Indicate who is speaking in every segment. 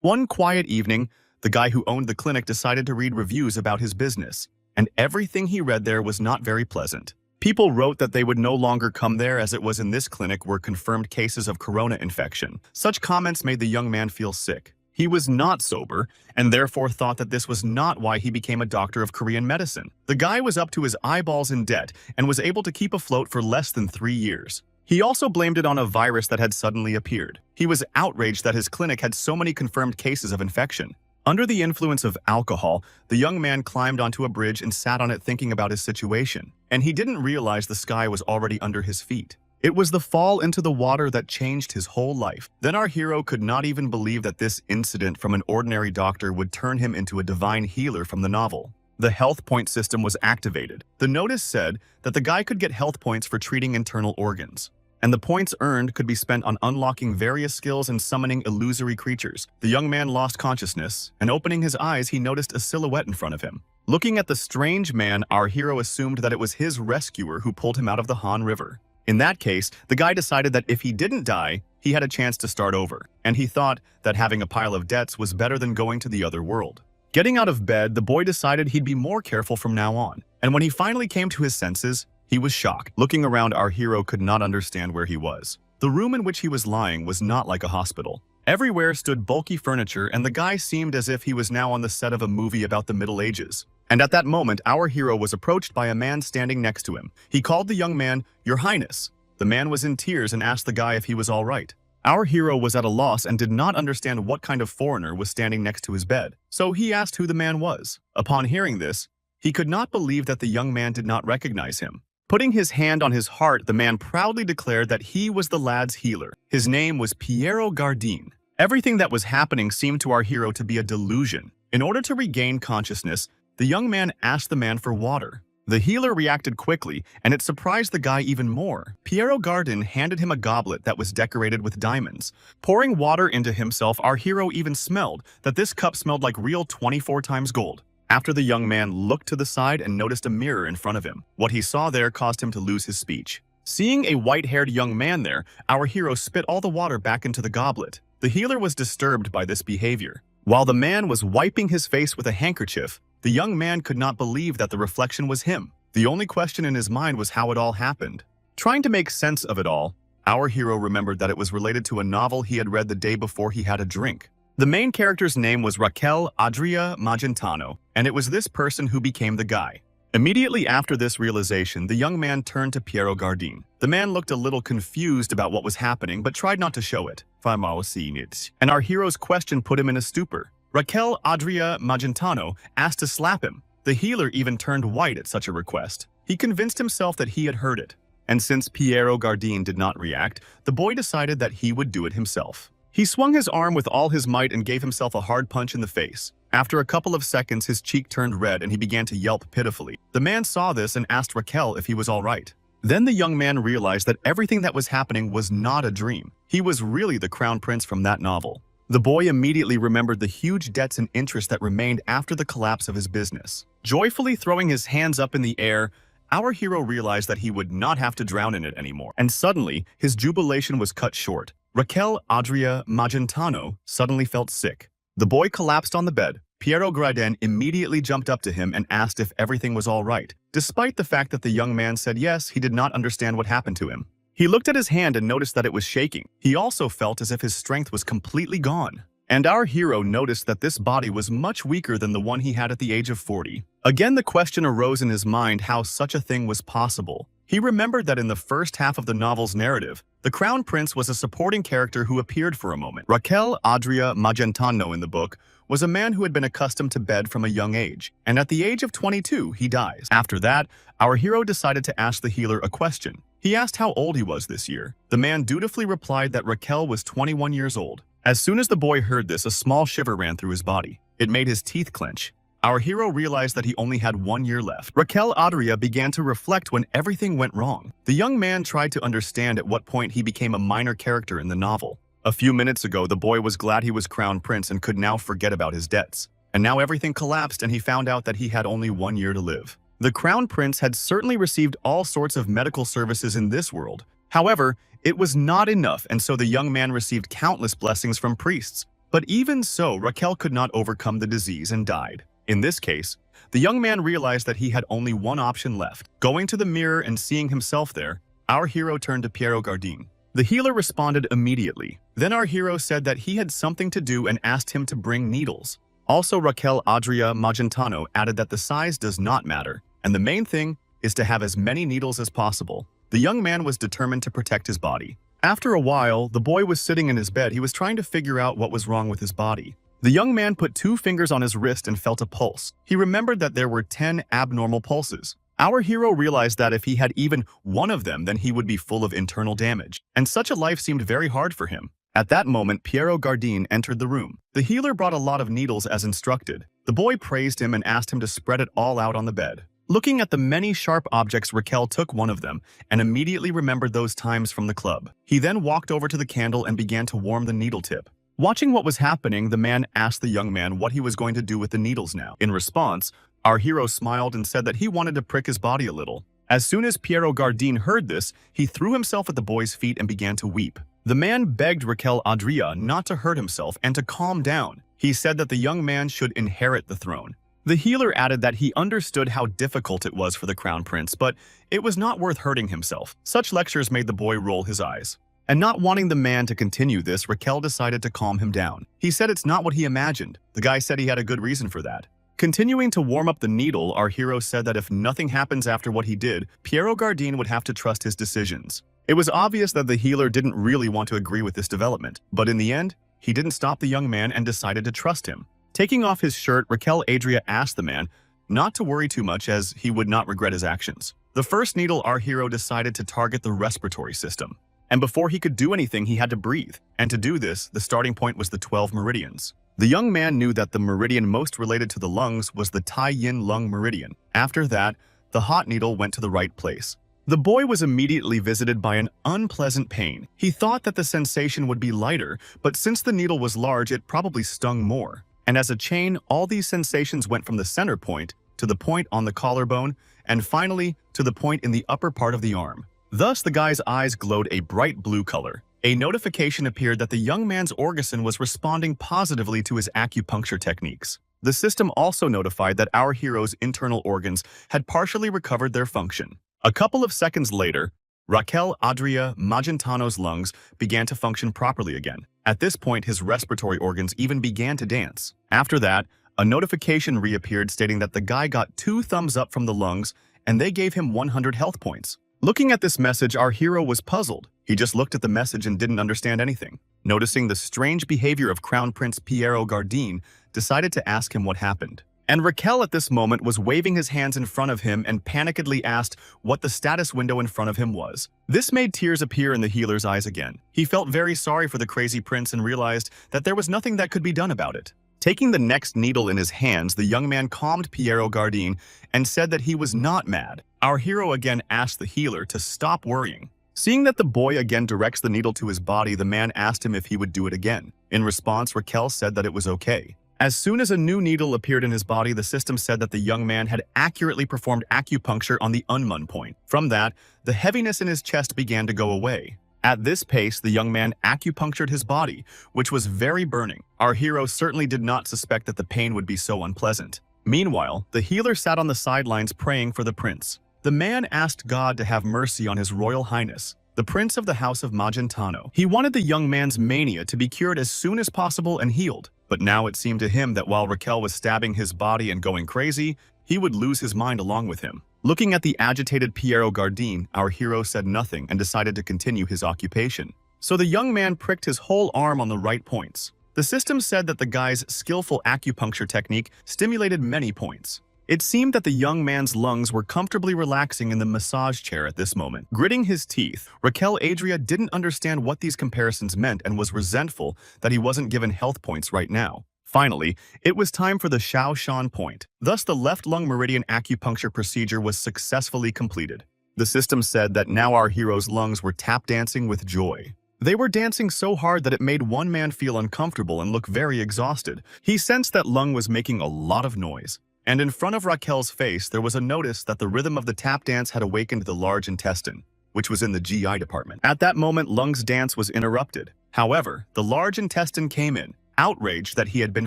Speaker 1: One quiet evening, the guy who owned the clinic decided to read reviews about his business, and everything he read there was not very pleasant. People wrote that they would no longer come there as it was in this clinic were confirmed cases of corona infection. Such comments made the young man feel sick. He was not sober, and therefore thought that this was not why he became a doctor of Korean medicine. The guy was up to his eyeballs in debt and was able to keep afloat for less than 3 years. He also blamed it on a virus that had suddenly appeared. He was outraged that his clinic had so many confirmed cases of infection. Under the influence of alcohol, the young man climbed onto a bridge and sat on it thinking about his situation. And he didn't realize the sky was already under his feet. It was the fall into the water that changed his whole life. Then our hero could not even believe that this incident from an ordinary doctor would turn him into a divine healer from the novel. The health point system was activated. The notice said that the guy could get health points for treating internal organs, and the points earned could be spent on unlocking various skills and summoning illusory creatures. The young man lost consciousness, and opening his eyes, he noticed a silhouette in front of him. Looking at the strange man, our hero assumed that it was his rescuer who pulled him out of the Han River. In that case, the guy decided that if he didn't die, he had a chance to start over, and he thought that having a pile of debts was better than going to the other world. Getting out of bed, the boy decided he'd be more careful from now on, and when he finally came to his senses, he was shocked. Looking around, our hero could not understand where he was. The room in which he was lying was not like a hospital. Everywhere stood bulky furniture, and the guy seemed as if he was now on the set of a movie about the Middle Ages. And at that moment, our hero was approached by a man standing next to him. He called the young man, "Your Highness." The man was in tears and asked the guy if he was all right. Our hero was at a loss and did not understand what kind of foreigner was standing next to his bed, so he asked who the man was. Upon hearing this, he could not believe that the young man did not recognize him. Putting his hand on his heart, the man proudly declared that he was the lad's healer. His name was Piero Gardin. Everything that was happening seemed to our hero to be a delusion. In order to regain consciousness, the young man asked the man for water. The healer reacted quickly, and it surprised the guy even more. Piero Gardin handed him a goblet that was decorated with diamonds. Pouring water into himself, our hero even smelled that this cup smelled like real 24 times gold. After the young man looked to the side and noticed a mirror in front of him. What he saw there caused him to lose his speech. Seeing a white-haired young man there, our hero spit all the water back into the goblet. The healer was disturbed by this behavior. While the man was wiping his face with a handkerchief, the young man could not believe that the reflection was him. The only question in his mind was how it all happened. Trying to make sense of it all, our hero remembered that it was related to a novel he had read the day before he had a drink. The main character's name was Raquel Adria Magentano, and it was this person who became the guy. Immediately after this realization, the young man turned to Piero Gardin. The man looked a little confused about what was happening, but tried not to show it. And our hero's question put him in a stupor. Raquel Adria Magentano asked to slap him. The healer even turned white at such a request. He convinced himself that he had heard it. And since Piero Gardin did not react, the boy decided that he would do it himself. He swung his arm with all his might and gave himself a hard punch in the face. After a couple of seconds, his cheek turned red and he began to yelp pitifully. The man saw this and asked Raquel if he was all right. Then the young man realized that everything that was happening was not a dream. He was really the crown prince from that novel. The boy immediately remembered the huge debts and interest that remained after the collapse of his business. Joyfully throwing his hands up in the air, our hero realized that he would not have to drown in it anymore. And suddenly, his jubilation was cut short. Raquel Adria Magentano suddenly felt sick. The boy collapsed on the bed. Piero Gardin immediately jumped up to him and asked if everything was all right. Despite the fact that the young man said yes, he did not understand what happened to him. He looked at his hand and noticed that it was shaking. He also felt as if his strength was completely gone. And our hero noticed that this body was much weaker than the one he had at the age of 40. Again, the question arose in his mind how such a thing was possible. He remembered that in the first half of the novel's narrative, the Crown Prince was a supporting character who appeared for a moment. Raquel Adria Magentano in the book was a man who had been accustomed to bed from a young age, and at the age of 22, he dies. After that, our hero decided to ask the healer a question. He asked how old he was this year. The man dutifully replied that Raquel was 21 years old. As soon as the boy heard this, a small shiver ran through his body. It made his teeth clench. Our hero realized that he only had 1 year left. Raquel Adria began to reflect when everything went wrong. The young man tried to understand at what point he became a minor character in the novel. A few minutes ago, the boy was glad he was crown prince and could now forget about his debts. And now everything collapsed and he found out that he had only 1 year to live. The crown prince had certainly received all sorts of medical services in this world. However, it was not enough, and so the young man received countless blessings from priests. But even so, Raquel could not overcome the disease and died. In this case, the young man realized that he had only one option left. Going to the mirror and seeing himself there, our hero turned to Piero Gardin. The healer responded immediately. Then our hero said that he had something to do and asked him to bring needles. Also, Raquel Adria Magentano added that the size does not matter, and the main thing is to have as many needles as possible. The young man was determined to protect his body. After a while, the boy was sitting in his bed. He was trying to figure out what was wrong with his body. The young man put 2 fingers on his wrist and felt a pulse. He remembered that there were 10 abnormal pulses. Our hero realized that if he had even one of them, then he would be full of internal damage, and such a life seemed very hard for him. At that moment, Piero Gardin entered the room. The healer brought a lot of needles as instructed. The boy praised him and asked him to spread it all out on the bed. Looking at the many sharp objects, Raquel took one of them and immediately remembered those times from the club. He then walked over to the candle and began to warm the needle tip. Watching what was happening, the man asked the young man what he was going to do with the needles now. In response, our hero smiled and said that he wanted to prick his body a little. As soon as Piero Gardin heard this, he threw himself at the boy's feet and began to weep. The man begged Raquel Adria not to hurt himself and to calm down. He said that the young man should inherit the throne. The healer added that he understood how difficult it was for the crown prince, but it was not worth hurting himself. Such lectures made the boy roll his eyes. And not wanting the man to continue this, Raquel decided to calm him down. He said it's not what he imagined. The guy said he had a good reason for that. Continuing to warm up the needle, our hero said that if nothing happens after what he did, Piero Gardin would have to trust his decisions. It was obvious that the healer didn't really want to agree with this development, but in the end, he didn't stop the young man and decided to trust him. Taking off his shirt, Raquel Adria asked the man not to worry too much as he would not regret his actions. The first needle, our hero decided to target the respiratory system. And before he could do anything, he had to breathe. And to do this, the starting point was the 12 meridians. The young man knew that the meridian most related to the lungs was the Tai Yin lung meridian. After that, the hot needle went to the right place. The boy was immediately visited by an unpleasant pain. He thought that the sensation would be lighter, but since the needle was large, it probably stung more. And as a chain, all these sensations went from the center point to the point on the collarbone, and finally to the point in the upper part of the arm. Thus, the guy's eyes glowed a bright blue color. A notification appeared that the young man's orgasm was responding positively to his acupuncture techniques. The system also notified that our hero's internal organs had partially recovered their function. A couple of seconds later, Raquel Adria Magentano's lungs began to function properly again. At this point, his respiratory organs even began to dance. After that, a notification reappeared stating that the guy got 2 thumbs up from the lungs and they gave him 100 health points. Looking at this message, our hero was puzzled. He just looked at the message and didn't understand anything. Noticing the strange behavior of Crown Prince Piero Gardin, decided to ask him what happened. And Raquel at this moment was waving his hands in front of him and panikedly asked what the status window in front of him was. This made tears appear in the healer's eyes again. He felt very sorry for the crazy prince and realized that there was nothing that could be done about it. Taking the next needle in his hands, the young man calmed Piero Gardin and said that he was not mad. Our hero again asked the healer to stop worrying. Seeing that the boy again directs the needle to his body, the man asked him if he would do it again. In response, Raquel said that it was okay. As soon as a new needle appeared in his body, the system said that the young man had accurately performed acupuncture on the Unmun point. From that, the heaviness in his chest began to go away. At this pace, the young man acupunctured his body, which was very burning. Our hero certainly did not suspect that the pain would be so unpleasant. Meanwhile, the healer sat on the sidelines praying for the prince. The man asked God to have mercy on his royal highness, the prince of the house of Magentano. He wanted the young man's mania to be cured as soon as possible and healed. But now it seemed to him that while Raquel was stabbing his body and going crazy, he would lose his mind along with him. Looking at the agitated Piero Gardin, our hero said nothing and decided to continue his occupation. So the young man pricked his whole arm on the right points. The system said that the guy's skillful acupuncture technique stimulated many points. It seemed that the young man's lungs were comfortably relaxing in the massage chair at this moment. Gritting his teeth, Raquel Adria didn't understand what these comparisons meant and was resentful that he wasn't given health points right now. Finally, it was time for the Shao Shan point. Thus, the left lung meridian acupuncture procedure was successfully completed. The system said that now our hero's lungs were tap dancing with joy. They were dancing so hard that it made one man feel uncomfortable and look very exhausted. He sensed that lung was making a lot of noise. And in front of Raquel's face, there was a notice that the rhythm of the tap dance had awakened the large intestine, which was in the GI department. At that moment, Lung's dance was interrupted. However, the large intestine came in, outraged that he had been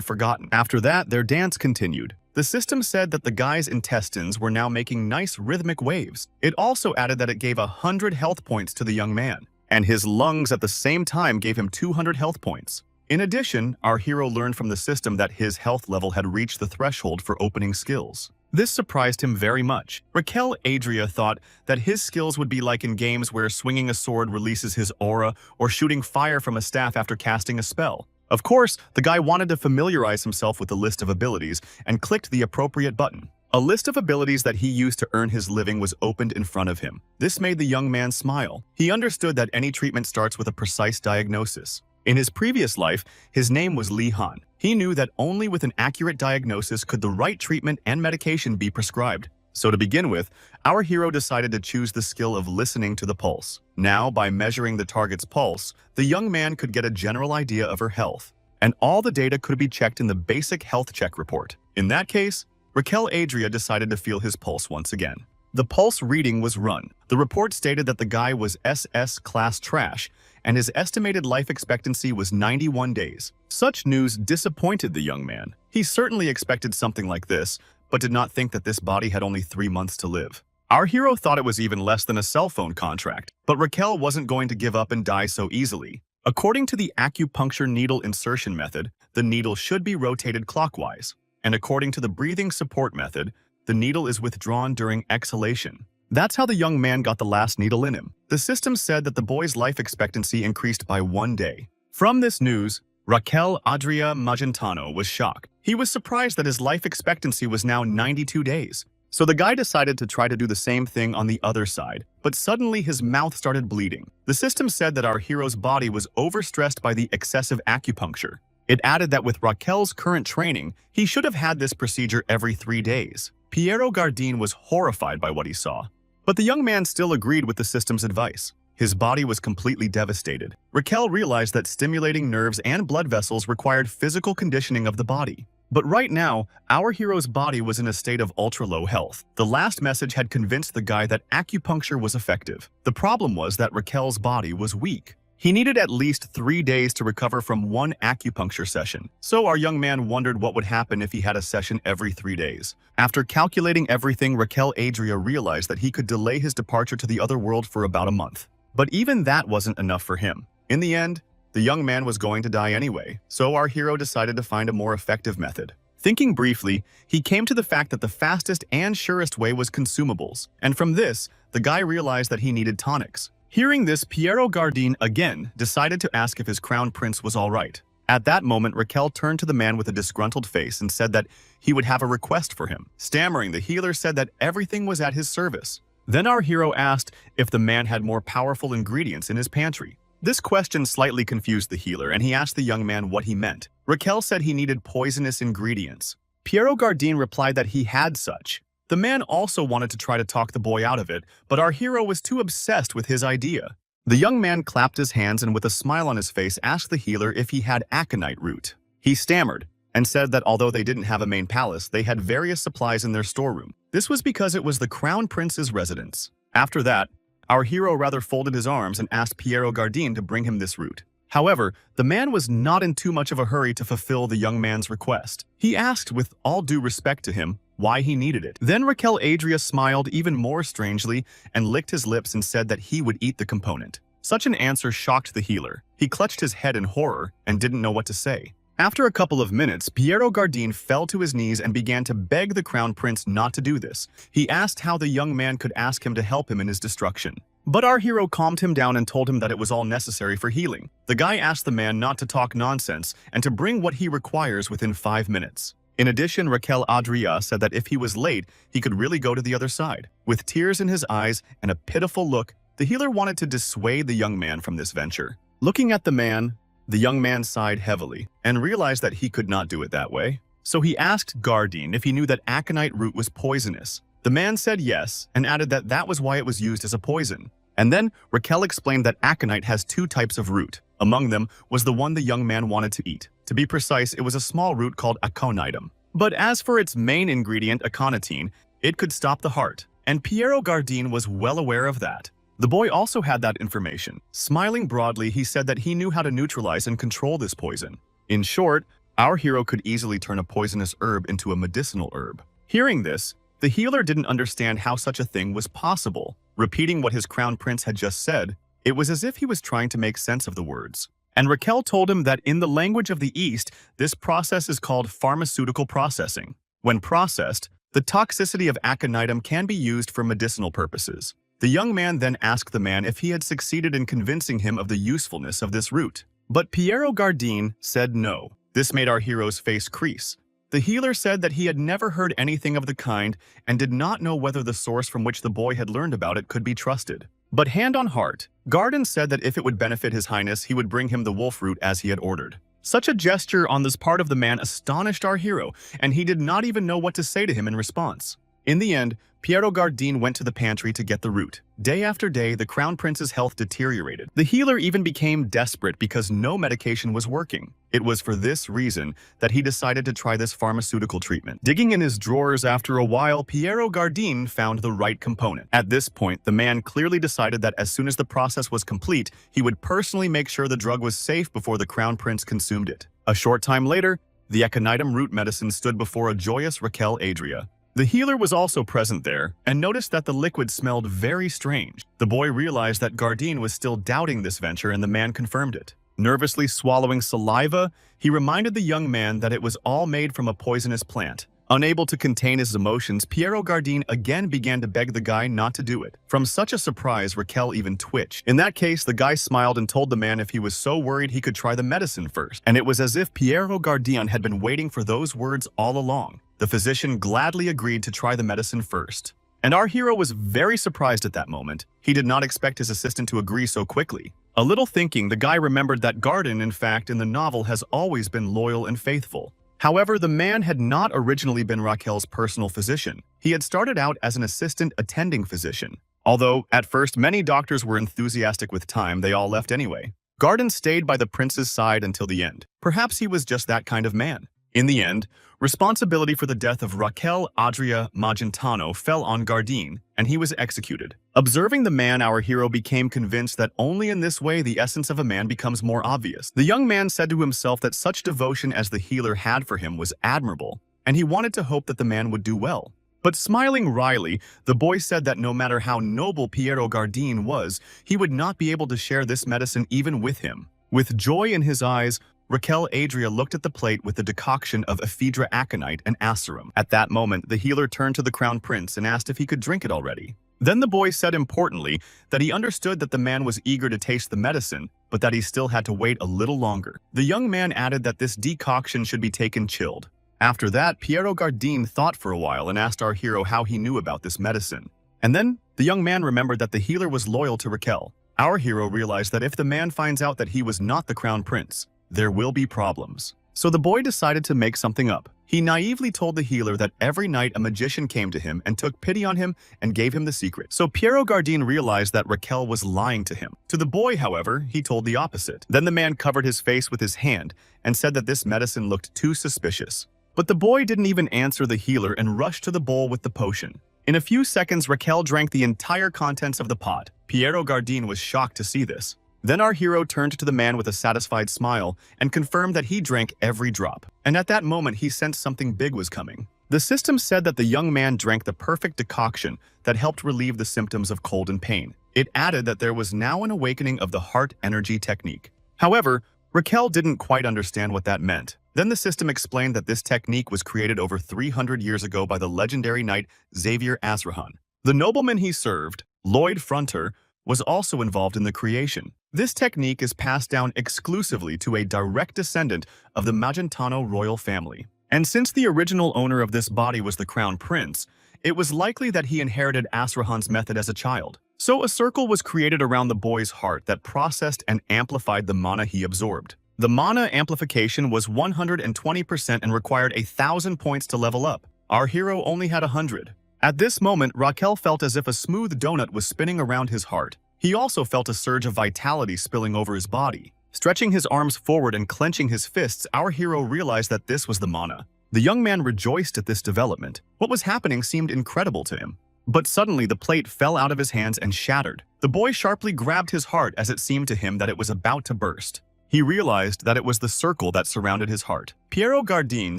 Speaker 1: forgotten. After that, their dance continued. The system said that the guy's intestines were now making nice rhythmic waves. It also added that it gave 100 health points to the young man, and his lungs at the same time gave him 200 health points. In addition, our hero learned from the system that his health level had reached the threshold for opening skills. This surprised him very much. Raquel Adria thought that his skills would be like in games where swinging a sword releases his aura or shooting fire from a staff after casting a spell. Of course, the guy wanted to familiarize himself with the list of abilities and clicked the appropriate button. A list of abilities that he used to earn his living was opened in front of him. This made the young man smile. He understood that any treatment starts with a precise diagnosis. In his previous life, his name was Li Han. He knew that only with an accurate diagnosis could the right treatment and medication be prescribed. So to begin with, our hero decided to choose the skill of listening to the pulse. Now, by measuring the target's pulse, the young man could get a general idea of her health, and all the data could be checked in the basic health check report. In that case, Raquel Adria decided to feel his pulse once again. The pulse reading was run. The report stated that the guy was SS class trash, and his estimated life expectancy was 91 days. Such news disappointed the young man. He certainly expected something like this, but did not think that this body had only 3 months to live. Our hero thought it was even less than a cell phone contract, but Raquel wasn't going to give up and die so easily. According to the acupuncture needle insertion method, the needle should be rotated clockwise, and according to the breathing support method, the needle is withdrawn during exhalation. That's how the young man got the last needle in him. The system said that the boy's life expectancy increased by 1 day. From this news, Raquel Adria Magentano was shocked. He was surprised that his life expectancy was now 92 days. So the guy decided to try to do the same thing on the other side, but suddenly his mouth started bleeding. The system said that our hero's body was overstressed by the excessive acupuncture. It added that with Raquel's current training, he should have had this procedure every 3 days. Piero Gardin was horrified by what he saw. But the young man still agreed with the system's advice. His body was completely devastated. Raquel realized that stimulating nerves and blood vessels required physical conditioning of the body. But right now, our hero's body was in a state of ultra-low health. The last message had convinced the guy that acupuncture was effective. The problem was that Raquel's body was weak. He needed at least 3 days to recover from 1 acupuncture session. So our young man wondered what would happen if he had a session every 3 days. After calculating everything, Raquel Adria realized that he could delay his departure to the other world for about a month. But even that wasn't enough for him. In the end, the young man was going to die anyway, so our hero decided to find a more effective method. Thinking briefly, he came to the fact that the fastest and surest way was consumables. And from this, the guy realized that he needed tonics. Hearing this, Piero Gardin again decided to ask if his crown prince was all right. At that moment, Raquel turned to the man with a disgruntled face and said that he would have a request for him. Stammering, the healer said that everything was at his service. Then our hero asked if the man had more powerful ingredients in his pantry. This question slightly confused the healer, and he asked the young man what he meant. Raquel said he needed poisonous ingredients. Piero Gardin replied that he had such. The man also wanted to try to talk the boy out of it, but our hero was too obsessed with his idea. The young man clapped his hands and with a smile on his face asked the healer if he had aconite root. He stammered and said that although they didn't have a main palace, they had various supplies in their storeroom. This was because it was the crown prince's residence. After that, our hero rather folded his arms and asked Piero Gardin to bring him this root. However, the man was not in too much of a hurry to fulfill the young man's request. He asked, with all due respect to him, why he needed it. Then Raquel Adria smiled even more strangely and licked his lips and said that he would eat the component. Such an answer shocked the healer. He clutched his head in horror and didn't know what to say. After a couple of minutes, Piero Gardin fell to his knees and began to beg the crown prince not to do this. He asked how the young man could ask him to help him in his destruction. But our hero calmed him down and told him that it was all necessary for healing. The guy asked the man not to talk nonsense and to bring what he requires within 5 minutes. In addition, Raquel Adria said that if he was late, he could really go to the other side. With tears in his eyes and a pitiful look, the healer wanted to dissuade the young man from this venture. Looking at the young man sighed heavily and realized that he could not do it that way. So he asked Gardin if he knew that aconite root was poisonous. The man said yes and added that that was why it was used as a poison. And then Raquel explained that aconite has 2 types of root. Among them was the one the young man wanted to eat. To be precise, it was a small root called aconitum. But as for its main ingredient, aconitine, it could stop the heart, and Piero Gardin was well aware of that. The boy also had that information. Smiling broadly, he said that he knew how to neutralize and control this poison. In short, our hero could easily turn a poisonous herb into a medicinal herb. Hearing this, the healer didn't understand how such a thing was possible. Repeating what his crown prince had just said, it was as if he was trying to make sense of the words. And Raquel told him that in the language of the East, this process is called pharmaceutical processing. When processed, the toxicity of aconitum can be used for medicinal purposes. The young man then asked the man if he had succeeded in convincing him of the usefulness of this root. But Piero Gardin said no. This made our hero's face crease. The healer said that he had never heard anything of the kind and did not know whether the source from which the boy had learned about it could be trusted. But hand on heart, Gardin said that if it would benefit his highness, he would bring him the wolf root as he had ordered. Such a gesture on this part of the man astonished our hero, and he did not even know what to say to him in response. In the end, Piero Gardin went to the pantry to get the root. Day after day, the crown prince's health deteriorated. The healer even became desperate because no medication was working. It was for this reason that he decided to try this pharmaceutical treatment. Digging in his drawers after a while, Piero Gardin found the right component. At this point, the man clearly decided that as soon as the process was complete, he would personally make sure the drug was safe before the crown prince consumed it. A short time later, the aconitum root medicine stood before a joyous Raquel Adria. The healer was also present there and noticed that the liquid smelled very strange. The boy realized that Gardin was still doubting this venture, and the man confirmed it. Nervously swallowing saliva, he reminded the young man that it was all made from a poisonous plant. Unable to contain his emotions, Piero Gardin again began to beg the guy not to do it. From such a surprise, Raquel even twitched. In that case, the guy smiled and told the man if he was so worried he could try the medicine first. And it was as if Piero Gardin had been waiting for those words all along. The physician gladly agreed to try the medicine first. And our hero was very surprised at that moment. He did not expect his assistant to agree so quickly. A little thinking, the guy remembered that Gardin, in fact, in the novel has always been loyal and faithful. However, the man had not originally been Raquel's personal physician. He had started out as an assistant attending physician. Although, at first, many doctors were enthusiastic with time, they all left anyway. Gardin stayed by the prince's side until the end. Perhaps he was just that kind of man. In the end, responsibility for the death of Raquel Adria Magentano fell on Gardin, and he was executed. Observing the man, our hero became convinced that only in this way the essence of a man becomes more obvious. The young man said to himself that such devotion as the healer had for him was admirable, and he wanted to hope that the man would do well. But smiling wryly, the boy said that no matter how noble Piero Gardin was, he would not be able to share this medicine even with him. With joy in his eyes, Raquel Adria looked at the plate with the decoction of ephedra aconite and asarum. At that moment, the healer turned to the crown prince and asked if he could drink it already. Then the boy said importantly that he understood that the man was eager to taste the medicine, but that he still had to wait a little longer. The young man added that this decoction should be taken chilled. After that, Piero Gardin thought for a while and asked our hero how he knew about this medicine. And then, the young man remembered that the healer was loyal to Raquel. Our hero realized that if the man finds out that he was not the crown prince, there will be problems. So the boy decided to make something up. He naively told the healer that every night a magician came to him and took pity on him and gave him the secret. So Piero Gardin realized that Raquel was lying to him. To the boy, however, he told the opposite. Then the man covered his face with his hand and said that this medicine looked too suspicious. But the boy didn't even answer the healer and rushed to the bowl with the potion. In a few seconds, Raquel drank the entire contents of the pot. Piero Gardin was shocked to see this. Then our hero turned to the man with a satisfied smile and confirmed that he drank every drop. And at that moment, he sensed something big was coming. The system said that the young man drank the perfect decoction that helped relieve the symptoms of cold and pain. It added that there was now an awakening of the heart energy technique. However, Raquel didn't quite understand what that meant. Then the system explained that this technique was created over 300 years ago by the legendary knight Xavier Azrahan. The nobleman he served, Lloyd Fronter, was also involved in the creation. This technique is passed down exclusively to a direct descendant of the Magentano royal family. And since the original owner of this body was the crown prince, it was likely that he inherited Azrahan's method as a child. So a circle was created around the boy's heart that processed and amplified the mana he absorbed. The mana amplification was 120% and required 1,000 points to level up. Our hero only had 100. At this moment, Raquel felt as if a smooth donut was spinning around his heart. He also felt a surge of vitality spilling over his body. Stretching his arms forward and clenching his fists, our hero realized that this was the mana. The young man rejoiced at this development. What was happening seemed incredible to him. But suddenly the plate fell out of his hands and shattered. The boy sharply grabbed his heart as it seemed to him that it was about to burst. he realized that it was the circle that surrounded his heart. Piero Gardin,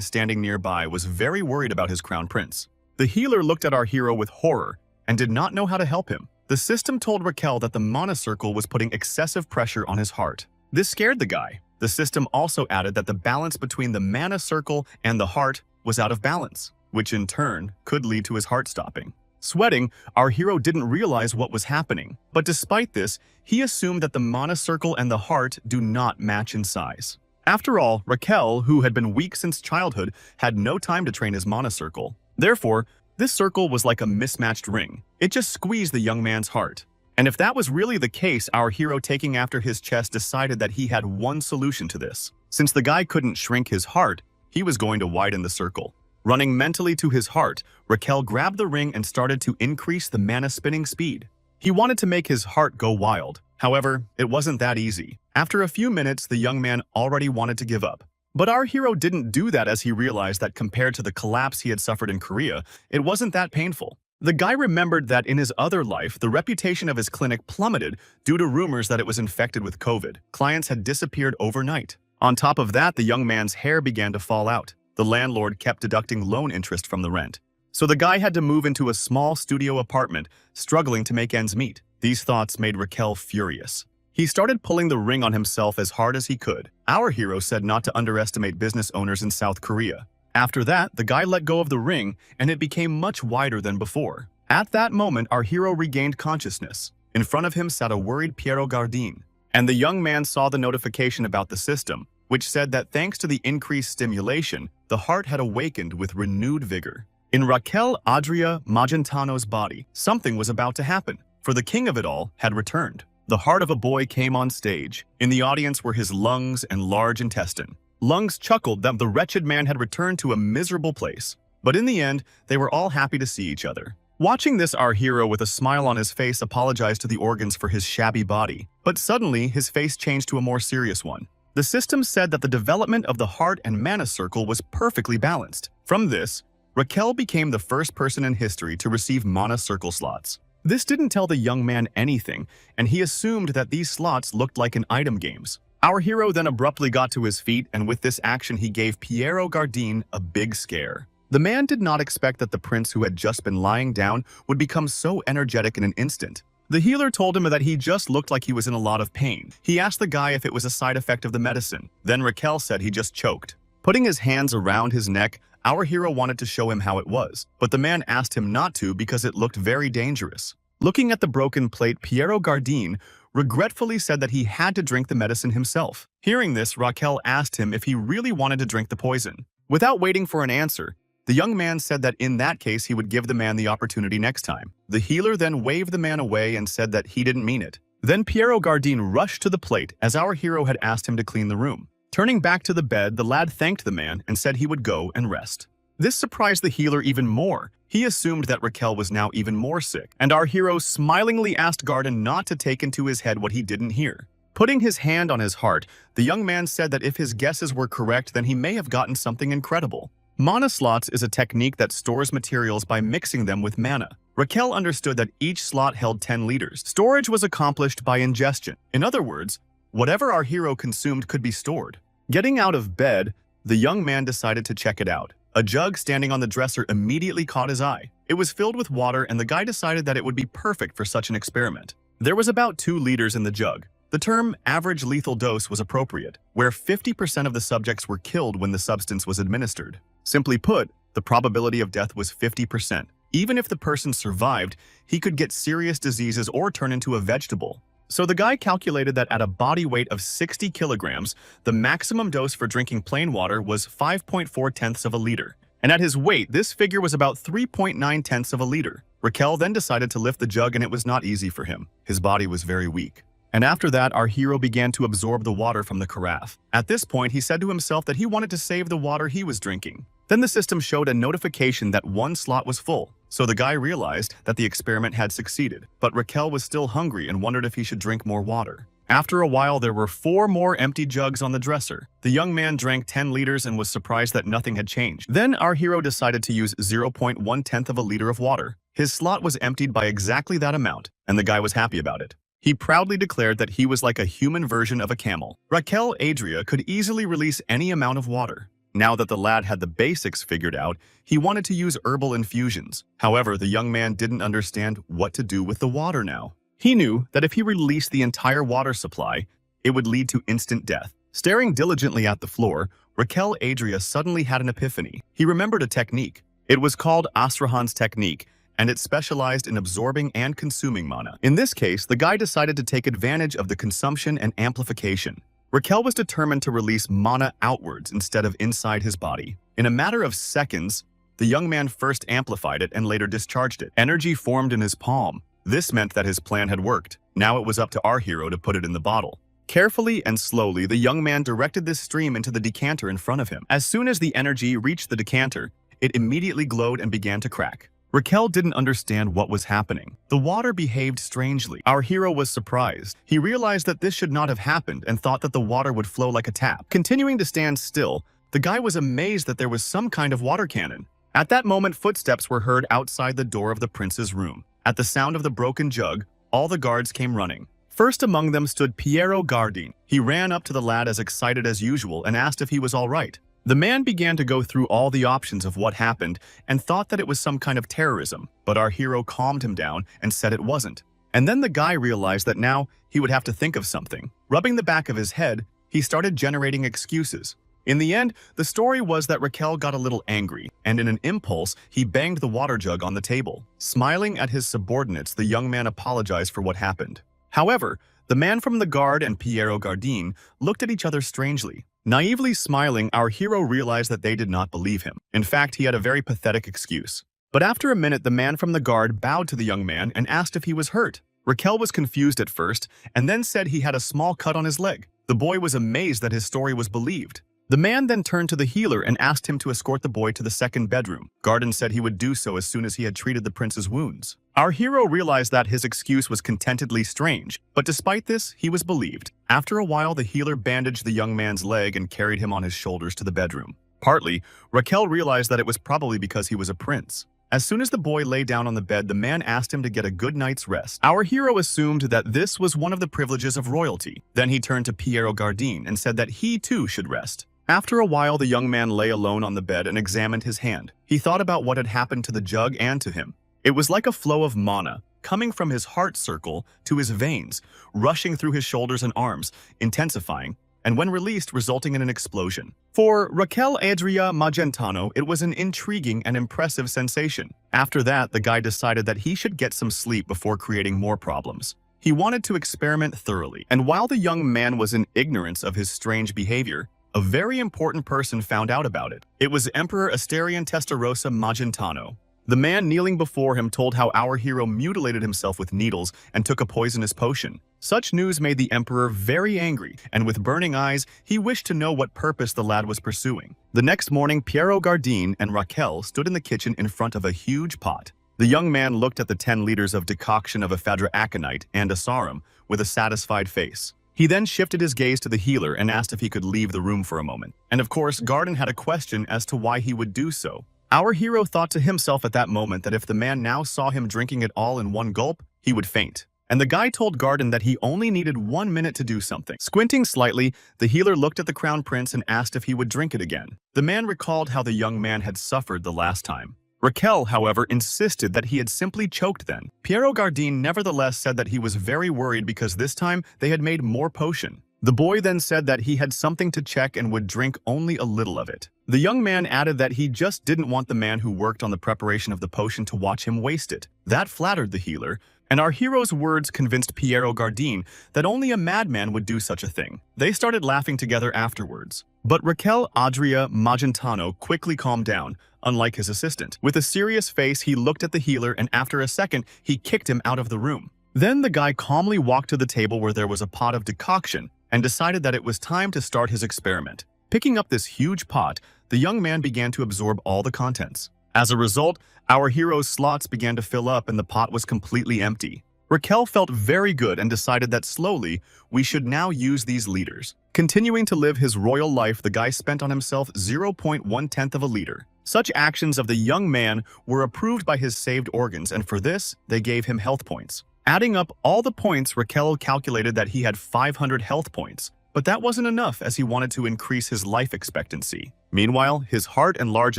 Speaker 1: standing nearby, was very worried about his crown prince. The healer looked at our hero with horror and did not know how to help him. The system told Raquel that the mana circle was putting excessive pressure on his heart. This scared the guy. The system also added that the balance between the mana circle and the heart was out of balance, which in turn could lead to his heart stopping. Sweating, our hero didn't realize what was happening, but despite this, he assumed that the mana circle and the heart do not match in size. After all, Raquel, who had been weak since childhood, had no time to train his mana circle. Therefore, this circle was like a mismatched ring. It just squeezed the young man's heart. And if that was really the case, our hero, taking after his chest, decided that he had one solution to this. Since the guy couldn't shrink his heart, he was going to widen the circle. Running mentally to his heart, Raquel grabbed the ring and started to increase the mana spinning speed. He wanted to make his heart go wild. However, it wasn't that easy. After a few minutes, the young man already wanted to give up. But our hero didn't do that, as he realized that compared to the collapse he had suffered in Korea, it wasn't that painful. The guy remembered that in his other life, the reputation of his clinic plummeted due to rumors that it was infected with COVID. Clients had disappeared overnight. On top of that, the young man's hair began to fall out. The landlord kept deducting loan interest from the rent. So the guy had to move into a small studio apartment, struggling to make ends meet. These thoughts made Raquel furious. He started pulling the ring on himself as hard as he could. Our hero said not to underestimate business owners in South Korea. After that, the guy let go of the ring, and it became much wider than before. At that moment, our hero regained consciousness. In front of him sat a worried Piero Gardin, and the young man saw the notification about the system, which said that thanks to the increased stimulation, the heart had awakened with renewed vigor. In Raquel Adria Magentano's body, something was about to happen, for the king of it all had returned. The heart of a boy came on stage. In the audience were his lungs and large intestine. Lungs chuckled that the wretched man had returned to a miserable place. But in the end, they were all happy to see each other. Watching this, our hero, with a smile on his face, apologized to the organs for his shabby body. But suddenly, his face changed to a more serious one. The system said that the development of the heart and mana circle was perfectly balanced. From this, Raquel became the first person in history to receive mana circle slots. This didn't tell the young man anything, and he assumed that these slots looked like in item games. Our hero then abruptly got to his feet, and with this action he gave Piero Gardin a big scare. The man did not expect that the prince, who had just been lying down, would become so energetic in an instant. The healer told him that he just looked like he was in a lot of pain. He asked the guy if it was a side effect of the medicine. Then Raquel said he just choked. Putting his hands around his neck, our hero wanted to show him how it was, but the man asked him not to because it looked very dangerous. Looking at the broken plate, Piero Gardin regretfully said that he had to drink the medicine himself. Hearing this, Raquel asked him if he really wanted to drink the poison. Without waiting for an answer, the young man said that in that case he would give the man the opportunity next time. The healer then waved the man away and said that he didn't mean it. Then Piero Gardin rushed to the plate, as our hero had asked him to clean the room. Turning back to the bed, the lad thanked the man and said he would go and rest. This surprised the healer even more. He assumed that Raquel was now even more sick, and our hero smilingly asked Gardin not to take into his head what he didn't hear. Putting his hand on his heart, the young man said that if his guesses were correct, then he may have gotten something incredible. Mana slots is a technique that stores materials by mixing them with mana. Raquel understood that each slot held 10 liters. Storage was accomplished by ingestion. In other words, whatever our hero consumed could be stored. Getting out of bed, the young man decided to check it out. A jug standing on the dresser immediately caught his eye. It was filled with water, and the guy decided that it would be perfect for such an experiment. There was about 2 liters in the jug. The term average lethal dose was appropriate, where 50% of the subjects were killed when the substance was administered. Simply put, the probability of death was 50%. Even if the person survived, he could get serious diseases or turn into a vegetable. So the guy calculated that at a body weight of 60 kilograms, the maximum dose for drinking plain water was 5.4 tenths of a liter. And at his weight, this figure was about 3.9 tenths of a liter. Raquel then decided to lift the jug, and it was not easy for him. His body was very weak. And after that, our hero began to absorb the water from the carafe. At this point, he said to himself that he wanted to save the water he was drinking. Then the system showed a notification that one slot was full. So the guy realized that the experiment had succeeded, but Raquel was still hungry and wondered if he should drink more water. After a while, there were 4 more empty jugs on the dresser. The young man drank 10 liters and was surprised that nothing had changed. Then our hero decided to use 0.1 tenth of a liter of water. His slot was emptied by exactly that amount, and the guy was happy about it. He proudly declared that he was like a human version of a camel. Raquel Adria could easily release any amount of water. Now that the lad had the basics figured out, he wanted to use herbal infusions. However, the young man didn't understand what to do with the water now. He knew that if he released the entire water supply, it would lead to instant death. Staring diligently at the floor, Raquel Adria suddenly had an epiphany. He remembered a technique. It was called Asurahan's technique, and it specialized in absorbing and consuming mana. In this case, the guy decided to take advantage of the consumption and amplification. Raquel was determined to release mana outwards instead of inside his body. In a matter of seconds, the young man first amplified it and later discharged it. Energy formed in his palm. This meant that his plan had worked. Now it was up to our hero to put it in the bottle. Carefully and slowly, the young man directed this stream into the decanter in front of him. As soon as the energy reached the decanter, it immediately glowed and began to crack. Raquel didn't understand what was happening. The water behaved strangely. Our hero was surprised. He realized that this should not have happened and thought that the water would flow like a tap. Continuing to stand still, the guy was amazed that there was some kind of water cannon. At that moment, footsteps were heard outside the door of the prince's room. At the sound of the broken jug, all the guards came running. First among them stood Piero Gardin. He ran up to the lad as excited as usual and asked if he was all right. The man began to go through all the options of what happened and thought that it was some kind of terrorism, but our hero calmed him down and said it wasn't. And then the guy realized that now he would have to think of something. Rubbing the back of his head, he started generating excuses. In the end, the story was that Raquel got a little angry, and in an impulse, he banged the water jug on the table. Smiling at his subordinates, the young man apologized for what happened. However, the man from the guard and Piero Gardin looked at each other strangely. Naively smiling, our hero realized that they did not believe him. In fact, he had a very pathetic excuse. But after a minute, the man from the guard bowed to the young man and asked if he was hurt. Raquel was confused at first, and then said he had a small cut on his leg. The boy was amazed that his story was believed. The man then turned to the healer and asked him to escort the boy to the second bedroom. Gardin said he would do so as soon as he had treated the prince's wounds. Our hero realized that his excuse was contentedly strange, but despite this, he was believed. After a while, the healer bandaged the young man's leg and carried him on his shoulders to the bedroom. Partly, Raquel realized that it was probably because he was a prince. As soon as the boy lay down on the bed, the man asked him to get a good night's rest. Our hero assumed that this was one of the privileges of royalty. Then he turned to Piero Gardin and said that he too should rest. After a while, the young man lay alone on the bed and examined his hand. He thought about what had happened to the jug and to him. It was like a flow of mana, coming from his heart circle to his veins, rushing through his shoulders and arms, intensifying, and when released, resulting in an explosion. For Raquel Adria Magentano, it was an intriguing and impressive sensation. After that, the guy decided that he should get some sleep before creating more problems. He wanted to experiment thoroughly, and while the young man was in ignorance of his strange behavior, a very important person found out about it. It was Emperor Asterion Testarossa Magentano. The man kneeling before him told how our hero mutilated himself with needles and took a poisonous potion. Such news made the emperor very angry, and with burning eyes, he wished to know what purpose the lad was pursuing. The next morning, Piero Gardin and Raquel stood in the kitchen in front of a huge pot. The young man looked at the 10 liters of decoction of ephedra aconite and asarum with a satisfied face. He then shifted his gaze to the healer and asked if he could leave the room for a moment. And of course, Gardin had a question as to why he would do so. Our hero thought to himself at that moment that if the man now saw him drinking it all in one gulp, he would faint. And the guy told Gardin that he only needed 1 minute to do something. Squinting slightly, the healer looked at the crown prince and asked if he would drink it again. The man recalled how the young man had suffered the last time. Raquel, however, insisted that he had simply choked then. Piero Gardin nevertheless said that he was very worried because this time they had made more potion. The boy then said that he had something to check and would drink only a little of it. The young man added that he just didn't want the man who worked on the preparation of the potion to watch him waste it. That flattered the healer, and our hero's words convinced Piero Gardin that only a madman would do such a thing. They started laughing together afterwards. But Raquel Adria Magentano quickly calmed down, unlike his assistant. With a serious face, he looked at the healer, and after a second, he kicked him out of the room. Then the guy calmly walked to the table where there was a pot of decoction and decided that it was time to start his experiment. Picking up this huge pot, the young man began to absorb all the contents. As a result, our hero's slots began to fill up and the pot was completely empty. Raquel felt very good and decided that slowly, we should now use these liters. Continuing to live his royal life, the guy spent on himself 0.1 of a liter. Such actions of the young man were approved by his saved organs, and for this, they gave him health points. Adding up all the points, Raquel calculated that he had 500 health points, but that wasn't enough as he wanted to increase his life expectancy. Meanwhile, his heart and large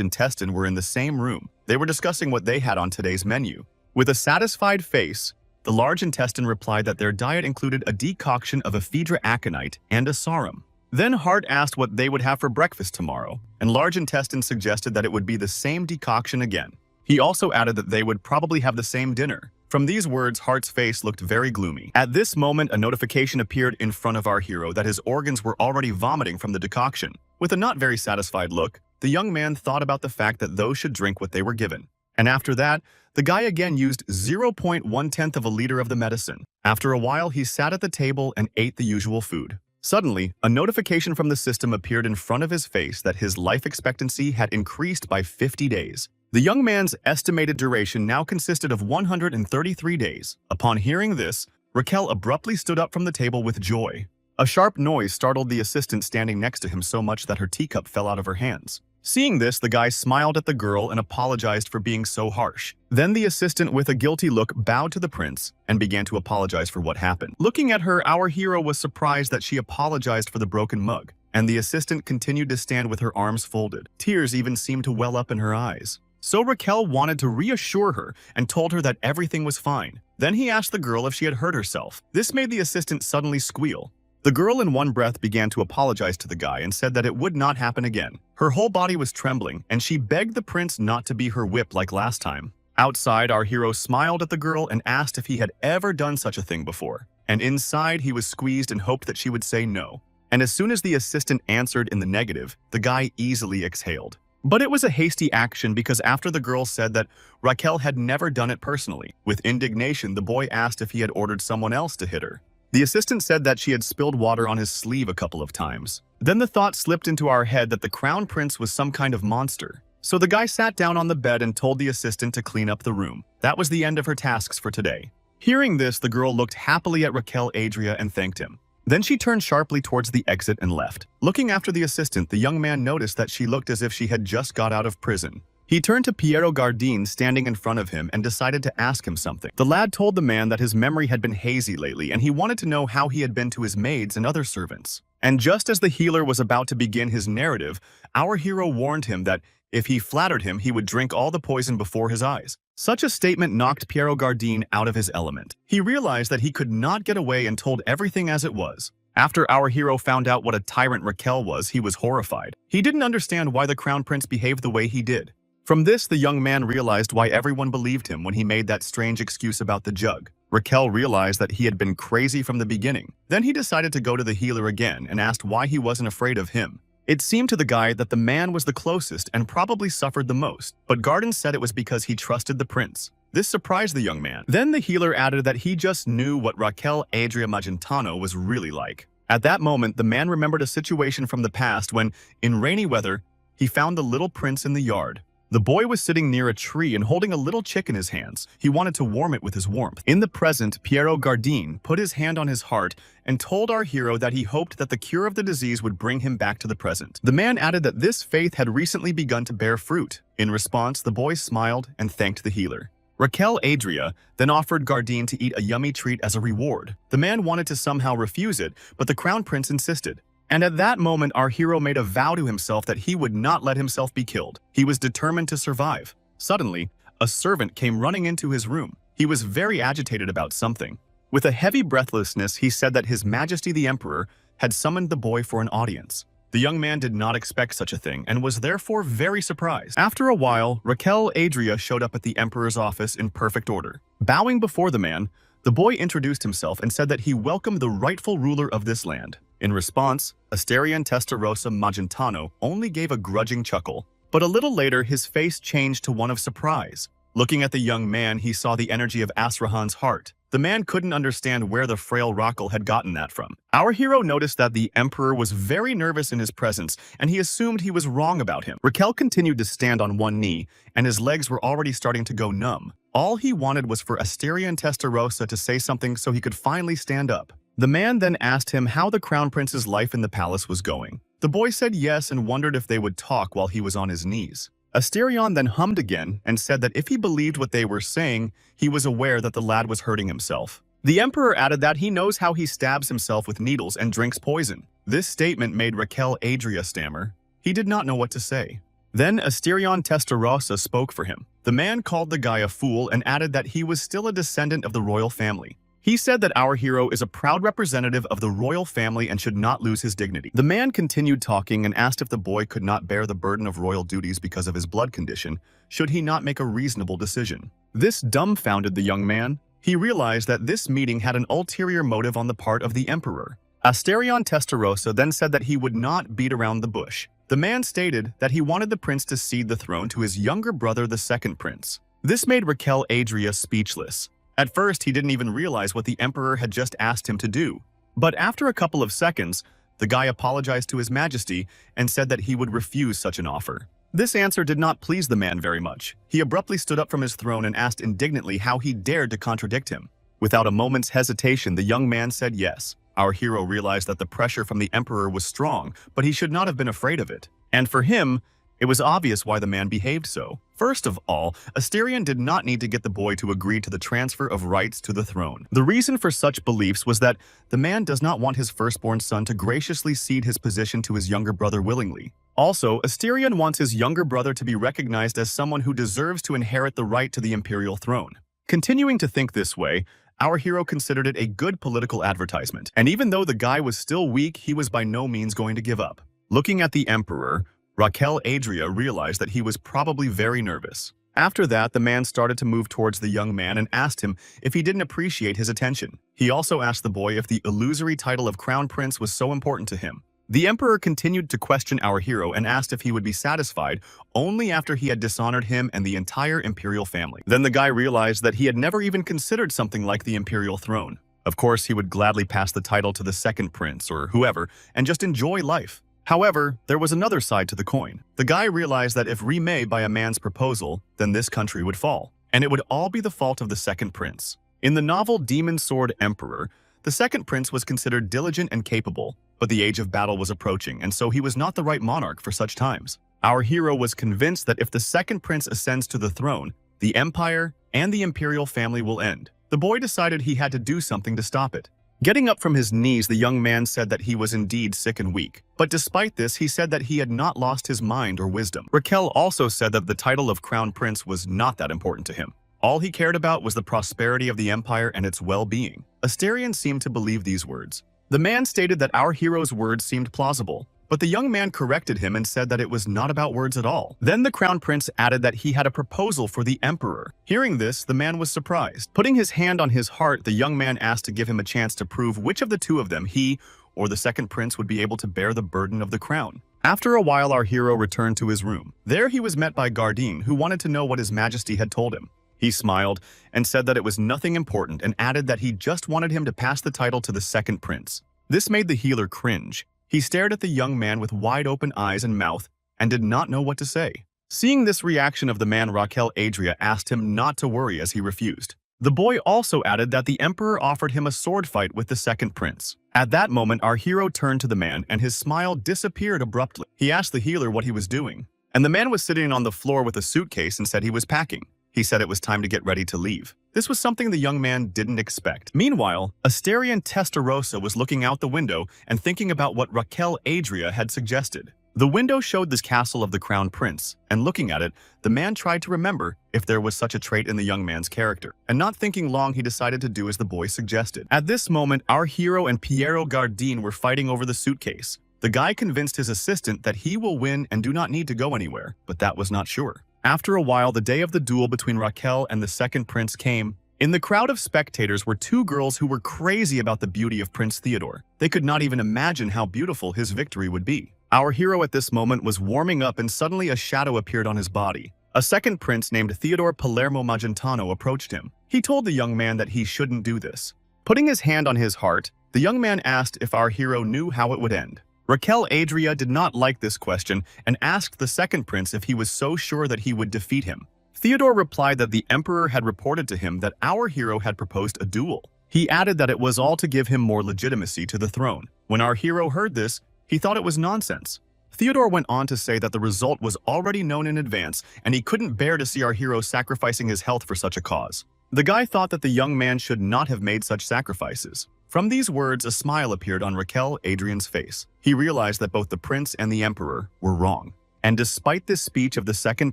Speaker 1: intestine were in the same room. They were discussing what they had on today's menu. With a satisfied face, the large intestine replied that their diet included a decoction of ephedra aconite and a sarum. Then Heart asked what they would have for breakfast tomorrow, and large intestine suggested that it would be the same decoction again. He also added that they would probably have the same dinner. From these words, Heart's face looked very gloomy. At this moment, a notification appeared in front of our hero that his organs were already vomiting from the decoction. With a not very satisfied look, the young man thought about the fact that those should drink what they were given. And after that, the guy again used 0.1 of a liter of the medicine. After a while, he sat at the table and ate the usual food. Suddenly, a notification from the system appeared in front of his face that his life expectancy had increased by 50 days. The young man's estimated duration now consisted of 133 days. Upon hearing this, Raquel abruptly stood up from the table with joy. A sharp noise startled the assistant standing next to him so much that her teacup fell out of her hands. Seeing this, the guy smiled at the girl and apologized for being so harsh. Then the assistant, with a guilty look, bowed to the prince and began to apologize for what happened. Looking at her, our hero was surprised that she apologized for the broken mug, and the assistant continued to stand with her arms folded. Tears even seemed to well up in her eyes. So Raquel wanted to reassure her and told her that everything was fine. Then he asked the girl if she had hurt herself. This made the assistant suddenly squeal. The girl in one breath began to apologize to the guy and said that it would not happen again. Her whole body was trembling, and she begged the prince not to be her whip like last time. Outside, our hero smiled at the girl and asked if he had ever done such a thing before. And inside, he was squeezed and hoped that she would say no. And as soon as the assistant answered in the negative, the guy easily exhaled. But it was a hasty action because after the girl said that Raquel had never done it personally, with indignation, the boy asked if he had ordered someone else to hit her. The assistant said that she had spilled water on his sleeve a couple of times. Then the thought slipped into our head that the crown prince was some kind of monster. So the guy sat down on the bed and told the assistant to clean up the room. That was the end of her tasks for today. Hearing this, the girl looked happily at Raquel Adria and thanked him. Then she turned sharply towards the exit and left. Looking after the assistant, the young man noticed that she looked as if she had just got out of prison. He turned to Piero Gardin standing in front of him and decided to ask him something. The lad told the man that his memory had been hazy lately and he wanted to know how he had been to his maids and other servants. And just as the healer was about to begin his narrative, our hero warned him that if he flattered him, he would drink all the poison before his eyes. Such a statement knocked Piero Gardin out of his element. He realized that he could not get away and told everything as it was. After our hero found out what a tyrant Raquel was, he was horrified. He didn't understand why the crown prince behaved the way he did. From this, the young man realized why everyone believed him when he made that strange excuse about the jug. Raquel realized that he had been crazy from the beginning. Then he decided to go to the healer again and asked why he wasn't afraid of him. It seemed to the guy that the man was the closest and probably suffered the most, but Garden said it was because he trusted the prince. This surprised the young man. Then the healer added that he just knew what Raquel Adria Magentano was really like. At that moment, the man remembered a situation from the past when, in rainy weather, he found the little prince in the yard. The boy was sitting near a tree and holding a little chick in his hands. He wanted to warm it with his warmth. In the present, Piero Gardin put his hand on his heart and told our hero that he hoped that the cure of the disease would bring him back to the present. The man added that this faith had recently begun to bear fruit. In response, the boy smiled and thanked the healer. Raquel Adria then offered Gardin to eat a yummy treat as a reward. The man wanted to somehow refuse it, but the crown prince insisted. And at that moment, our hero made a vow to himself that he would not let himself be killed. He was determined to survive. Suddenly, a servant came running into his room. He was very agitated about something. With a heavy breathlessness, he said that His Majesty the Emperor had summoned the boy for an audience. The young man did not expect such a thing and was therefore very surprised. After a while, Raquel Adria showed up at the Emperor's office in perfect order. Bowing before the man, the boy introduced himself and said that he welcomed the rightful ruler of this land. In response, Asterian Testarossa Magentano only gave a grudging chuckle. But a little later, his face changed to one of surprise. Looking at the young man, he saw the energy of Asrahan's heart. The man couldn't understand where the frail Raquel had gotten that from. Our hero noticed that the emperor was very nervous in his presence, and he assumed he was wrong about him. Raquel continued to stand on one knee, and his legs were already starting to go numb. All he wanted was for Asterian Testarossa to say something so he could finally stand up. The man then asked him how the crown prince's life in the palace was going. The boy said yes and wondered if they would talk while he was on his knees. Asterion then hummed again and said that if he believed what they were saying, he was aware that the lad was hurting himself. The emperor added that he knows how he stabs himself with needles and drinks poison. This statement made Raquel Adria stammer. He did not know what to say. Then Asterion Testarossa spoke for him. The man called the guy a fool and added that he was still a descendant of the royal family. He said that our hero is a proud representative of the royal family and should not lose his dignity. The man continued talking and asked if the boy could not bear the burden of royal duties because of his blood condition, should he not make a reasonable decision. This dumbfounded the young man. He realized that this meeting had an ulterior motive on the part of the emperor. Asterion Testarossa then said that he would not beat around the bush. The man stated that he wanted the prince to cede the throne to his younger brother, the second prince. This made Raquel Adria speechless. At first, he didn't even realize what the emperor had just asked him to do. But after a couple of seconds, the guy apologized to his majesty and said that he would refuse such an offer. This answer did not please the man very much. He abruptly stood up from his throne and asked indignantly how he dared to contradict him. Without a moment's hesitation, the young man said yes. Our hero realized that the pressure from the emperor was strong, but he should not have been afraid of it. And for him, it was obvious why the man behaved so. First of all, Asterion did not need to get the boy to agree to the transfer of rights to the throne. The reason for such beliefs was that the man does not want his firstborn son to graciously cede his position to his younger brother willingly. Also, Asterion wants his younger brother to be recognized as someone who deserves to inherit the right to the imperial throne. Continuing to think this way, our hero considered it a good political advertisement. And even though the guy was still weak, he was by no means going to give up. Looking at the emperor, Raquel Adria realized that he was probably very nervous. After that, the man started to move towards the young man and asked him if he didn't appreciate his attention. He also asked the boy if the illusory title of crown prince was so important to him. The emperor continued to question our hero and asked if he would be satisfied only after he had dishonored him and the entire imperial family. Then the guy realized that he had never even considered something like the imperial throne. Of course, he would gladly pass the title to the second prince or whoever and just enjoy life. However, there was another side to the coin. The guy realized that if remade by a man's proposal, then this country would fall, and it would all be the fault of the second prince. In the novel Demon Sword Emperor, the second prince was considered diligent and capable, but the age of battle was approaching, and so he was not the right monarch for such times. Our hero was convinced that if the second prince ascends to the throne, the empire and the imperial family will end. The boy decided he had to do something to stop it. Getting up from his knees, the young man said that he was indeed sick and weak. But despite this, he said that he had not lost his mind or wisdom. Raquel also said that the title of crown prince was not that important to him. All he cared about was the prosperity of the empire and its well-being. Asterion seemed to believe these words. The man stated that our hero's words seemed plausible, but the young man corrected him and said that it was not about words at all. Then the crown prince added that he had a proposal for the emperor. Hearing this, the man was surprised. Putting his hand on his heart, the young man asked to give him a chance to prove which of the two of them, he or the second prince, would be able to bear the burden of the crown. After a while, our hero returned to his room. There he was met by Gardine, who wanted to know what his majesty had told him. He smiled and said that it was nothing important and added that he just wanted him to pass the title to the second prince. This made the healer cringe. He stared at the young man with wide-open eyes and mouth and did not know what to say. Seeing this reaction of the man, Raquel Adria asked him not to worry as he refused. The boy also added that the emperor offered him a sword fight with the second prince. At that moment, our hero turned to the man and his smile disappeared abruptly. He asked the healer what he was doing, and the man was sitting on the floor with a suitcase and said he was packing. He said it was time to get ready to leave. This was something the young man didn't expect. Meanwhile, Asterion Testarossa was looking out the window and thinking about what Raquel Adria had suggested. The window showed this castle of the crown prince, and looking at it, the man tried to remember if there was such a trait in the young man's character. And not thinking long, he decided to do as the boy suggested. At this moment, our hero and Piero Gardine were fighting over the suitcase. The guy convinced his assistant that he will win and do not need to go anywhere, but that was not sure. After a while, the day of the duel between Raquel and the second prince came. In the crowd of spectators were two girls who were crazy about the beauty of Prince Theodore. They could not even imagine how beautiful his victory would be. Our hero at this moment was warming up and suddenly a shadow appeared on his body. A second prince named Theodore Palermo Magentano approached him. He told the young man that he shouldn't do this. Putting his hand on his heart, the young man asked if our hero knew how it would end. Raquel Adria did not like this question and asked the second prince if he was so sure that he would defeat him. Theodore replied that the emperor had reported to him that our hero had proposed a duel. He added that it was all to give him more legitimacy to the throne. When our hero heard this, he thought it was nonsense. Theodore went on to say that the result was already known in advance, and he couldn't bear to see our hero sacrificing his health for such a cause. The guy thought that the young man should not have made such sacrifices. From these words, a smile appeared on Raquel Adrian's face. He realized that both the prince and the emperor were wrong. And despite this speech of the second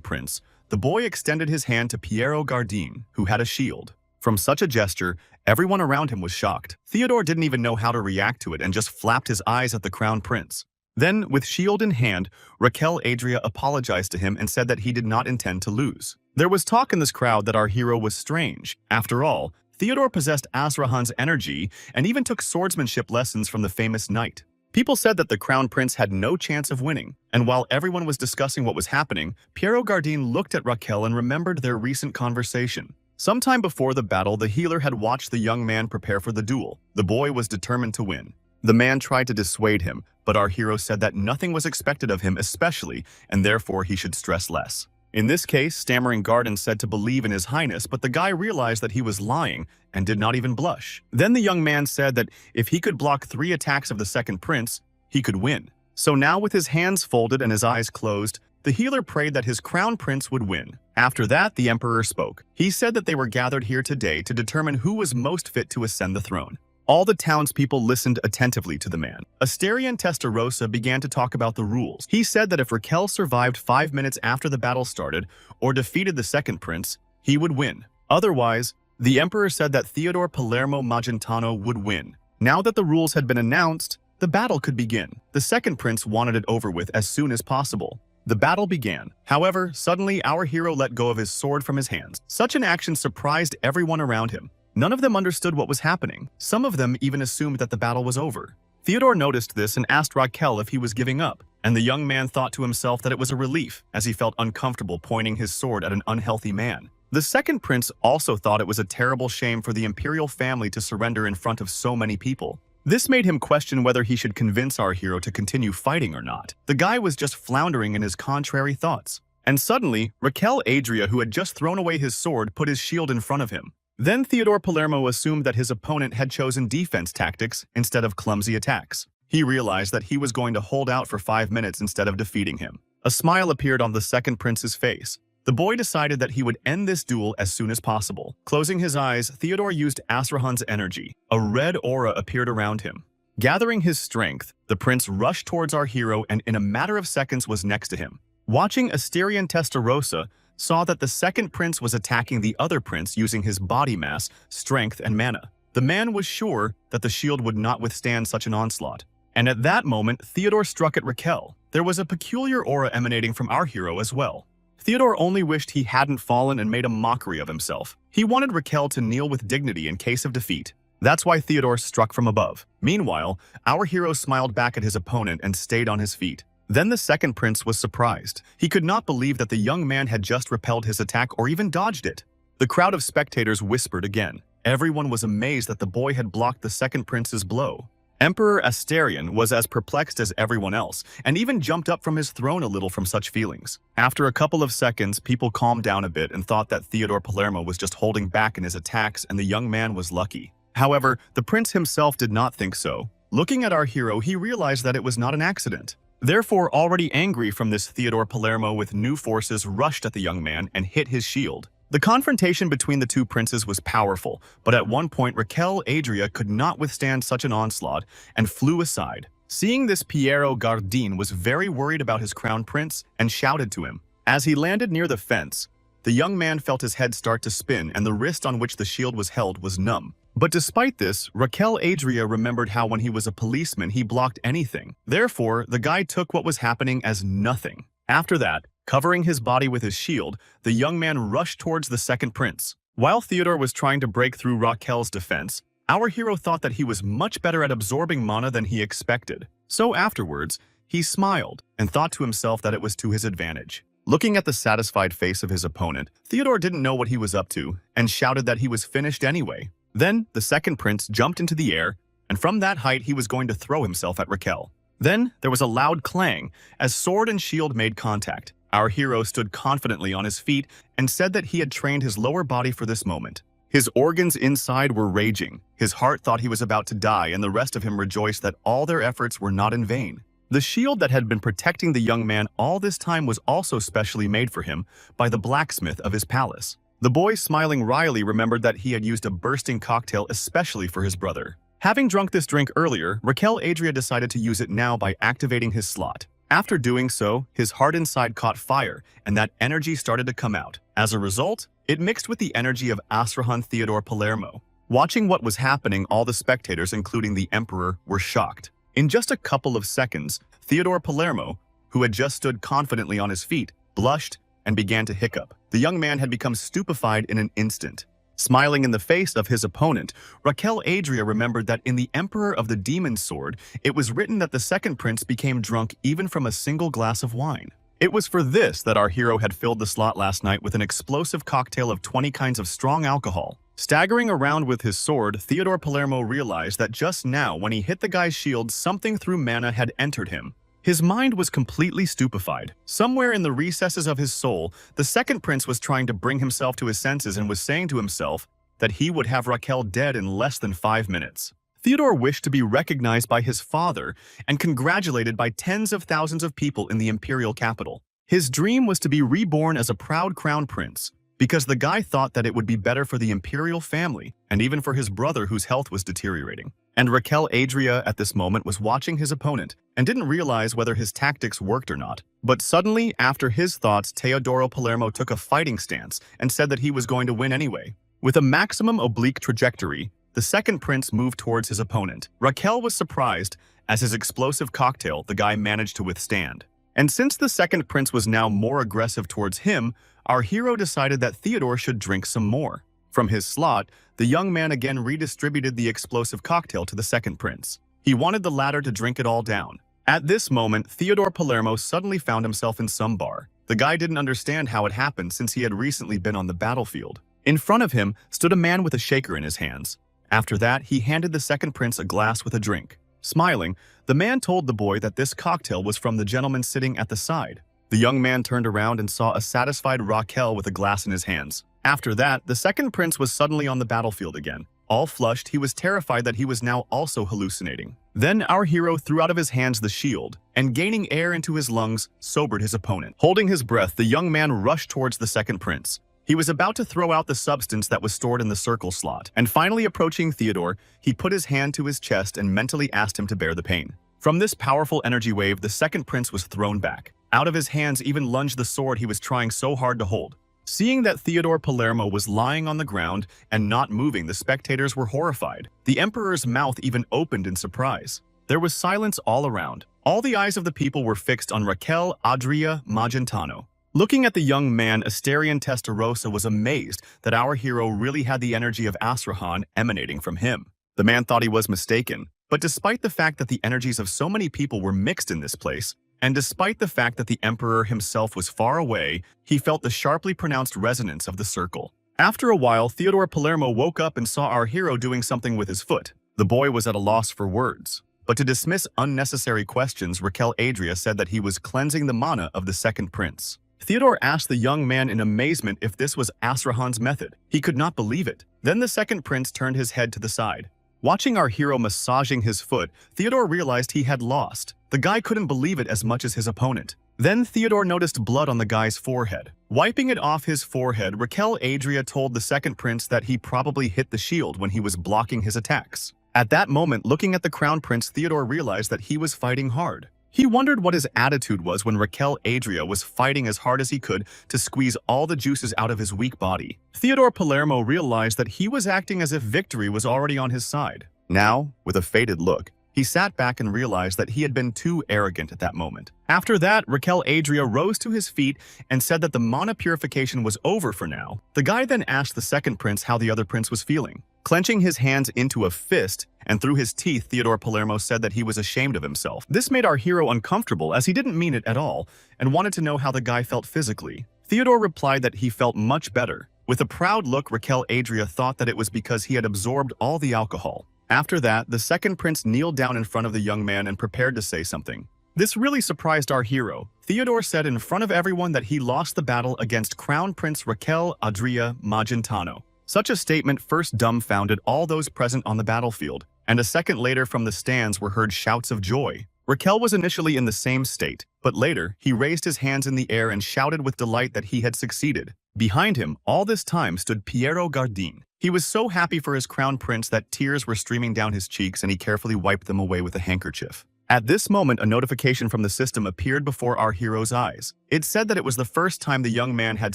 Speaker 1: prince, the boy extended his hand to Piero Gardin, who had a shield. From such a gesture, everyone around him was shocked. Theodore didn't even know how to react to it and just flapped his eyes at the crown prince. Then, with shield in hand, Raquel Adria apologized to him and said that he did not intend to lose. There was talk in this crowd that our hero was strange. After all, Theodore possessed Asrahan's energy and even took swordsmanship lessons from the famous knight. People said that the crown prince had no chance of winning, and while everyone was discussing what was happening, Piero Gardin looked at Raquel and remembered their recent conversation. Sometime before the battle, the healer had watched the young man prepare for the duel. The boy was determined to win. The man tried to dissuade him, but our hero said that nothing was expected of him especially, and therefore he should stress less. In this case, stammering Garden said to believe in his highness, but the guy realized that he was lying and did not even blush. Then the young man said that if he could block 3 attacks of the second prince, he could win. So now with his hands folded and his eyes closed, the healer prayed that his crown prince would win. After that, the emperor spoke. He said that they were gathered here today to determine who was most fit to ascend the throne. All the townspeople listened attentively to the man. Asterion Testarossa began to talk about the rules. He said that if Raquel survived 5 minutes after the battle started or defeated the second prince, he would win. Otherwise, the emperor said that Theodore Palermo Magentano would win. Now that the rules had been announced, the battle could begin. The second prince wanted it over with as soon as possible. The battle began. However, suddenly our hero let go of his sword from his hands. Such an action surprised everyone around him. None of them understood what was happening. Some of them even assumed that the battle was over. Theodore noticed this and asked Raquel if he was giving up, and the young man thought to himself that it was a relief, as he felt uncomfortable pointing his sword at an unhealthy man. The second prince also thought it was a terrible shame for the imperial family to surrender in front of so many people. This made him question whether he should convince our hero to continue fighting or not. The guy was just floundering in his contrary thoughts. And suddenly, Raquel Adria, who had just thrown away his sword, put his shield in front of him. Then Theodore Palermo assumed that his opponent had chosen defense tactics instead of clumsy attacks. He realized that he was going to hold out for 5 minutes instead of defeating him. A smile appeared on the second prince's face. The boy decided that he would end this duel as soon as possible. Closing his eyes, Theodore used Asrahan's energy. A red aura appeared around him. Gathering his strength, the prince rushed towards our hero and in a matter of seconds was next to him. Watching Asterion Testarossa, saw that the second prince was attacking the other prince using his body mass, strength, and mana. The man was sure that the shield would not withstand such an onslaught. And at that moment, Theodore struck at Raquel. There was a peculiar aura emanating from our hero as well. Theodore only wished he hadn't fallen and made a mockery of himself. He wanted Raquel to kneel with dignity in case of defeat. That's why Theodore struck from above. Meanwhile, our hero smiled back at his opponent and stayed on his feet. Then the second prince was surprised. He could not believe that the young man had just repelled his attack or even dodged it. The crowd of spectators whispered again. Everyone was amazed that the boy had blocked the second prince's blow. Emperor Asterion was as perplexed as everyone else, and even jumped up from his throne a little from such feelings. After a couple of seconds, people calmed down a bit and thought that Theodore Palermo was just holding back in his attacks and the young man was lucky. However, the prince himself did not think so. Looking at our hero, he realized that it was not an accident. Therefore, already angry from this, Theodore Palermo with new forces rushed at the young man and hit his shield. The confrontation between the two princes was powerful, but at one point Raquel Adria could not withstand such an onslaught and flew aside. Seeing this, Piero Gardin was very worried about his crown prince and shouted to him. As he landed near the fence, the young man felt his head start to spin and the wrist on which the shield was held was numb. But despite this, Raquel Adria remembered how when he was a policeman he blocked anything. Therefore, the guy took what was happening as nothing. After that, covering his body with his shield, the young man rushed towards the second prince. While Theodore was trying to break through Raquel's defense, our hero thought that he was much better at absorbing mana than he expected. So afterwards, he smiled and thought to himself that it was to his advantage. Looking at the satisfied face of his opponent, Theodore didn't know what he was up to and shouted that he was finished anyway. Then, the second prince jumped into the air, and from that height he was going to throw himself at Raquel. Then, there was a loud clang as sword and shield made contact. Our hero stood confidently on his feet and said that he had trained his lower body for this moment. His organs inside were raging. His heart thought he was about to die, and the rest of him rejoiced that all their efforts were not in vain. The shield that had been protecting the young man all this time was also specially made for him by the blacksmith of his palace. The boy, smiling wryly, remembered that he had used a bursting cocktail especially for his brother. Having drunk this drink earlier, Raquel Adria decided to use it now by activating his slot. After doing so, his heart inside caught fire, and that energy started to come out. As a result, it mixed with the energy of Asrahan Theodore Palermo. Watching what was happening, all the spectators, including the emperor, were shocked. In just a couple of seconds, Theodore Palermo, who had just stood confidently on his feet, blushed and began to hiccup. The young man had become stupefied in an instant. Smiling in the face of his opponent, Raquel Adria remembered that in the Emperor of the Demon's Sword, it was written that the second prince became drunk even from a single glass of wine. It was for this that our hero had filled the slot last night with an explosive cocktail of 20 kinds of strong alcohol. Staggering around with his sword, Theodore Palermo realized that just now, when he hit the guy's shield, something through mana had entered him. His mind was completely stupefied. Somewhere in the recesses of his soul, the second prince was trying to bring himself to his senses and was saying to himself that he would have Raquel dead in less than 5 minutes. Theodore wished to be recognized by his father and congratulated by tens of thousands of people in the imperial capital. His dream was to be reborn as a proud crown prince, because the guy thought that it would be better for the imperial family and even for his brother whose health was deteriorating. And Raquel Adria at this moment was watching his opponent and didn't realize whether his tactics worked or not. But suddenly, after his thoughts, Teodoro Palermo took a fighting stance and said that he was going to win anyway. With a maximum oblique trajectory, the second prince moved towards his opponent. Raquel was surprised as his explosive cocktail the guy managed to withstand. And since the second prince was now more aggressive towards him, our hero decided that Theodore should drink some more. From his slot, the young man again redistributed the explosive cocktail to the second prince. He wanted the latter to drink it all down. At this moment, Theodore Palermo suddenly found himself in some bar. The guy didn't understand how it happened since he had recently been on the battlefield. In front of him stood a man with a shaker in his hands. After that, he handed the second prince a glass with a drink. Smiling, the man told the boy that this cocktail was from the gentleman sitting at the side. The young man turned around and saw a satisfied Raquel with a glass in his hands. After that, the second prince was suddenly on the battlefield again. All flushed, he was terrified that he was now also hallucinating. Then our hero threw out of his hands the shield, and gaining air into his lungs, sobered his opponent. Holding his breath, the young man rushed towards the second prince. He was about to throw out the substance that was stored in the circle slot, and finally approaching Theodore, he put his hand to his chest and mentally asked him to bear the pain. From this powerful energy wave, the second prince was thrown back. Out of his hands even lunged the sword he was trying so hard to hold. Seeing that Theodore Palermo was lying on the ground and not moving, the spectators were horrified. The emperor's mouth even opened in surprise. There was silence all around. All the eyes of the people were fixed on Raquel Adria Magentano. Looking at the young man, Asterion Testarossa was amazed that our hero really had the energy of Asrahan emanating from him. The man thought he was mistaken, but despite the fact that the energies of so many people were mixed in this place, and despite the fact that the emperor himself was far away, he felt the sharply pronounced resonance of the circle. After a while, Theodore Palermo woke up and saw our hero doing something with his foot. The boy was at a loss for words. But to dismiss unnecessary questions, Raquel Adria said that he was cleansing the mana of the second prince. Theodore asked the young man in amazement if this was Asrahan's method. He could not believe it. Then the second prince turned his head to the side. Watching our hero massaging his foot, Theodore realized he had lost. The guy couldn't believe it as much as his opponent. Then Theodore noticed blood on the guy's forehead. Wiping it off his forehead, Raquel Adria told the second prince that he probably hit the shield when he was blocking his attacks. At that moment, looking at the crown prince, Theodore realized that he was fighting hard. He wondered what his attitude was when Raquel Adria was fighting as hard as he could to squeeze all the juices out of his weak body. Theodore Palermo realized that he was acting as if victory was already on his side. Now, with a faded look, he sat back and realized that he had been too arrogant at that moment. After that, Raquel Adria rose to his feet and said that the mana purification was over for now. The guy then asked the second prince how the other prince was feeling. Clenching his hands into a fist and through his teeth, Theodore Palermo said that he was ashamed of himself. This made our hero uncomfortable as he didn't mean it at all and wanted to know how the guy felt physically. Theodore replied that he felt much better. With a proud look, Raquel Adria thought that it was because he had absorbed all the alcohol. After that, the second prince kneeled down in front of the young man and prepared to say something. This really surprised our hero. Theodore said in front of everyone that he lost the battle against Crown Prince Raquel Adria Magentano. Such a statement first dumbfounded all those present on the battlefield, and a second later from the stands were heard shouts of joy. Raquel was initially in the same state, but later, he raised his hands in the air and shouted with delight that he had succeeded. Behind him, all this time, stood Piero Gardin. He was so happy for his crown prince that tears were streaming down his cheeks and he carefully wiped them away with a handkerchief. At this moment, a notification from the system appeared before our hero's eyes. It said that it was the first time the young man had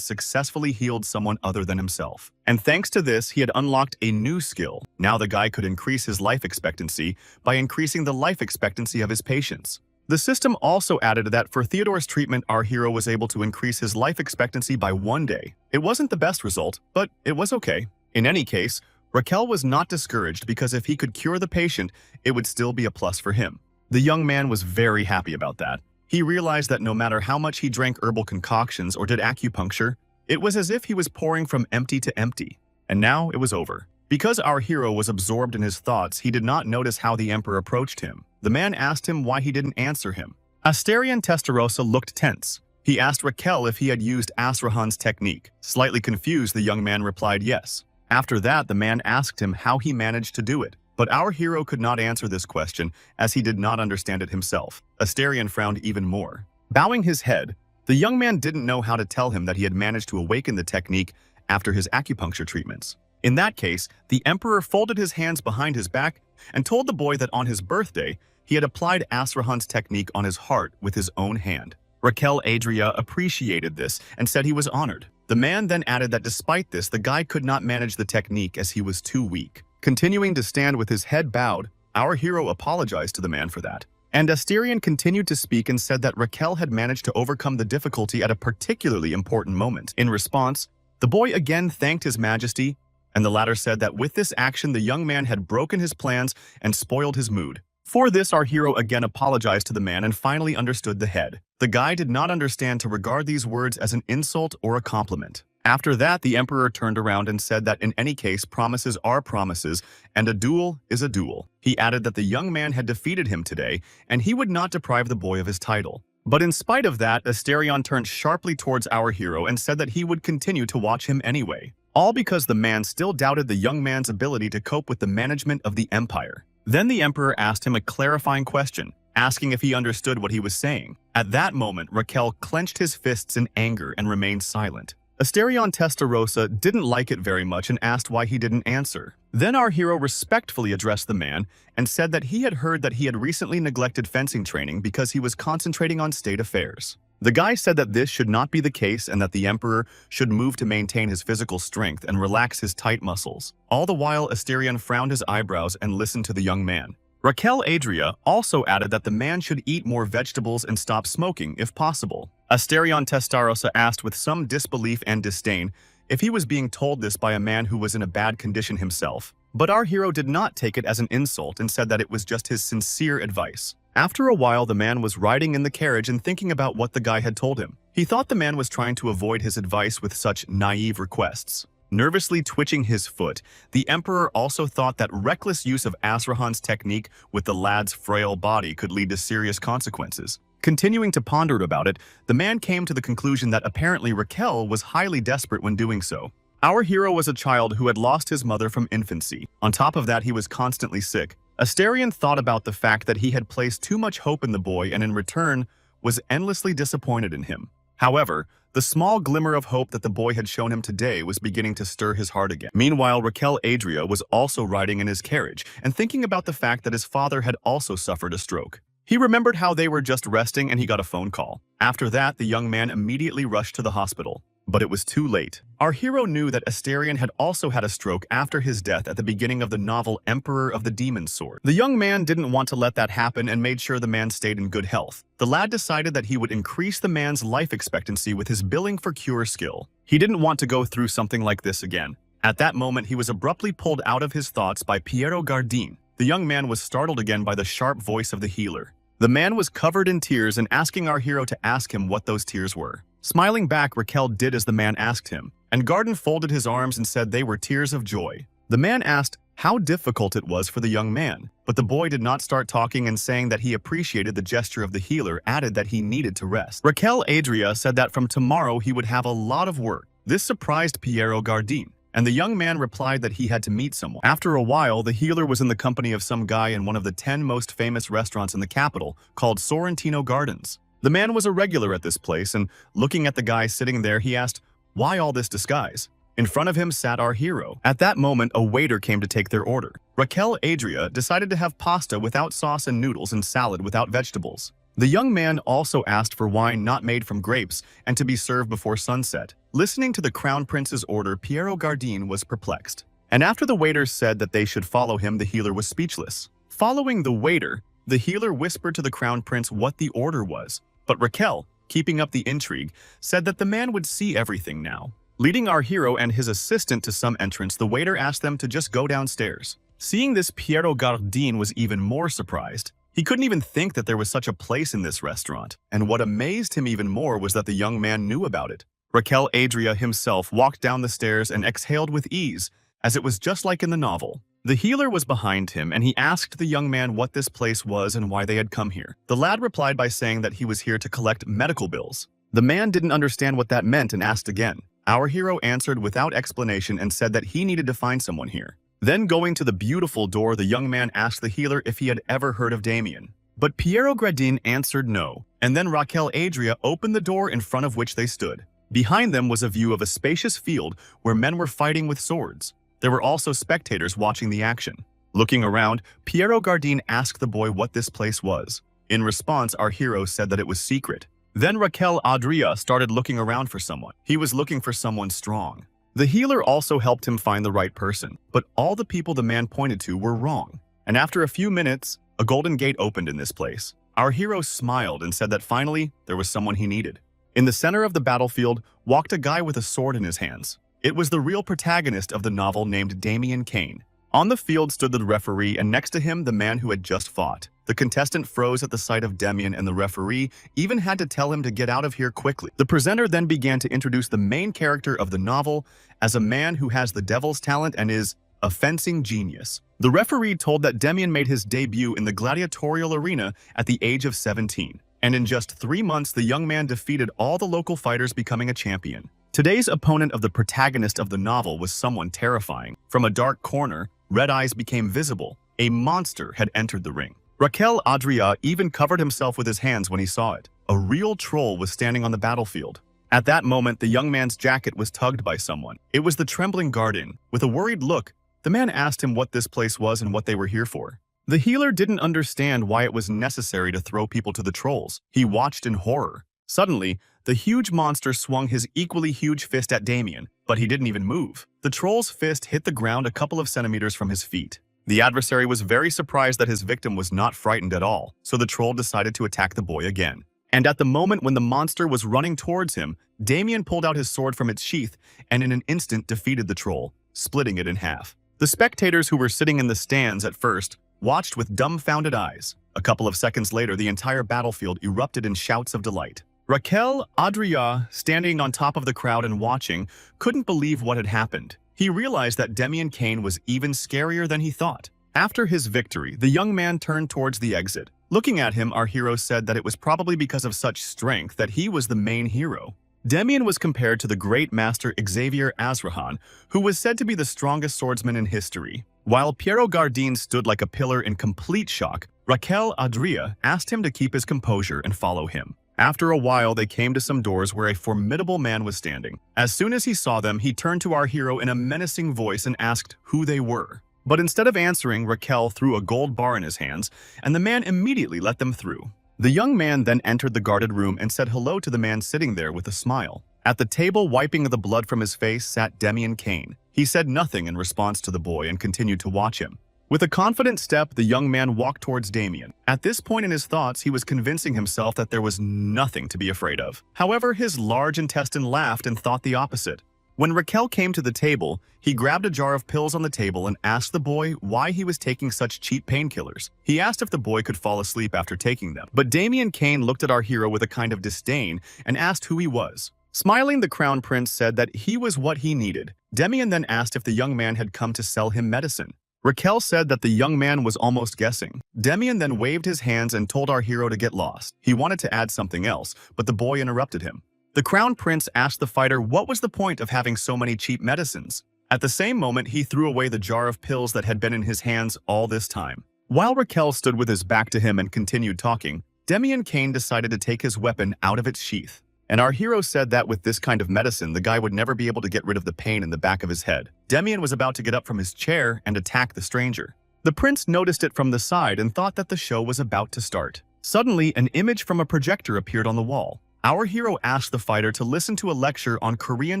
Speaker 1: successfully healed someone other than himself. And thanks to this, he had unlocked a new skill. Now the guy could increase his life expectancy by increasing the life expectancy of his patients. The system also added that for Theodore's treatment, our hero was able to increase his life expectancy by 1 day. It wasn't the best result, but it was okay. In any case, Raquel was not discouraged because if he could cure the patient, it would still be a plus for him. The young man was very happy about that. He realized that no matter how much he drank herbal concoctions or did acupuncture, it was as if he was pouring from empty to empty. And now it was over. Because our hero was absorbed in his thoughts, he did not notice how the emperor approached him. The man asked him why he didn't answer him. Asterion Testarossa looked tense. He asked Raquel if he had used Asrahan's technique. Slightly confused, the young man replied yes. After that, the man asked him how he managed to do it. But our hero could not answer this question, as he did not understand it himself. Asterion frowned even more. Bowing his head, the young man didn't know how to tell him that he had managed to awaken the technique after his acupuncture treatments. In that case, the emperor folded his hands behind his back and told the boy that on his birthday, he had applied Asrahan's technique on his heart with his own hand. Raquel Adria appreciated this and said he was honored. The man then added that despite this, the guy could not manage the technique as he was too weak. Continuing to stand with his head bowed, our hero apologized to the man for that. And Asterion continued to speak and said that Raquel had managed to overcome the difficulty at a particularly important moment. In response, the boy again thanked His Majesty, and the latter said that with this action the young man had broken his plans and spoiled his mood. For this, our hero again apologized to the man and finally understood the head. The guy did not understand to regard these words as an insult or a compliment. After that, the emperor turned around and said that in any case, promises are promises, and a duel is a duel. He added that the young man had defeated him today, and he would not deprive the boy of his title. But in spite of that, Asterion turned sharply towards our hero and said that he would continue to watch him anyway. All because the man still doubted the young man's ability to cope with the management of the empire. Then the emperor asked him a clarifying question, asking if he understood what he was saying. At that moment, Raquel clenched his fists in anger and remained silent. Asterion Testarossa didn't like it very much and asked why he didn't answer. Then our hero respectfully addressed the man and said that he had heard that he had recently neglected fencing training because he was concentrating on state affairs. The guy said that this should not be the case and that the emperor should move to maintain his physical strength and relax his tight muscles. All the while, Asterion frowned his eyebrows and listened to the young man. Raquel Adria also added that the man should eat more vegetables and stop smoking if possible. Asterion Testarossa asked with some disbelief and disdain if he was being told this by a man who was in a bad condition himself. But our hero did not take it as an insult and said that it was just his sincere advice. After a while, the man was riding in the carriage and thinking about what the guy had told him. He thought the man was trying to avoid his advice with such naive requests. Nervously twitching his foot, the emperor also thought that reckless use of Asrahan's technique with the lad's frail body could lead to serious consequences. Continuing to ponder about it, the man came to the conclusion that apparently Raquel was highly desperate when doing so. Our hero was a child who had lost his mother from infancy. On top of that, he was constantly sick. Asterion thought about the fact that he had placed too much hope in the boy and in return was endlessly disappointed in him. However, the small glimmer of hope that the boy had shown him today was beginning to stir his heart again. Meanwhile, Raquel Adria was also riding in his carriage and thinking about the fact that his father had also suffered a stroke. He remembered how they were just resting and he got a phone call. After that, the young man immediately rushed to the hospital. But it was too late. Our hero knew that Asterion had also had a stroke after his death at the beginning of the novel Emperor of the Demon Sword. The young man didn't want to let that happen and made sure the man stayed in good health. The lad decided that he would increase the man's life expectancy with his billing for cure skill. He didn't want to go through something like this again. At that moment, he was abruptly pulled out of his thoughts by Piero Gardin. The young man was startled again by the sharp voice of the healer. The man was covered in tears and asking our hero to ask him what those tears were. Smiling back, Raquel did as the man asked him, and Garden folded his arms and said they were tears of joy. The man asked how difficult it was for the young man, but the boy did not start talking and saying that he appreciated the gesture of the healer, added that he needed to rest. Raquel Adria said that from tomorrow he would have a lot of work. This surprised Piero Gardin, and the young man replied that he had to meet someone. After a while, the healer was in the company of some guy in one of the 10 most famous restaurants in the capital, called Sorrentino Gardens. The man was a regular at this place, and looking at the guy sitting there, he asked, "Why all this disguise?" In front of him sat our hero. At that moment, a waiter came to take their order. Raquel Adria decided to have pasta without sauce and noodles and salad without vegetables. The young man also asked for wine not made from grapes and to be served before sunset. Listening to the Crown Prince's order, Piero Gardin was perplexed. And after the waiter said that they should follow him, the healer was speechless. Following the waiter, the healer whispered to the Crown Prince what the order was. But Raquel, keeping up the intrigue, said that the man would see everything now. Leading our hero and his assistant to some entrance, the waiter asked them to just go downstairs. Seeing this, Piero Gardin was even more surprised. He couldn't even think that there was such a place in this restaurant, and what amazed him even more was that the young man knew about it. Raquel Adria himself walked down the stairs and exhaled with ease, as it was just like in the novel. The healer was behind him, and he asked the young man what this place was and why they had come here. The lad replied by saying that he was here to collect medical bills. The man didn't understand what that meant and asked again. Our hero answered without explanation and said that he needed to find someone here. Then going to the beautiful door, the young man asked the healer if he had ever heard of Damien. But Piero Gradin answered no, and then Raquel Adria opened the door in front of which they stood. Behind them was a view of a spacious field where men were fighting with swords. There were also spectators watching the action. Looking around, Piero Gardin asked the boy what this place was. In response, our hero said that it was secret. Then Raquel Adria started looking around for someone. He was looking for someone strong. The healer also helped him find the right person, but all the people the man pointed to were wrong. And after a few minutes, a golden gate opened in this place. Our hero smiled and said that finally, there was someone he needed. In the center of the battlefield walked a guy with a sword in his hands. It was the real protagonist of the novel named Damien Kane. On the field stood the referee, and next to him, the man who had just fought. The contestant froze at the sight of Damien, and the referee even had to tell him to get out of here quickly. The presenter then began to introduce the main character of the novel as a man who has the devil's talent and is a fencing genius. The referee told that Damien made his debut in the gladiatorial arena at the age of 17. And in just 3 months, the young man defeated all the local fighters, becoming a champion. Today's opponent of the protagonist of the novel was someone terrifying. From a dark corner, red eyes became visible. A monster had entered the ring. Raquel Adria even covered himself with his hands when he saw it. A real troll was standing on the battlefield. At that moment, the young man's jacket was tugged by someone. It was the trembling Gardin. With a worried look, the man asked him what this place was and what they were here for. The healer didn't understand why it was necessary to throw people to the trolls. He watched in horror. Suddenly, the huge monster swung his equally huge fist at Damien, but he didn't even move. The troll's fist hit the ground a couple of centimeters from his feet. The adversary was very surprised that his victim was not frightened at all, so the troll decided to attack the boy again. And at the moment when the monster was running towards him, Damien pulled out his sword from its sheath and in an instant defeated the troll, splitting it in half. The spectators who were sitting in the stands at first watched with dumbfounded eyes. A couple of seconds later, the entire battlefield erupted in shouts of delight. Raquel Adria, standing on top of the crowd and watching, couldn't believe what had happened. He realized that Damien Kane was even scarier than he thought. After his victory, the young man turned towards the exit. Looking at him, our hero said that it was probably because of such strength that he was the main hero. Damien was compared to the great master Xavier Azrahan, who was said to be the strongest swordsman in history. While Piero Gardin stood like a pillar in complete shock, Raquel Adria asked him to keep his composure and follow him. After a while, they came to some doors where a formidable man was standing. As soon as he saw them, he turned to our hero in a menacing voice and asked who they were. But instead of answering, Raquel threw a gold bar in his hands, and the man immediately let them through. The young man then entered the guarded room and said hello to the man sitting there with a smile. At the table, wiping the blood from his face, sat Damien Kane. He said nothing in response to the boy and continued to watch him. With a confident step, the young man walked towards Damien. At this point in his thoughts, he was convincing himself that there was nothing to be afraid of. However, his large intestine laughed and thought the opposite. When Raquel came to the table, he grabbed a jar of pills on the table and asked the boy why he was taking such cheap painkillers. He asked if the boy could fall asleep after taking them. But Damien Kane looked at our hero with a kind of disdain and asked who he was. Smiling, the crown prince said that he was what he needed. Damien then asked if the young man had come to sell him medicine. Raquel said that the young man was almost guessing. Damien then waved his hands and told our hero to get lost. He wanted to add something else, but the boy interrupted him. The crown prince asked the fighter what was the point of having so many cheap medicines. At the same moment, he threw away the jar of pills that had been in his hands all this time. While Raquel stood with his back to him and continued talking, Demian Kane decided to take his weapon out of its sheath. And our hero said that with this kind of medicine, the guy would never be able to get rid of the pain in the back of his head. Demian was about to get up from his chair and attack the stranger. The prince noticed it from the side and thought that the show was about to start. Suddenly, an image from a projector appeared on the wall. Our hero asked the fighter to listen to a lecture on Korean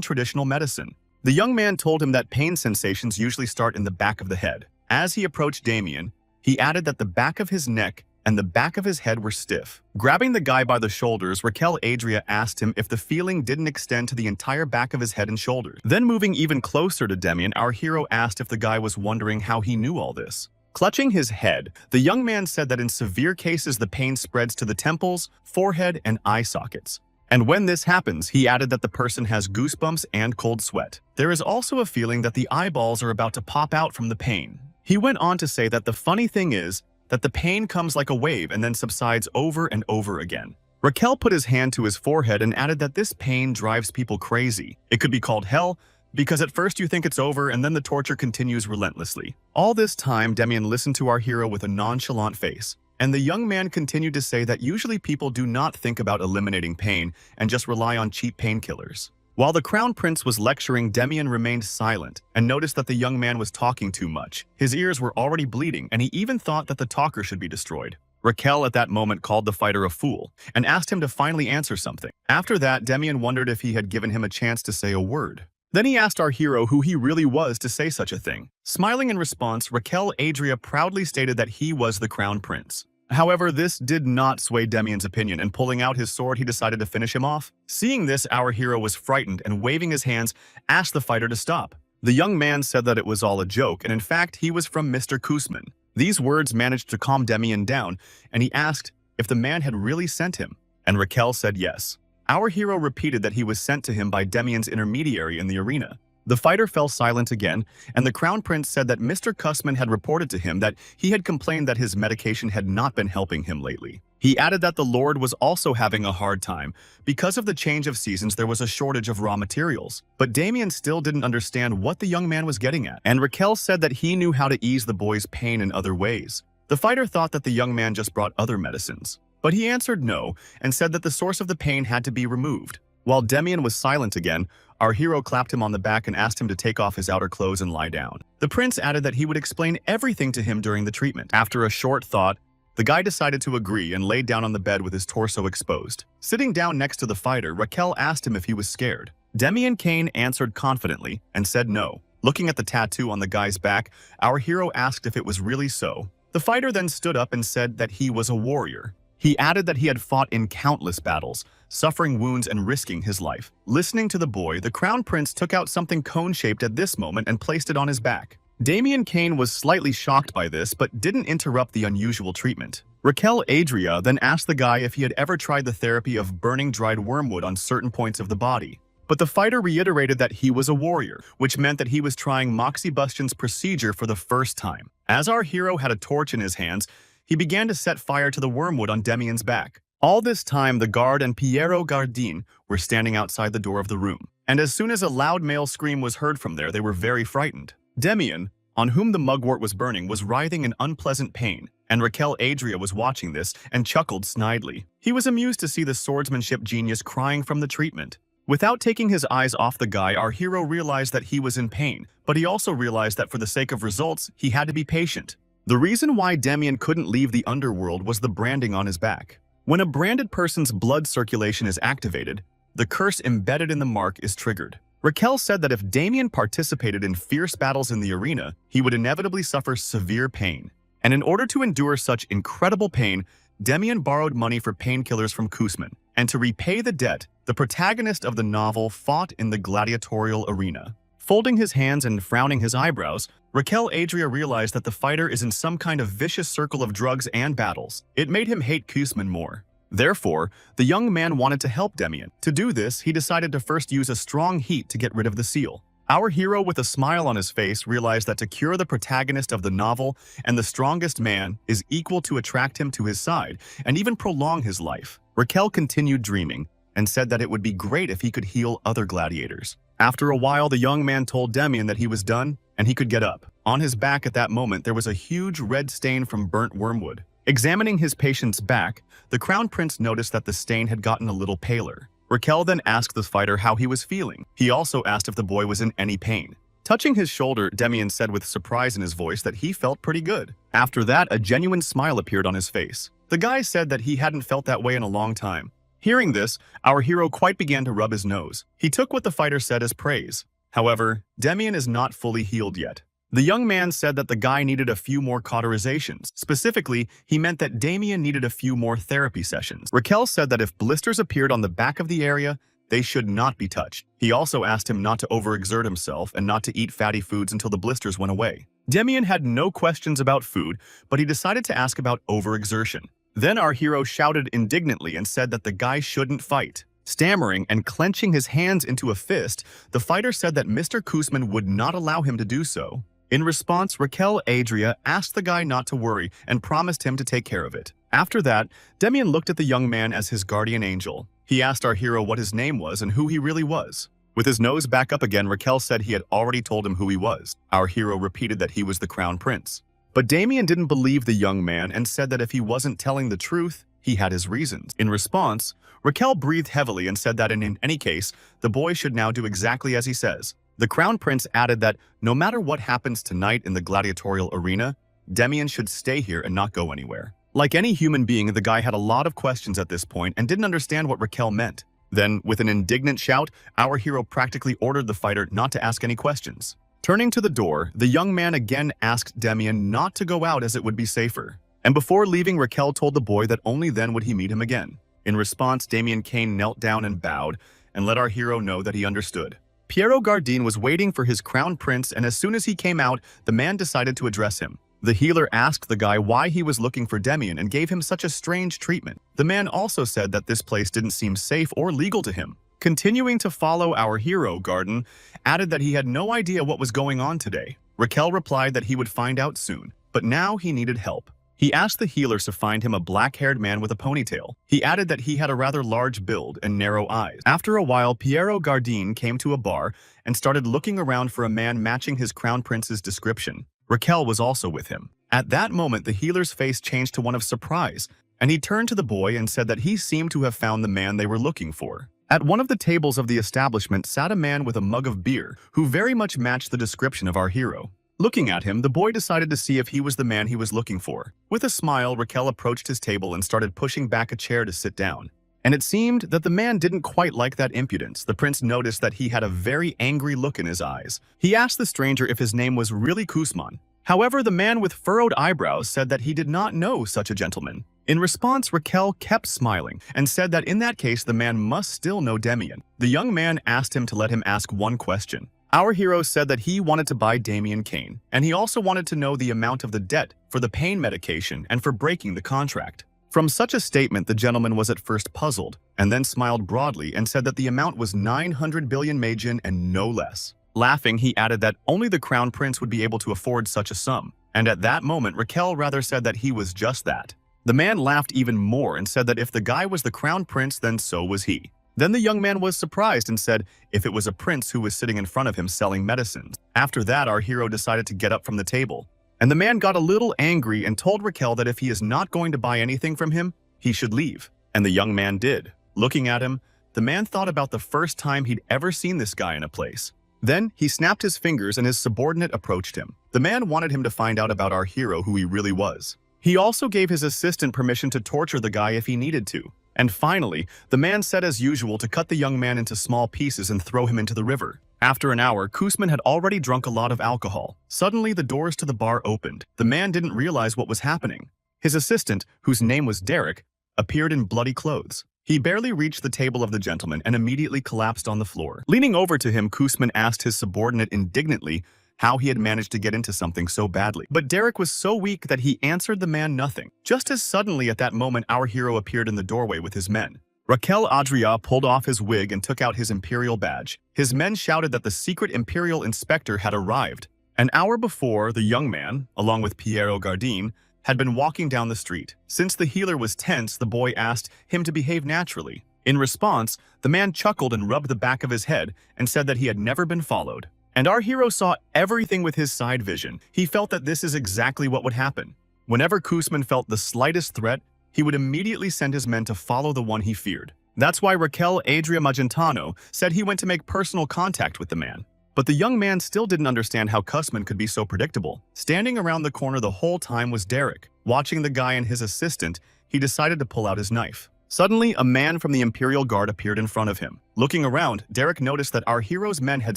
Speaker 1: traditional medicine. The young man told him that pain sensations usually start in the back of the head. As he approached Demian, he added that the back of his neck and the back of his head were stiff. Grabbing the guy by the shoulders, Raquel Adria asked him if the feeling didn't extend to the entire back of his head and shoulders. Then moving even closer to Demian, our hero asked if the guy was wondering how he knew all this. Clutching his head, the young man said that in severe cases the pain spreads to the temples, forehead, and eye sockets. And when this happens, he added that the person has goosebumps and cold sweat. There is also a feeling that the eyeballs are about to pop out from the pain. He went on to say that the funny thing is that the pain comes like a wave and then subsides over and over again. Raquel put his hand to his forehead and added that this pain drives people crazy. It could be called hell, because at first you think it's over and then the torture continues relentlessly. All this time, Demian listened to our hero with a nonchalant face. And the young man continued to say that usually people do not think about eliminating pain and just rely on cheap painkillers. While the crown prince was lecturing, Demian remained silent and noticed that the young man was talking too much. His ears were already bleeding and he even thought that the talker should be destroyed. Raquel at that moment called the fighter a fool and asked him to finally answer something. After that, Demian wondered if he had given him a chance to say a word. Then he asked our hero who he really was to say such a thing. Smiling in response, Raquel Adria proudly stated that he was the crown prince. However, this did not sway Demian's opinion, and pulling out his sword, he decided to finish him off. Seeing this, our hero was frightened and waving his hands, asked the fighter to stop. The young man said that it was all a joke, and in fact, he was from Mr. Koosman. These words managed to calm Demian down, and he asked if the man had really sent him, and Raquel said yes. Our hero repeated that he was sent to him by Demian's intermediary in the arena. The fighter fell silent again, and the crown prince said that Mr. Kussman had reported to him that he had complained that his medication had not been helping him lately. He added that the Lord was also having a hard time. Because of the change of seasons, there was a shortage of raw materials. But Demian still didn't understand what the young man was getting at, and Raquel said that he knew how to ease the boy's pain in other ways. The fighter thought that the young man just brought other medicines. But he answered no, and said that the source of the pain had to be removed. While Demian was silent again, our hero clapped him on the back and asked him to take off his outer clothes and lie down. The prince added that he would explain everything to him during the treatment. After a short thought, the guy decided to agree and laid down on the bed with his torso exposed. Sitting down next to the fighter, Raquel asked him if he was scared. Demian Kane answered confidently and said no. Looking at the tattoo on the guy's back, our hero asked if it was really so. The fighter then stood up and said that he was a warrior. He added that he had fought in countless battles, suffering wounds and risking his life. Listening to the boy, the crown prince took out something cone-shaped at this moment and placed it on his back. Demian Kane was slightly shocked by this, but didn't interrupt the unusual treatment. Raquel Adria then asked the guy if he had ever tried the therapy of burning dried wormwood on certain points of the body. But the fighter reiterated that he was a warrior, which meant that he was trying Moxibustion's procedure for the first time. As our hero had a torch in his hands, he began to set fire to the wormwood on Demian's back. All this time, the guard and Piero Gardin were standing outside the door of the room. And as soon as a loud male scream was heard from there, they were very frightened. Demian, on whom the mugwort was burning, was writhing in unpleasant pain, and Raquel Adria was watching this and chuckled snidely. He was amused to see the swordsmanship genius crying from the treatment. Without taking his eyes off the guy, our hero realized that he was in pain, but he also realized that for the sake of results, he had to be patient. The reason why Demian couldn't leave the underworld was the branding on his back. When a branded person's blood circulation is activated, the curse embedded in the mark is triggered. Raquel said that if Demian participated in fierce battles in the arena, he would inevitably suffer severe pain. And in order to endure such incredible pain, Demian borrowed money for painkillers from Koosman. And to repay the debt, the protagonist of the novel fought in the gladiatorial arena. Folding his hands and frowning his eyebrows, Raquel Adria realized that the fighter is in some kind of vicious circle of drugs and battles. It made him hate Koosman more. Therefore, the young man wanted to help Demian. To do this, he decided to first use a strong heat to get rid of the seal. Our hero, with a smile on his face, realized that to cure the protagonist of the novel and the strongest man is equal to attract him to his side and even prolong his life. Raquel continued dreaming and said that it would be great if he could heal other gladiators. After a while, the young man told Demian that he was done and he could get up. On his back at that moment, there was a huge red stain from burnt wormwood. Examining his patient's back, the Crown Prince noticed that the stain had gotten a little paler. Raquel then asked the fighter how he was feeling. He also asked if the boy was in any pain. Touching his shoulder, Demian said with surprise in his voice that he felt pretty good. After that, a genuine smile appeared on his face. The guy said that he hadn't felt that way in a long time. Hearing this, our hero quite began to rub his nose. He took what the fighter said as praise. However, Demian is not fully healed yet. The young man said that the guy needed a few more cauterizations. Specifically, he meant that Demian needed a few more therapy sessions. Raquel said that if blisters appeared on the back of the area, they should not be touched. He also asked him not to overexert himself and not to eat fatty foods until the blisters went away. Demian had no questions about food, but he decided to ask about overexertion. Then our hero shouted indignantly and said that the guy shouldn't fight. Stammering and clenching his hands into a fist, the fighter said that Mr. Kuzman would not allow him to do so. In response, Raquel Adria asked the guy not to worry and promised him to take care of it. After that, Demian looked at the young man as his guardian angel. He asked our hero what his name was and who he really was. With his nose back up again, Raquel said he had already told him who he was. Our hero repeated that he was the Crown Prince. But Demian didn't believe the young man and said that if he wasn't telling the truth, he had his reasons. In response, Raquel breathed heavily and said that in any case, the boy should now do exactly as he says. The Crown Prince added that no matter what happens tonight in the gladiatorial arena, Demian should stay here and not go anywhere. Like any human being, the guy had a lot of questions at this point and didn't understand what Raquel meant. Then, with an indignant shout, our hero practically ordered the fighter not to ask any questions. Turning to the door, the young man again asked Demian not to go out as it would be safer. And before leaving, Raquel told the boy that only then would he meet him again. In response, Demian Kane knelt down and bowed and let our hero know that he understood. Piero Gardin was waiting for his Crown Prince, and as soon as he came out, the man decided to address him. The healer asked the guy why he was looking for Demian and gave him such a strange treatment. The man also said that this place didn't seem safe or legal to him. Continuing to follow our hero, Gardin added that he had no idea what was going on today. Raquel replied that he would find out soon, but now he needed help. He asked the healers to find him a black-haired man with a ponytail. He added that he had a rather large build and narrow eyes. After a while, Piero Gardin came to a bar and started looking around for a man matching his Crown Prince's description. Raquel was also with him. At that moment, the healer's face changed to one of surprise, and he turned to the boy and said that he seemed to have found the man they were looking for. At one of the tables of the establishment sat a man with a mug of beer, who very much matched the description of our hero. Looking at him, the boy decided to see if he was the man he was looking for. With a smile, Raquel approached his table and started pushing back a chair to sit down. And it seemed that the man didn't quite like that impudence. The prince noticed that he had a very angry look in his eyes. He asked the stranger if his name was really Kuzman. However, the man with furrowed eyebrows said that he did not know such a gentleman. In response, Raquel kept smiling and said that in that case, the man must still know Demian. The young man asked him to let him ask one question. Our hero said that he wanted to buy Demian Kane, and he also wanted to know the amount of the debt for the pain medication and for breaking the contract. From such a statement, the gentleman was at first puzzled, and then smiled broadly and said that the amount was 900 billion Meijin and no less. Laughing, he added that only the Crown Prince would be able to afford such a sum, and at that moment, Raquel rather said that he was just that. The man laughed even more and said that if the guy was the Crown Prince, then so was he. Then the young man was surprised and said if it was a prince who was sitting in front of him selling medicines. After that, our hero decided to get up from the table. And the man got a little angry and told Raquel that if he is not going to buy anything from him, he should leave. And the young man did. Looking at him, the man thought about the first time he'd ever seen this guy in a place. Then he snapped his fingers and his subordinate approached him. The man wanted him to find out about our hero, who he really was. He also gave his assistant permission to torture the guy if he needed to. And finally, the man said as usual to cut the young man into small pieces and throw him into the river. After an hour, Kuzman had already drunk a lot of alcohol. Suddenly, the doors to the bar opened. The man didn't realize what was happening. His assistant, whose name was Derek, appeared in bloody clothes. He barely reached the table of the gentleman and immediately collapsed on the floor. Leaning over to him, Kuzman asked his subordinate indignantly how he had managed to get into something so badly. But Derek was so weak that he answered the man nothing. Just as suddenly at that moment, our hero appeared in the doorway with his men. Raquel Adria pulled off his wig and took out his imperial badge. His men shouted that the secret imperial inspector had arrived. An hour before, the young man, along with Piero Gardin, had been walking down the street. Since the healer was tense, the boy asked him to behave naturally. In response, the man chuckled and rubbed the back of his head and said that he had never been followed. And our hero saw everything with his side vision. He felt that this is exactly what would happen. Whenever Kusman felt the slightest threat, he would immediately send his men to follow the one he feared. That's why Raquel Adria Magentano said he went to make personal contact with the man. But the young man still didn't understand how Kusman could be so predictable. Standing around the corner the whole time was Derek. Watching the guy and his assistant, he decided to pull out his knife. Suddenly, a man from the Imperial Guard appeared in front of him. Looking around, Derek noticed that our hero's men had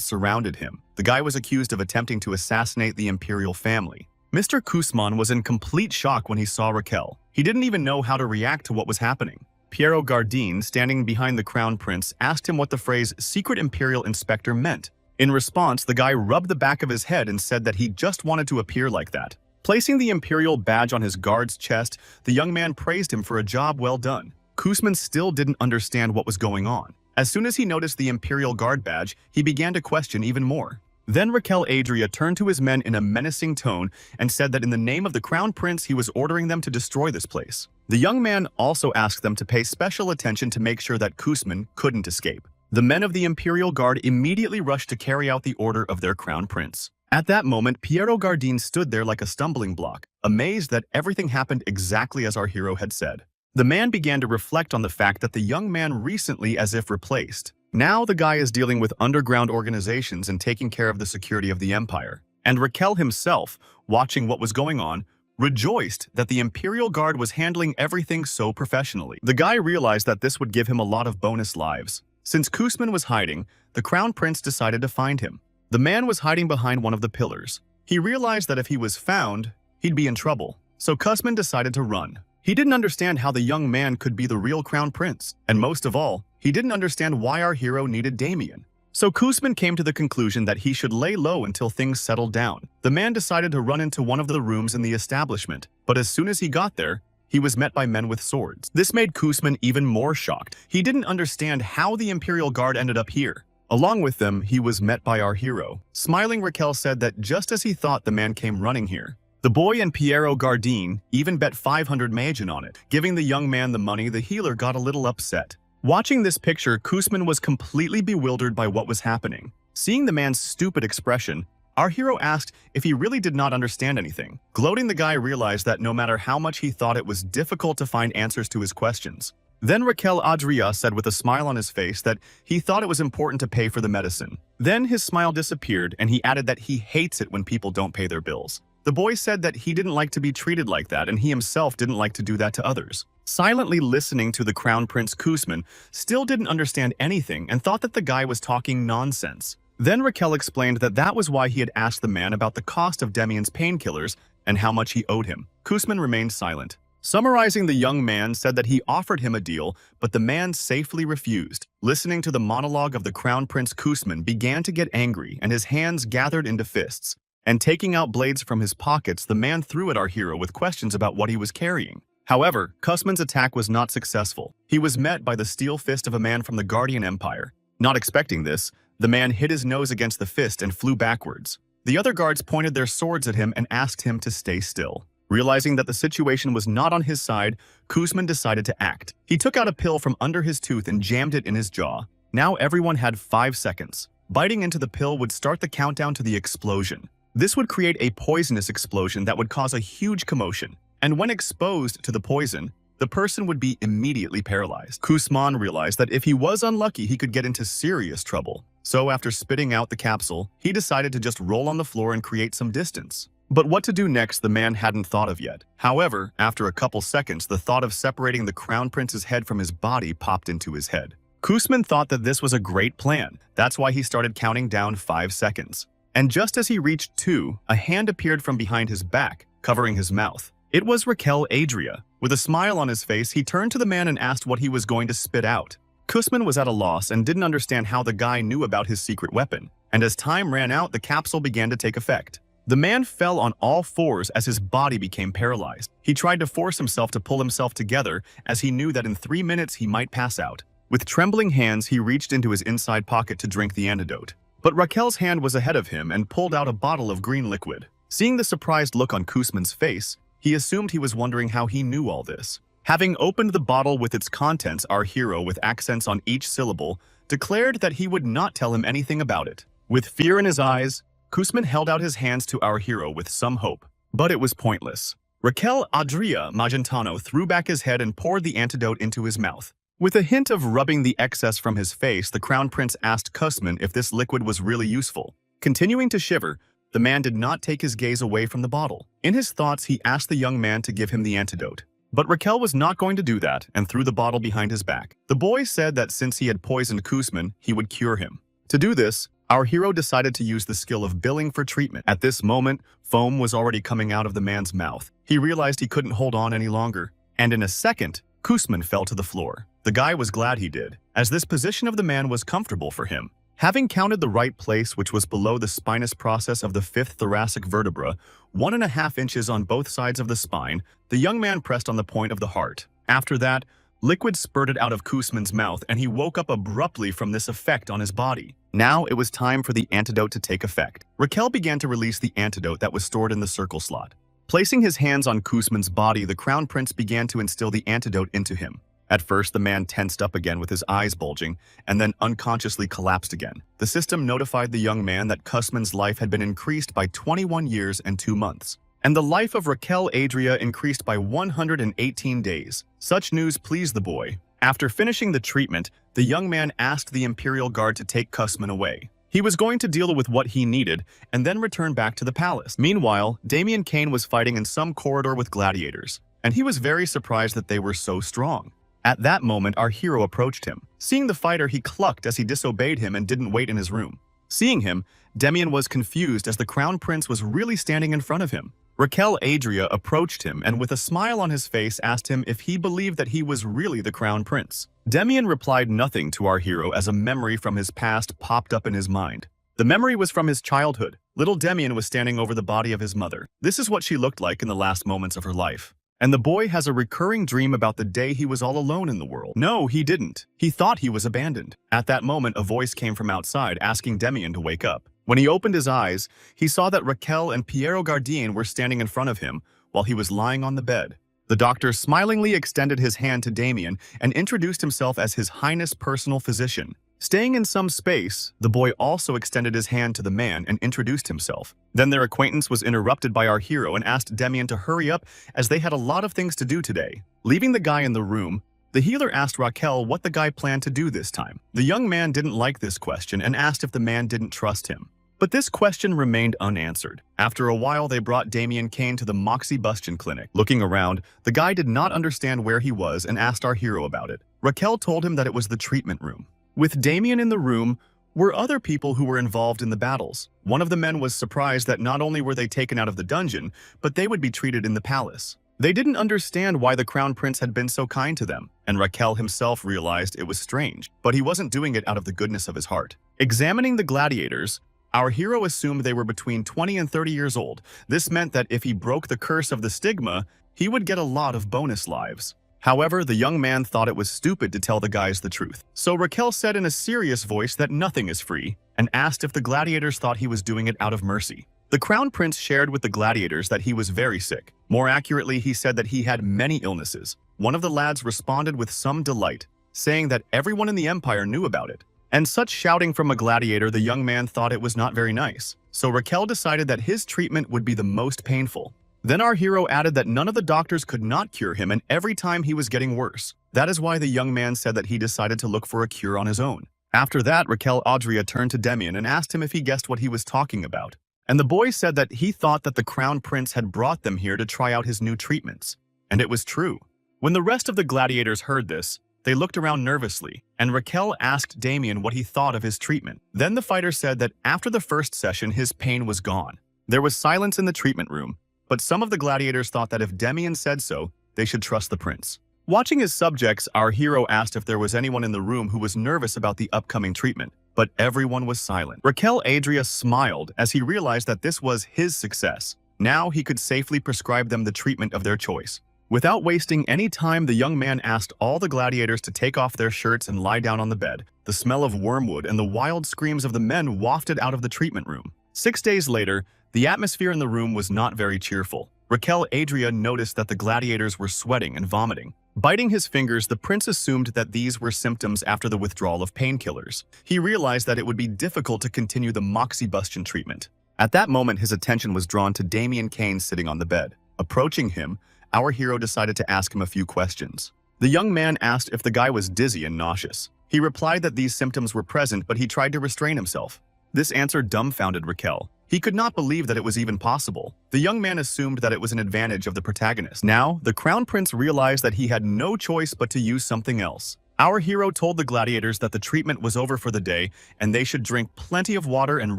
Speaker 1: surrounded him. The guy was accused of attempting to assassinate the Imperial family. Mr. Kusman was in complete shock when he saw Raquel. He didn't even know how to react to what was happening. Piero Gardin, standing behind the Crown Prince, asked him what the phrase "Secret Imperial Inspector" meant. In response, the guy rubbed the back of his head and said that he just wanted to appear like that. Placing the Imperial badge on his guard's chest, the young man praised him for a job well done. Kusman still didn't understand what was going on. As soon as he noticed the Imperial Guard badge, he began to question even more. Then Raquel Adria turned to his men in a menacing tone and said that in the name of the Crown Prince he was ordering them to destroy this place. The young man also asked them to pay special attention to make sure that Kusman couldn't escape. The men of the Imperial Guard immediately rushed to carry out the order of their Crown Prince. At that moment, Piero Gardin stood there like a stumbling block, amazed that everything happened exactly as our hero had said. The man began to reflect on the fact that the young man recently as if replaced. Now the guy is dealing with underground organizations and taking care of the security of the Empire. And Raquel himself, watching what was going on, rejoiced that the Imperial Guard was handling everything so professionally. The guy realized that this would give him a lot of bonus lives. Since Kusman was hiding, the Crown Prince decided to find him. The man was hiding behind one of the pillars. He realized that if he was found, he'd be in trouble. So Kusman decided to run. He didn't understand how the young man could be the real Crown Prince, and most of all, he didn't understand why our hero needed Damien. So Kusman came to the conclusion that he should lay low until things settled down. The man decided to run into one of the rooms in the establishment, but as soon as he got there, he was met by men with swords. This made Kusman even more shocked. He didn't understand how the Imperial Guard ended up here. Along with them, he was met by our hero. Smiling, Raquel said that just as he thought, the man came running here. The boy and Piero Gardin even bet 500 Majan on it. Giving the young man the money, the healer got a little upset. Watching this picture, Kusman was completely bewildered by what was happening. Seeing the man's stupid expression, our hero asked if he really did not understand anything. Gloating, the guy realized that no matter how much he thought, it was difficult to find answers to his questions. Then Raquel Adria said with a smile on his face that he thought it was important to pay for the medicine. Then his smile disappeared and he added that he hates it when people don't pay their bills. The boy said that he didn't like to be treated like that and he himself didn't like to do that to others. Silently listening to the Crown Prince, Kusman still didn't understand anything and thought that the guy was talking nonsense. Then Raquel explained that that was why he had asked the man about the cost of Damien's painkillers and how much he owed him. Kusman remained silent. Summarizing, the young man said that he offered him a deal, but the man safely refused. Listening to the monologue of the Crown Prince, Kusman began to get angry and his hands gathered into fists. And taking out blades from his pockets, the man threw at our hero with questions about what he was carrying. However, Kusman's attack was not successful. He was met by the steel fist of a man from the Guardian Empire. Not expecting this, the man hit his nose against the fist and flew backwards. The other guards pointed their swords at him and asked him to stay still. Realizing that the situation was not on his side, Kusman decided to act. He took out a pill from under his tooth and jammed it in his jaw. Now everyone had 5 seconds. Biting into the pill would start the countdown to the explosion. This would create a poisonous explosion that would cause a huge commotion. And when exposed to the poison, the person would be immediately paralyzed. Kusman realized that if he was unlucky, he could get into serious trouble. So after spitting out the capsule, he decided to just roll on the floor and create some distance. But what to do next, the man hadn't thought of yet. However, after a couple seconds, the thought of separating the Crown Prince's head from his body popped into his head. Kusman thought that this was a great plan. That's why he started counting down 5 seconds. And just as he reached 2, a hand appeared from behind his back, covering his mouth. It was Raquel Adria. With a smile on his face, he turned to the man and asked what he was going to spit out. Kusman was at a loss and didn't understand how the guy knew about his secret weapon. And as time ran out, the capsule began to take effect. The man fell on all fours as his body became paralyzed. He tried to force himself to pull himself together as he knew that in 3 minutes he might pass out. With trembling hands, he reached into his inside pocket to drink the antidote. But Raquel's hand was ahead of him and pulled out a bottle of green liquid. Seeing the surprised look on Kusman's face, he assumed he was wondering how he knew all this. Having opened the bottle with its contents, our hero, with accents on each syllable, declared that he would not tell him anything about it. With fear in his eyes, Kusman held out his hands to our hero with some hope. But it was pointless. Raquel Adria Magentano threw back his head and poured the antidote into his mouth. With a hint of rubbing the excess from his face, the Crown Prince asked Kusman if this liquid was really useful. Continuing to shiver, the man did not take his gaze away from the bottle. In his thoughts, he asked the young man to give him the antidote. But Raquel was not going to do that and threw the bottle behind his back. The boy said that since he had poisoned Kusman, he would cure him. To do this, our hero decided to use the skill of billing for treatment. At this moment, foam was already coming out of the man's mouth. He realized he couldn't hold on any longer, and in a second, Kusman fell to the floor. The guy was glad he did, as this position of the man was comfortable for him. Having counted the right place, which was below the spinous process of the fifth thoracic vertebra, 1.5 inches on both sides of the spine, the young man pressed on the point of the heart. After that, liquid spurted out of Kusman's mouth, and he woke up abruptly from this effect on his body. Now it was time for the antidote to take effect. Raquel began to release the antidote that was stored in the circle slot. Placing his hands on Kusman's body, the Crown Prince began to instill the antidote into him. At first, the man tensed up again with his eyes bulging, and then unconsciously collapsed again. The system notified the young man that Kusman's life had been increased by 21 years and 2 months, and the life of Raquel Adria increased by 118 days. Such news pleased the boy. After finishing the treatment, the young man asked the Imperial Guard to take Kusman away. He was going to deal with what he needed and then return back to the palace. Meanwhile, Damian Kane was fighting in some corridor with gladiators, and he was very surprised that they were so strong. At that moment, our hero approached him. Seeing the fighter, he clucked as he disobeyed him and didn't wait in his room. Seeing him, Damian was confused as the Crown Prince was really standing in front of him. Raquel Adria approached him and with a smile on his face asked him if he believed that he was really the Crown Prince. Damian replied nothing to our hero as a memory from his past popped up in his mind. The memory was from his childhood. Little Damian was standing over the body of his mother. This is what she looked like in the last moments of her life. And the boy has a recurring dream about the day he was all alone in the world. No, he didn't. He thought he was abandoned. At that moment, a voice came from outside asking Damian to wake up. When he opened his eyes, he saw that Raquel and Piero Gardien were standing in front of him while he was lying on the bed. The doctor smilingly extended his hand to Damian and introduced himself as His Highness personal physician. Staying in some space, the boy also extended his hand to the man and introduced himself. Then their acquaintance was interrupted by our hero and asked Damian to hurry up as they had a lot of things to do today. Leaving the guy in the room, the healer asked Raquel what the guy planned to do this time. The young man didn't like this question and asked if the man didn't trust him. But this question remained unanswered. After a while, they brought Damian Kane to the Moxibustion clinic. Looking around, the guy did not understand where he was and asked our hero about it. Raquel told him that it was the treatment room. With Damian in the room were other people who were involved in the battles. One of the men was surprised that not only were they taken out of the dungeon, but they would be treated in the palace. They didn't understand why the Crown Prince had been so kind to them, and Raquel himself realized it was strange, but he wasn't doing it out of the goodness of his heart. Examining the gladiators, our hero assumed they were between 20 and 30 years old. This meant that if he broke the curse of the stigma, he would get a lot of bonus lives. However, the young man thought it was stupid to tell the guys the truth. So Raquel said in a serious voice that nothing is free, and asked if the gladiators thought he was doing it out of mercy. The Crown Prince shared with the gladiators that he was very sick. More accurately, he said that he had many illnesses. One of the lads responded with some delight, saying that everyone in the Empire knew about it. And such shouting from a gladiator, the young man thought it was not very nice. So Raquel decided that his treatment would be the most painful. Then our hero added that none of the doctors could not cure him, and every time he was getting worse. That is why the young man said that he decided to look for a cure on his own. After that, Raquel Adria turned to Damian and asked him if he guessed what he was talking about. And the boy said that he thought that the Crown Prince had brought them here to try out his new treatments. And it was true. When the rest of the gladiators heard this, they looked around nervously, and Raquel asked Damian what he thought of his treatment. Then the fighter said that after the first session, his pain was gone. There was silence in the treatment room, but some of the gladiators thought that if Damian said so, they should trust the prince. Watching his subjects, our hero asked if there was anyone in the room who was nervous about the upcoming treatment, but everyone was silent. Raquel Adria smiled as he realized that this was his success. Now he could safely prescribe them the treatment of their choice. Without wasting any time, the young man asked all the gladiators to take off their shirts and lie down on the bed. The smell of wormwood and the wild screams of the men wafted out of the treatment room. 6 days later, the atmosphere in the room was not very cheerful. Raquel Adria noticed that the gladiators were sweating and vomiting. Biting his fingers, the prince assumed that these were symptoms after the withdrawal of painkillers. He realized that it would be difficult to continue the moxibustion treatment. At that moment, his attention was drawn to Damian Kane sitting on the bed. Approaching him, our hero decided to ask him a few questions. The young man asked if the guy was dizzy and nauseous. He replied that these symptoms were present, but he tried to restrain himself. This answer dumbfounded Raquel. He could not believe that it was even possible. The young man assumed that it was an advantage of the protagonist. Now, the crown prince realized that he had no choice but to use something else. Our hero told the gladiators that the treatment was over for the day and they should drink plenty of water and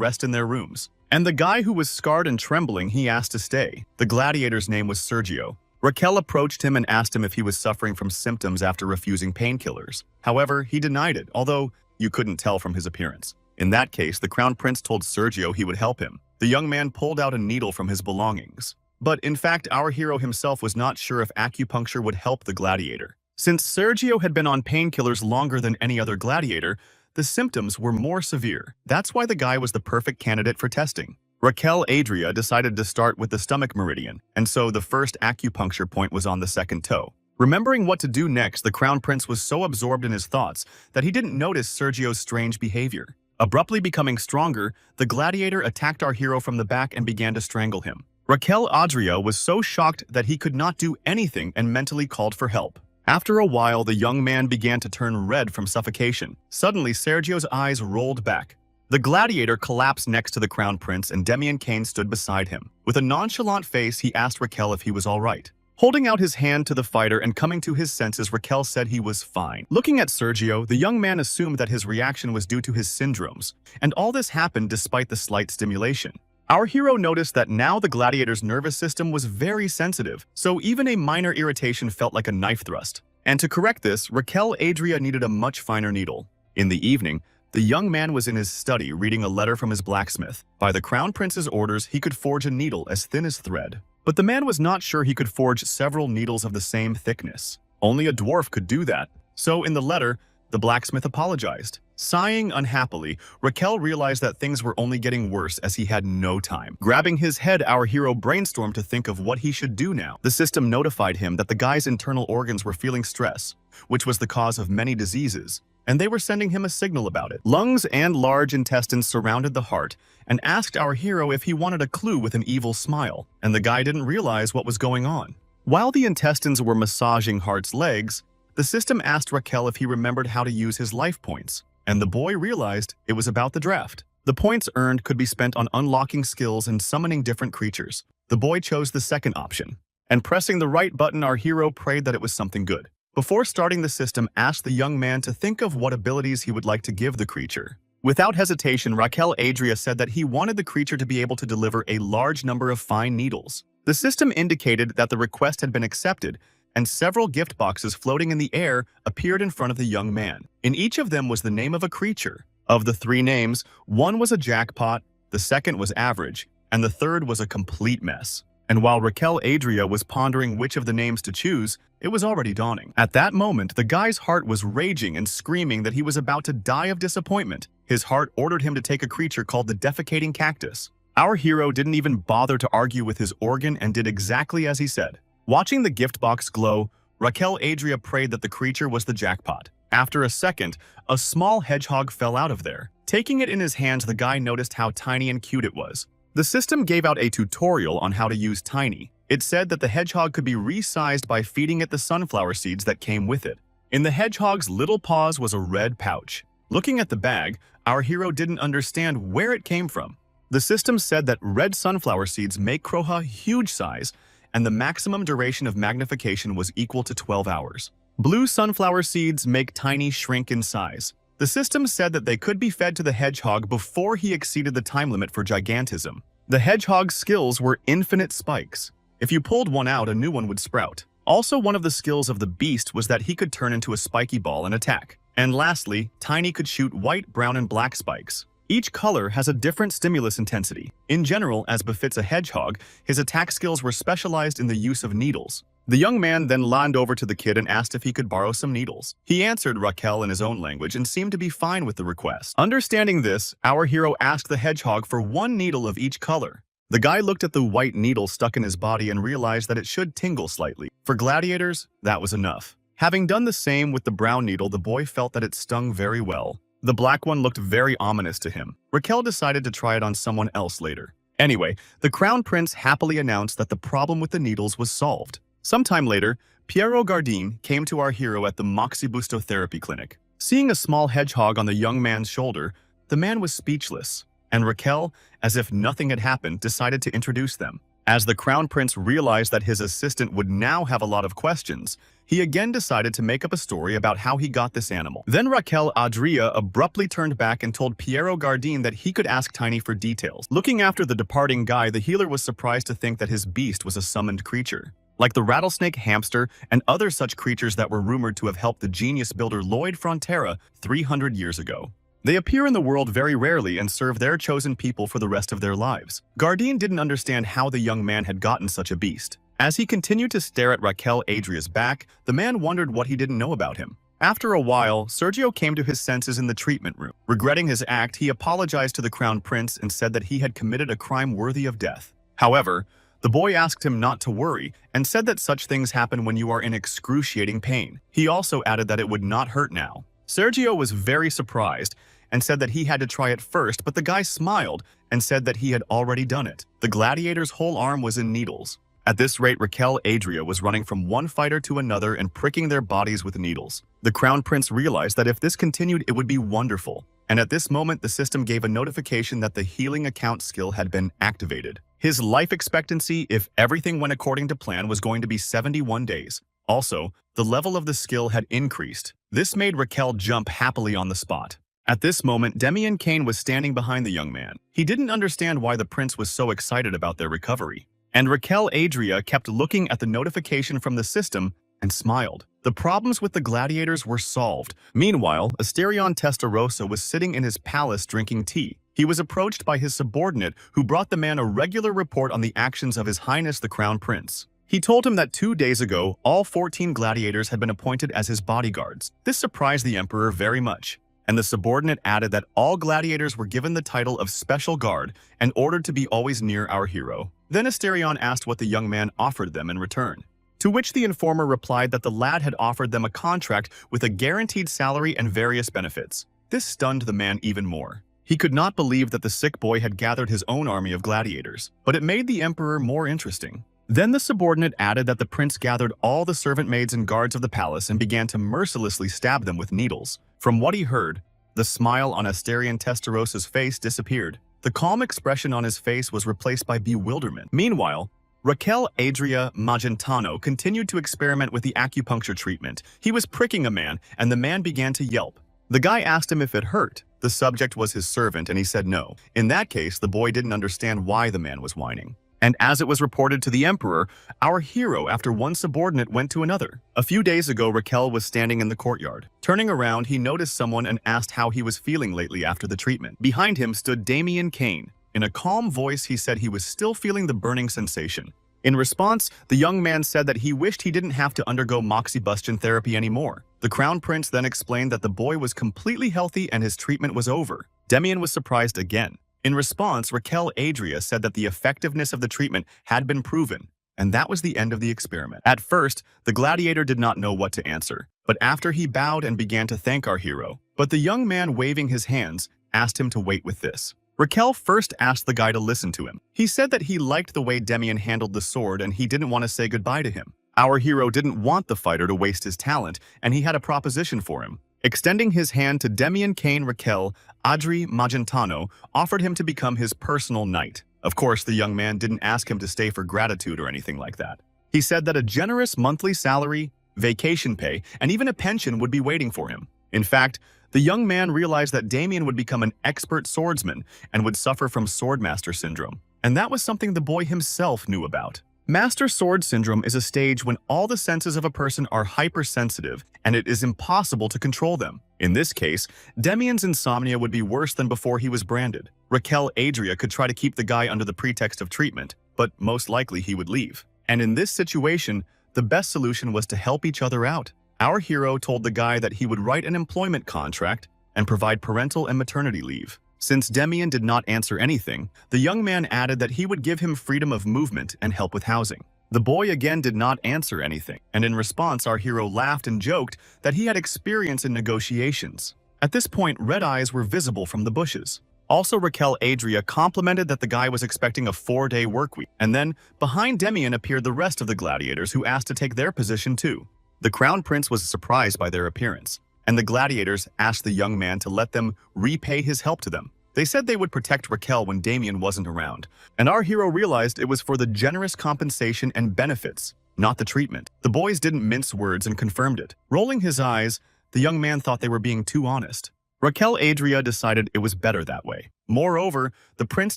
Speaker 1: rest in their rooms. And the guy who was scarred and trembling, he asked to stay. The gladiator's name was Sergio. Raquel approached him and asked him if he was suffering from symptoms after refusing painkillers. However, he denied it, although you couldn't tell from his appearance. In that case, the crown prince told Sergio he would help him. The young man pulled out a needle from his belongings. But in fact, our hero himself was not sure if acupuncture would help the gladiator. Since Sergio had been on painkillers longer than any other gladiator, the symptoms were more severe. That's why the guy was the perfect candidate for testing. Raquel Adria decided to start with the stomach meridian, and so the first acupuncture point was on the second toe. Remembering what to do next, the crown prince was so absorbed in his thoughts that he didn't notice Sergio's strange behavior. Abruptly becoming stronger, the gladiator attacked our hero from the back and began to strangle him. Raquel Adria was so shocked that he could not do anything and mentally called for help. After a while, the young man began to turn red from suffocation. Suddenly, Sergio's eyes rolled back. The gladiator collapsed next to the crown prince and Damian Kane stood beside him. With a nonchalant face, he asked Raquel if he was all right. Holding out his hand to the fighter and coming to his senses, Raquel said he was fine. Looking at Sergio, the young man assumed that his reaction was due to his syndromes, and all this happened despite the slight stimulation. Our hero noticed that now the gladiator's nervous system was very sensitive, so even a minor irritation felt like a knife thrust. And to correct this, Raquel Adria needed a much finer needle. In the evening, the young man was in his study reading a letter from his blacksmith. By the crown prince's orders, he could forge a needle as thin as thread. But the man was not sure he could forge several needles of the same thickness. Only a dwarf could do that. So in the letter, the blacksmith apologized. Sighing unhappily, Raquel realized that things were only getting worse as he had no time. Grabbing his head, our hero brainstormed to think of what he should do now. The system notified him that the guy's internal organs were feeling stress, which was the cause of many diseases, and they were sending him a signal about it. Lungs and large intestines surrounded the heart and asked our hero if he wanted a clue with an evil smile, and the guy didn't realize what was going on. While the intestines were massaging Heart's legs, the system asked Raquel if he remembered how to use his life points, and the boy realized it was about the draft. The points earned could be spent on unlocking skills and summoning different creatures. The boy chose the second option, and pressing the right button, our hero prayed that it was something good. Before starting, the system asked the young man to think of what abilities he would like to give the creature. Without hesitation, Raquel Adria said that he wanted the creature to be able to deliver a large number of fine needles. The system indicated that the request had been accepted, and several gift boxes floating in the air appeared in front of the young man. In each of them was the name of a creature. Of the three names, one was a jackpot, the second was average, and the third was a complete mess. And while Raquel Adria was pondering which of the names to choose, it was already dawning. At that moment, the guy's heart was raging and screaming that he was about to die of disappointment. His heart ordered him to take a creature called the defecating cactus. Our hero didn't even bother to argue with his organ and did exactly as he said. Watching the gift box glow, Raquel Adria prayed that the creature was the jackpot. After a second, a small hedgehog fell out of there. Taking it in his hands, the guy noticed how tiny and cute it was. The system gave out a tutorial on how to use Tiny. It said that the hedgehog could be resized by feeding it the sunflower seeds that came with it. In the hedgehog's little paws was a red pouch. Looking at the bag, our hero didn't understand where it came from. The system said that red sunflower seeds make Kroha huge size, and the maximum duration of magnification was equal to 12 hours. Blue sunflower seeds make Tiny shrink in size. The system said that they could be fed to the hedgehog before he exceeded the time limit for gigantism. The hedgehog's skills were infinite spikes. If you pulled one out, a new one would sprout. Also, one of the skills of the beast was that he could turn into a spiky ball and attack. And lastly, Tiny could shoot white, brown, and black spikes. Each color has a different stimulus intensity. In general, as befits a hedgehog, his attack skills were specialized in the use of needles. The young man then leaned over to the kid and asked if he could borrow some needles. He answered Raquel in his own language and seemed to be fine with the request. Understanding this, our hero asked the hedgehog for one needle of each color. The guy looked at the white needle stuck in his body and realized that it should tingle slightly. For gladiators, that was enough. Having done the same with the brown needle, the boy felt that it stung very well. The black one looked very ominous to him. Raquel decided to try it on someone else later. Anyway, the Crown Prince happily announced that the problem with the needles was solved. Sometime later, Piero Gardin came to our hero at the Moxibusto Therapy Clinic. Seeing a small hedgehog on the young man's shoulder, the man was speechless, and Raquel, as if nothing had happened, decided to introduce them. As the Crown Prince realized that his assistant would now have a lot of questions, he again decided to make up a story about how he got this animal. Then Raquel Adria abruptly turned back and told Piero Gardin that he could ask Tiny for details. Looking after the departing guy, the healer was surprised to think that his beast was a summoned creature. Like the rattlesnake, hamster, and other such creatures that were rumored to have helped the genius builder Lloyd Frontera 300 years ago. They appear in the world very rarely and serve their chosen people for the rest of their lives. Gardin didn't understand how the young man had gotten such a beast. As he continued to stare at Raquel Adria's back, the man wondered what he didn't know about him. After a while, Sergio came to his senses in the treatment room. Regretting his act, he apologized to the Crown Prince and said that he had committed a crime worthy of death. However, the boy asked him not to worry and said that such things happen when you are in excruciating pain. He also added that it would not hurt now. Sergio was very surprised and said that he had to try it first, but the guy smiled and said that he had already done it. The gladiator's whole arm was in needles. At this rate, Raquel Adria was running from one fighter to another and pricking their bodies with needles. The Crown Prince realized that if this continued, it would be wonderful. And at this moment, the system gave a notification that the healing account skill had been activated. His life expectancy, if everything went according to plan, was going to be 71 days. Also, the level of the skill had increased. This made Raquel jump happily on the spot. At this moment, Demian Kane was standing behind the young man. He didn't understand why the prince was so excited about their recovery. And Raquel Adria kept looking at the notification from the system and smiled. The problems with the gladiators were solved. Meanwhile, Asterion Testarossa was sitting in his palace drinking tea. He was approached by his subordinate, who brought the man a regular report on the actions of His Highness the Crown Prince. He told him that 2 days ago, all 14 gladiators had been appointed as his bodyguards. This surprised the emperor very much. And the subordinate added that all gladiators were given the title of Special Guard and ordered to be always near our hero. Then Asterion asked what the young man offered them in return, to which the informer replied that the lad had offered them a contract with a guaranteed salary and various benefits. This stunned the man even more. He could not believe that the sick boy had gathered his own army of gladiators, but it made the emperor more interesting. Then the subordinate added that the prince gathered all the servant maids and guards of the palace and began to mercilessly stab them with needles. From what he heard, the smile on Asterion Testarossa's face disappeared. The calm expression on his face was replaced by bewilderment. Meanwhile, Raquel Adria Magentano continued to experiment with the acupuncture treatment. He was pricking a man, and the man began to yelp. The guy asked him if it hurt. The subject was his servant, and he said no. In that case, the boy didn't understand why the man was whining. And as it was reported to the emperor, our hero, after one subordinate, went to another. A few days ago, Raquel was standing in the courtyard. Turning around, he noticed someone and asked how he was feeling lately after the treatment. Behind him stood Demian Kane. In a calm voice, he said he was still feeling the burning sensation. In response, the young man said that he wished he didn't have to undergo moxibustion therapy anymore. The Crown Prince then explained that the boy was completely healthy and his treatment was over. Demian was surprised again. In response, Raquel Adria said that the effectiveness of the treatment had been proven, and that was the end of the experiment. At first, the gladiator did not know what to answer, but after he bowed and began to thank our hero, but the young man, waving his hands, asked him to wait with this. Raquel first asked the guy to listen to him. He said that he liked the way Demian handled the sword and he didn't want to say goodbye to him. Our hero didn't want the fighter to waste his talent, and he had a proposition for him. Extending his hand to Demian Kane, Raquel Adri Magentano offered him to become his personal knight. Of course, the young man didn't ask him to stay for gratitude or anything like that. He said that a generous monthly salary, vacation pay, and even a pension would be waiting for him. In fact, the young man realized that Demian would become an expert swordsman and would suffer from swordmaster syndrome. And that was something the boy himself knew about. Master Sword Syndrome is a stage when all the senses of a person are hypersensitive and it is impossible to control them. In this case, Demian's insomnia would be worse than before he was branded. Raquel Adria could try to keep the guy under the pretext of treatment, but most likely he would leave. And in this situation, the best solution was to help each other out. Our hero told the guy that he would write an employment contract and provide parental and maternity leave. Since Demian did not answer anything, the young man added that he would give him freedom of movement and help with housing. The boy again did not answer anything, and in response our hero laughed and joked that he had experience in negotiations. At this point, red eyes were visible from the bushes. Also, Raquel Adria complimented that the guy was expecting a 4-day work week, and then, behind Demian appeared the rest of the gladiators who asked to take their position too. The crown prince was surprised by their appearance, and the gladiators asked the young man to let them repay his help to them. They said they would protect Raquel when Damian wasn't around, and our hero realized it was for the generous compensation and benefits, not the treatment. The boys didn't mince words and confirmed it. Rolling his eyes, the young man thought they were being too honest. Raquel Adria decided it was better that way. Moreover, the prince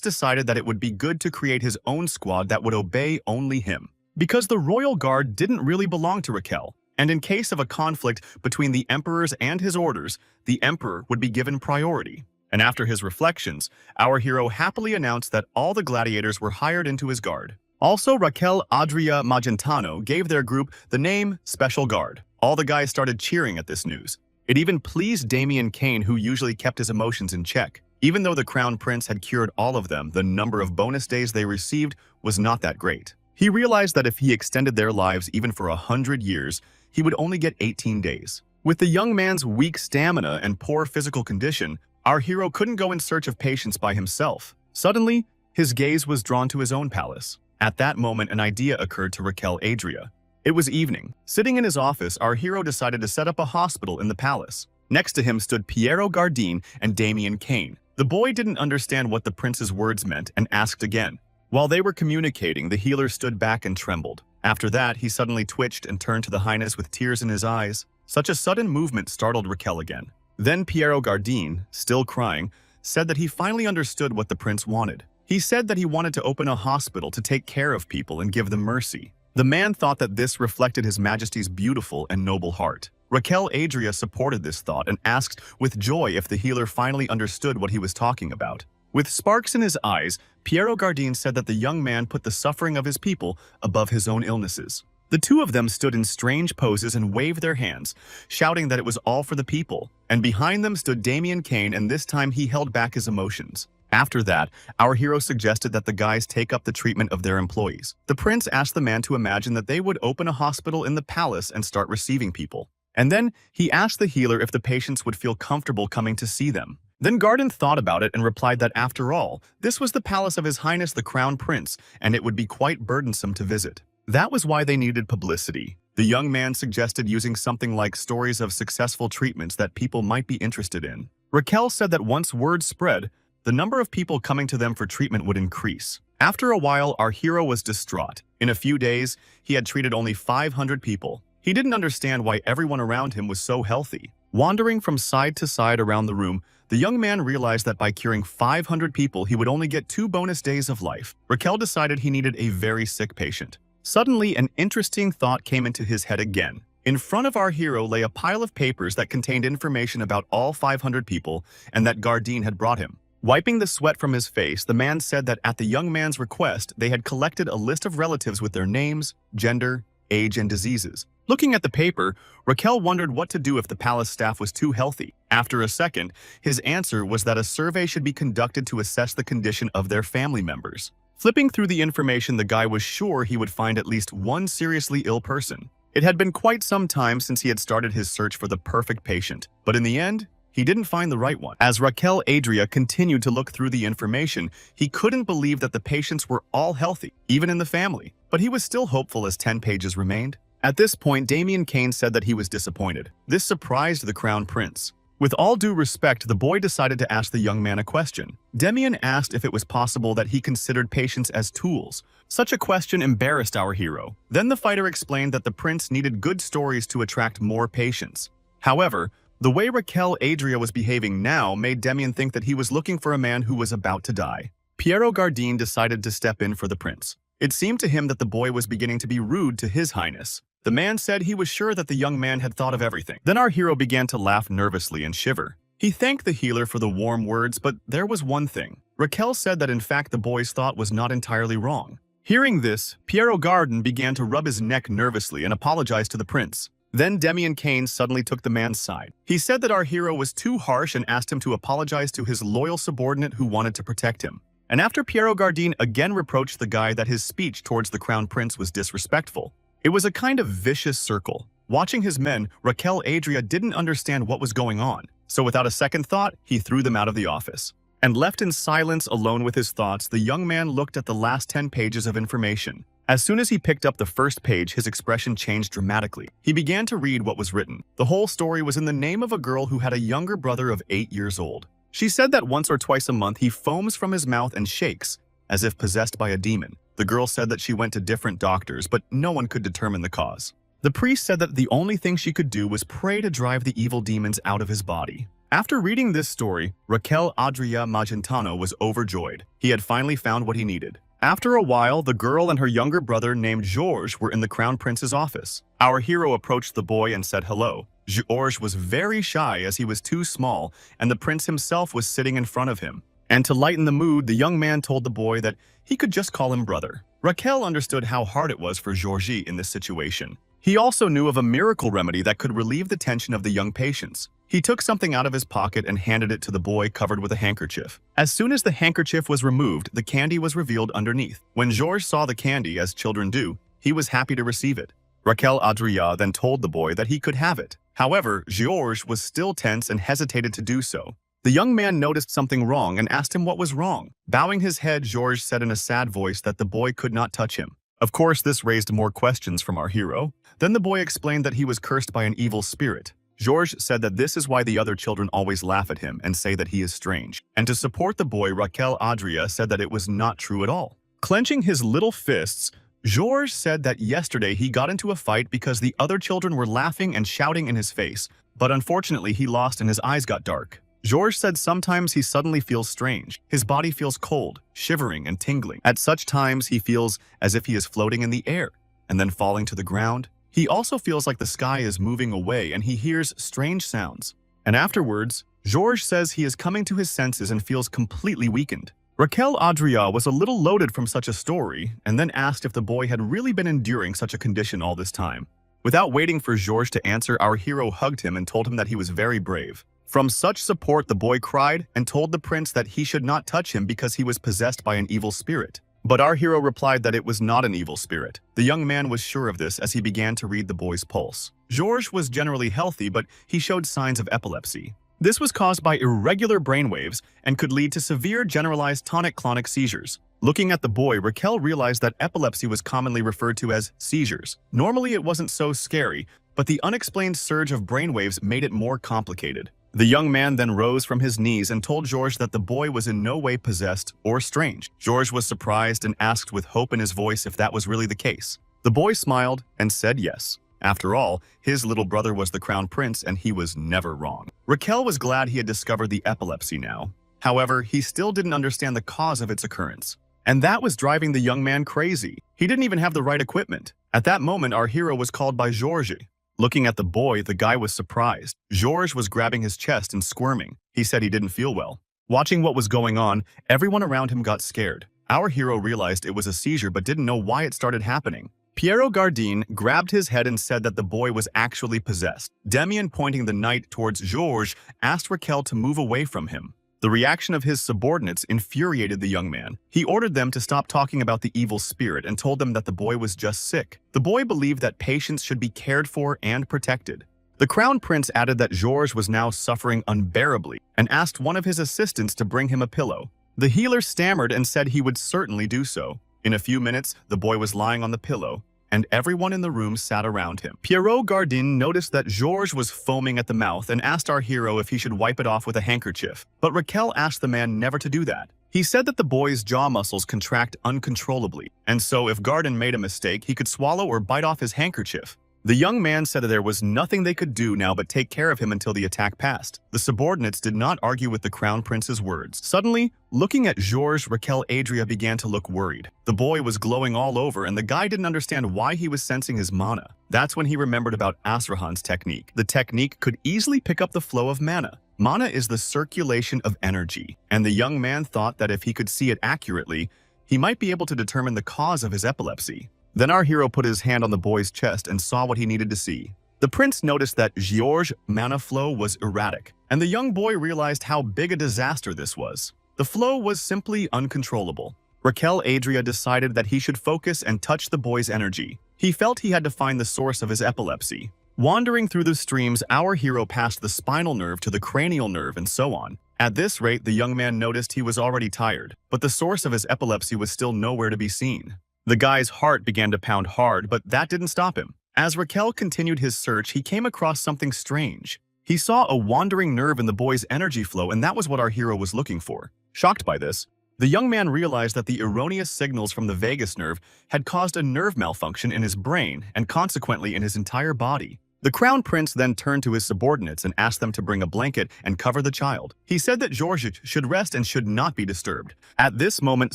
Speaker 1: decided that it would be good to create his own squad that would obey only him. Because the royal guard didn't really belong to Raquel, and in case of a conflict between the emperors and his orders, the emperor would be given priority. And after his reflections, our hero happily announced that all the gladiators were hired into his guard. Also, Raquel Adria Magentano gave their group the name Special Guard. All the guys started cheering at this news. It even pleased Damian Kane, who usually kept his emotions in check. Even though the crown prince had cured all of them, the number of bonus days they received was not that great. He realized that if he extended their lives even for 100 years, he would only get 18 days. With the young man's weak stamina and poor physical condition, our hero couldn't go in search of patience by himself. Suddenly, his gaze was drawn to his own palace. At that moment, an idea occurred to Raquel Adria. It was evening. Sitting in his office, our hero decided to set up a hospital in the palace. Next to him stood Piero Gardin and Damian Kane. The boy didn't understand what the prince's words meant and asked again. While they were communicating, the healer stood back and trembled. After that, he suddenly twitched and turned to the highness with tears in his eyes. Such a sudden movement startled Raquel again. Then Piero Gardin, still crying, said that he finally understood what the prince wanted. He said that he wanted to open a hospital to take care of people and give them mercy. The man thought that this reflected His Majesty's beautiful and noble heart. Raquel Adria supported this thought and asked with joy if the healer finally understood what he was talking about. With sparks in his eyes, Piero Gardin said that the young man put the suffering of his people above his own illnesses. The two of them stood in strange poses and waved their hands, shouting that it was all for the people. And behind them stood Damian Kane, and this time he held back his emotions. After that, our hero suggested that the guys take up the treatment of their employees. The prince asked the man to imagine that they would open a hospital in the palace and start receiving people. And then he asked the healer if the patients would feel comfortable coming to see them. Then Gardin thought about it and replied that after all, this was the palace of His Highness the Crown Prince, and it would be quite burdensome to visit. That was why they needed publicity. The young man suggested using something like stories of successful treatments that people might be interested in. Raquel said that once word spread, the number of people coming to them for treatment would increase. After a while, our hero was distraught. In a few days, he had treated only 500 people. He didn't understand why everyone around him was so healthy. Wandering from side to side around the room, the young man realized that by curing 500 people, he would only get 2 bonus days of life. Raquel decided he needed a very sick patient. Suddenly, an interesting thought came into his head again. In front of our hero lay a pile of papers that contained information about all 500 people and that Gardin had brought him. Wiping the sweat from his face, the man said that at the young man's request, they had collected a list of relatives with their names, gender, age, and diseases. Looking at the paper, Raquel wondered what to do if the palace staff was too healthy. After a second, his answer was that a survey should be conducted to assess the condition of their family members. Flipping through the information, the guy was sure he would find at least one seriously ill person. It had been quite some time since he had started his search for the perfect patient, but in the end, he didn't find the right one. As Raquel Adria continued to look through the information, he couldn't believe that the patients were all healthy, even in the family. But he was still hopeful as 10 pages remained. At this point, Damian Kane said that he was disappointed. This surprised the crown prince. With all due respect, the boy decided to ask the young man a question. Damian asked if it was possible that he considered patients as tools. Such a question embarrassed our hero. Then the fighter explained that the prince needed good stories to attract more patients. However, the way Raquel Adria was behaving now made Damian think that he was looking for a man who was about to die. Piero Gardin decided to step in for the prince. It seemed to him that the boy was beginning to be rude to His Highness. The man said he was sure that the young man had thought of everything. Then our hero began to laugh nervously and shiver. He thanked the healer for the warm words, but there was one thing. Raquel said that in fact the boy's thought was not entirely wrong. Hearing this, Piero Gardin began to rub his neck nervously and apologized to the prince. Then Demian Kane suddenly took the man's side. He said that our hero was too harsh and asked him to apologize to his loyal subordinate who wanted to protect him. And after Piero Gardin again reproached the guy that his speech towards the crown prince was disrespectful, it was a kind of vicious circle. Watching his men, Raquel Adria didn't understand what was going on, so without a second thought, he threw them out of the office. And left in silence alone with his thoughts, the young man looked at the last 10 pages of information. As soon as he picked up the first page, his expression changed dramatically. He began to read what was written. The whole story was in the name of a girl who had a younger brother of 8 years old. She said that once or twice a month he foams from his mouth and shakes, as if possessed by a demon. The girl said that she went to different doctors, but no one could determine the cause. The priest said that the only thing she could do was pray to drive the evil demons out of his body. After reading this story, Raquel Adria Magentano was overjoyed. He had finally found what he needed. After a while, the girl and her younger brother named Georges were in the Crown Prince's office. Our hero approached the boy and said hello. Georges was very shy as he was too small, and the prince himself was sitting in front of him. And to lighten the mood, the young man told the boy that he could just call him brother. Raquel understood how hard it was for Georgie in this situation. He also knew of a miracle remedy that could relieve the tension of the young patients. He took something out of his pocket and handed it to the boy covered with a handkerchief. As soon as the handkerchief was removed, the candy was revealed underneath. When Georges saw the candy, as children do, he was happy to receive it. Raquel Adria then told the boy that he could have it. However, Georges was still tense and hesitated to do so. The young man noticed something wrong and asked him what was wrong. Bowing his head, Georges said in a sad voice that the boy could not touch him. Of course, this raised more questions from our hero. Then the boy explained that he was cursed by an evil spirit. Georges said that this is why the other children always laugh at him and say that he is strange. And to support the boy, Raquel Adria said that it was not true at all. Clenching his little fists, Georges said that yesterday he got into a fight because the other children were laughing and shouting in his face, but unfortunately he lost and his eyes got dark. Georges said sometimes he suddenly feels strange. His body feels cold, shivering, and tingling. At such times, he feels as if he is floating in the air and then falling to the ground. He also feels like the sky is moving away and he hears strange sounds. And afterwards, Georges says he is coming to his senses and feels completely weakened. Raquel Adria was a little loaded from such a story and then asked if the boy had really been enduring such a condition all this time. Without waiting for Georges to answer, our hero hugged him and told him that he was very brave. From such support, the boy cried and told the prince that he should not touch him because he was possessed by an evil spirit. But our hero replied that it was not an evil spirit. The young man was sure of this as he began to read the boy's pulse. Georges was generally healthy, but he showed signs of epilepsy. This was caused by irregular brainwaves and could lead to severe generalized tonic-clonic seizures. Looking at the boy, Raquel realized that epilepsy was commonly referred to as seizures. Normally it wasn't so scary, but the unexplained surge of brainwaves made it more complicated. The young man then rose from his knees and told Georges that the boy was in no way possessed or strange. Georges was surprised and asked with hope in his voice if that was really the case. The boy smiled and said yes. After all, his little brother was the crown prince and he was never wrong. Raquel was glad he had discovered the epilepsy now. However, he still didn't understand the cause of its occurrence. And that was driving the young man crazy. He didn't even have the right equipment. At that moment, our hero was called by Georges. Looking at the boy, the guy was surprised. Georges was grabbing his chest and squirming. He said he didn't feel well. Watching what was going on, everyone around him got scared. Our hero realized it was a seizure but didn't know why it started happening. Piero Gardin grabbed his head and said that the boy was actually possessed. Demian, pointing the knight towards Georges, asked Raquel to move away from him. The reaction of his subordinates infuriated the young man. He ordered them to stop talking about the evil spirit and told them that the boy was just sick. The boy believed that patients should be cared for and protected. The crown prince added that Georges was now suffering unbearably and asked one of his assistants to bring him a pillow. The healer stammered and said he would certainly do so. In a few minutes, the boy was lying on the pillow, and everyone in the room sat around him. Piero Gardin noticed that Georges was foaming at the mouth and asked our hero if he should wipe it off with a handkerchief. But Raquel asked the man never to do that. He said that the boy's jaw muscles contract uncontrollably, and so if Gardin made a mistake, he could swallow or bite off his handkerchief. The young man said that there was nothing they could do now but take care of him until the attack passed. The subordinates did not argue with the crown prince's words. Suddenly, looking at Georges, Raquel Adria began to look worried. The boy was glowing all over and the guy didn't understand why he was sensing his mana. That's when he remembered about Asurahan's technique. The technique could easily pick up the flow of mana. Mana is the circulation of energy, and the young man thought that if he could see it accurately, he might be able to determine the cause of his epilepsy. Then our hero put his hand on the boy's chest and saw what he needed to see. The prince noticed that Georges' mana flow was erratic, and the young boy realized how big a disaster this was. The flow was simply uncontrollable. Raquel Adria decided that he should focus and touch the boy's energy. He felt he had to find the source of his epilepsy. Wandering through the streams, our hero passed the spinal nerve to the cranial nerve and so on. At this rate, the young man noticed he was already tired, but the source of his epilepsy was still nowhere to be seen. The guy's heart began to pound hard, but that didn't stop him. As Raquel continued his search, he came across something strange. He saw a wandering nerve in the boy's energy flow, and that was what our hero was looking for. Shocked by this, the young man realized that the erroneous signals from the vagus nerve had caused a nerve malfunction in his brain and consequently in his entire body. The crown prince then turned to his subordinates and asked them to bring a blanket and cover the child. He said that Georges should rest and should not be disturbed. At this moment,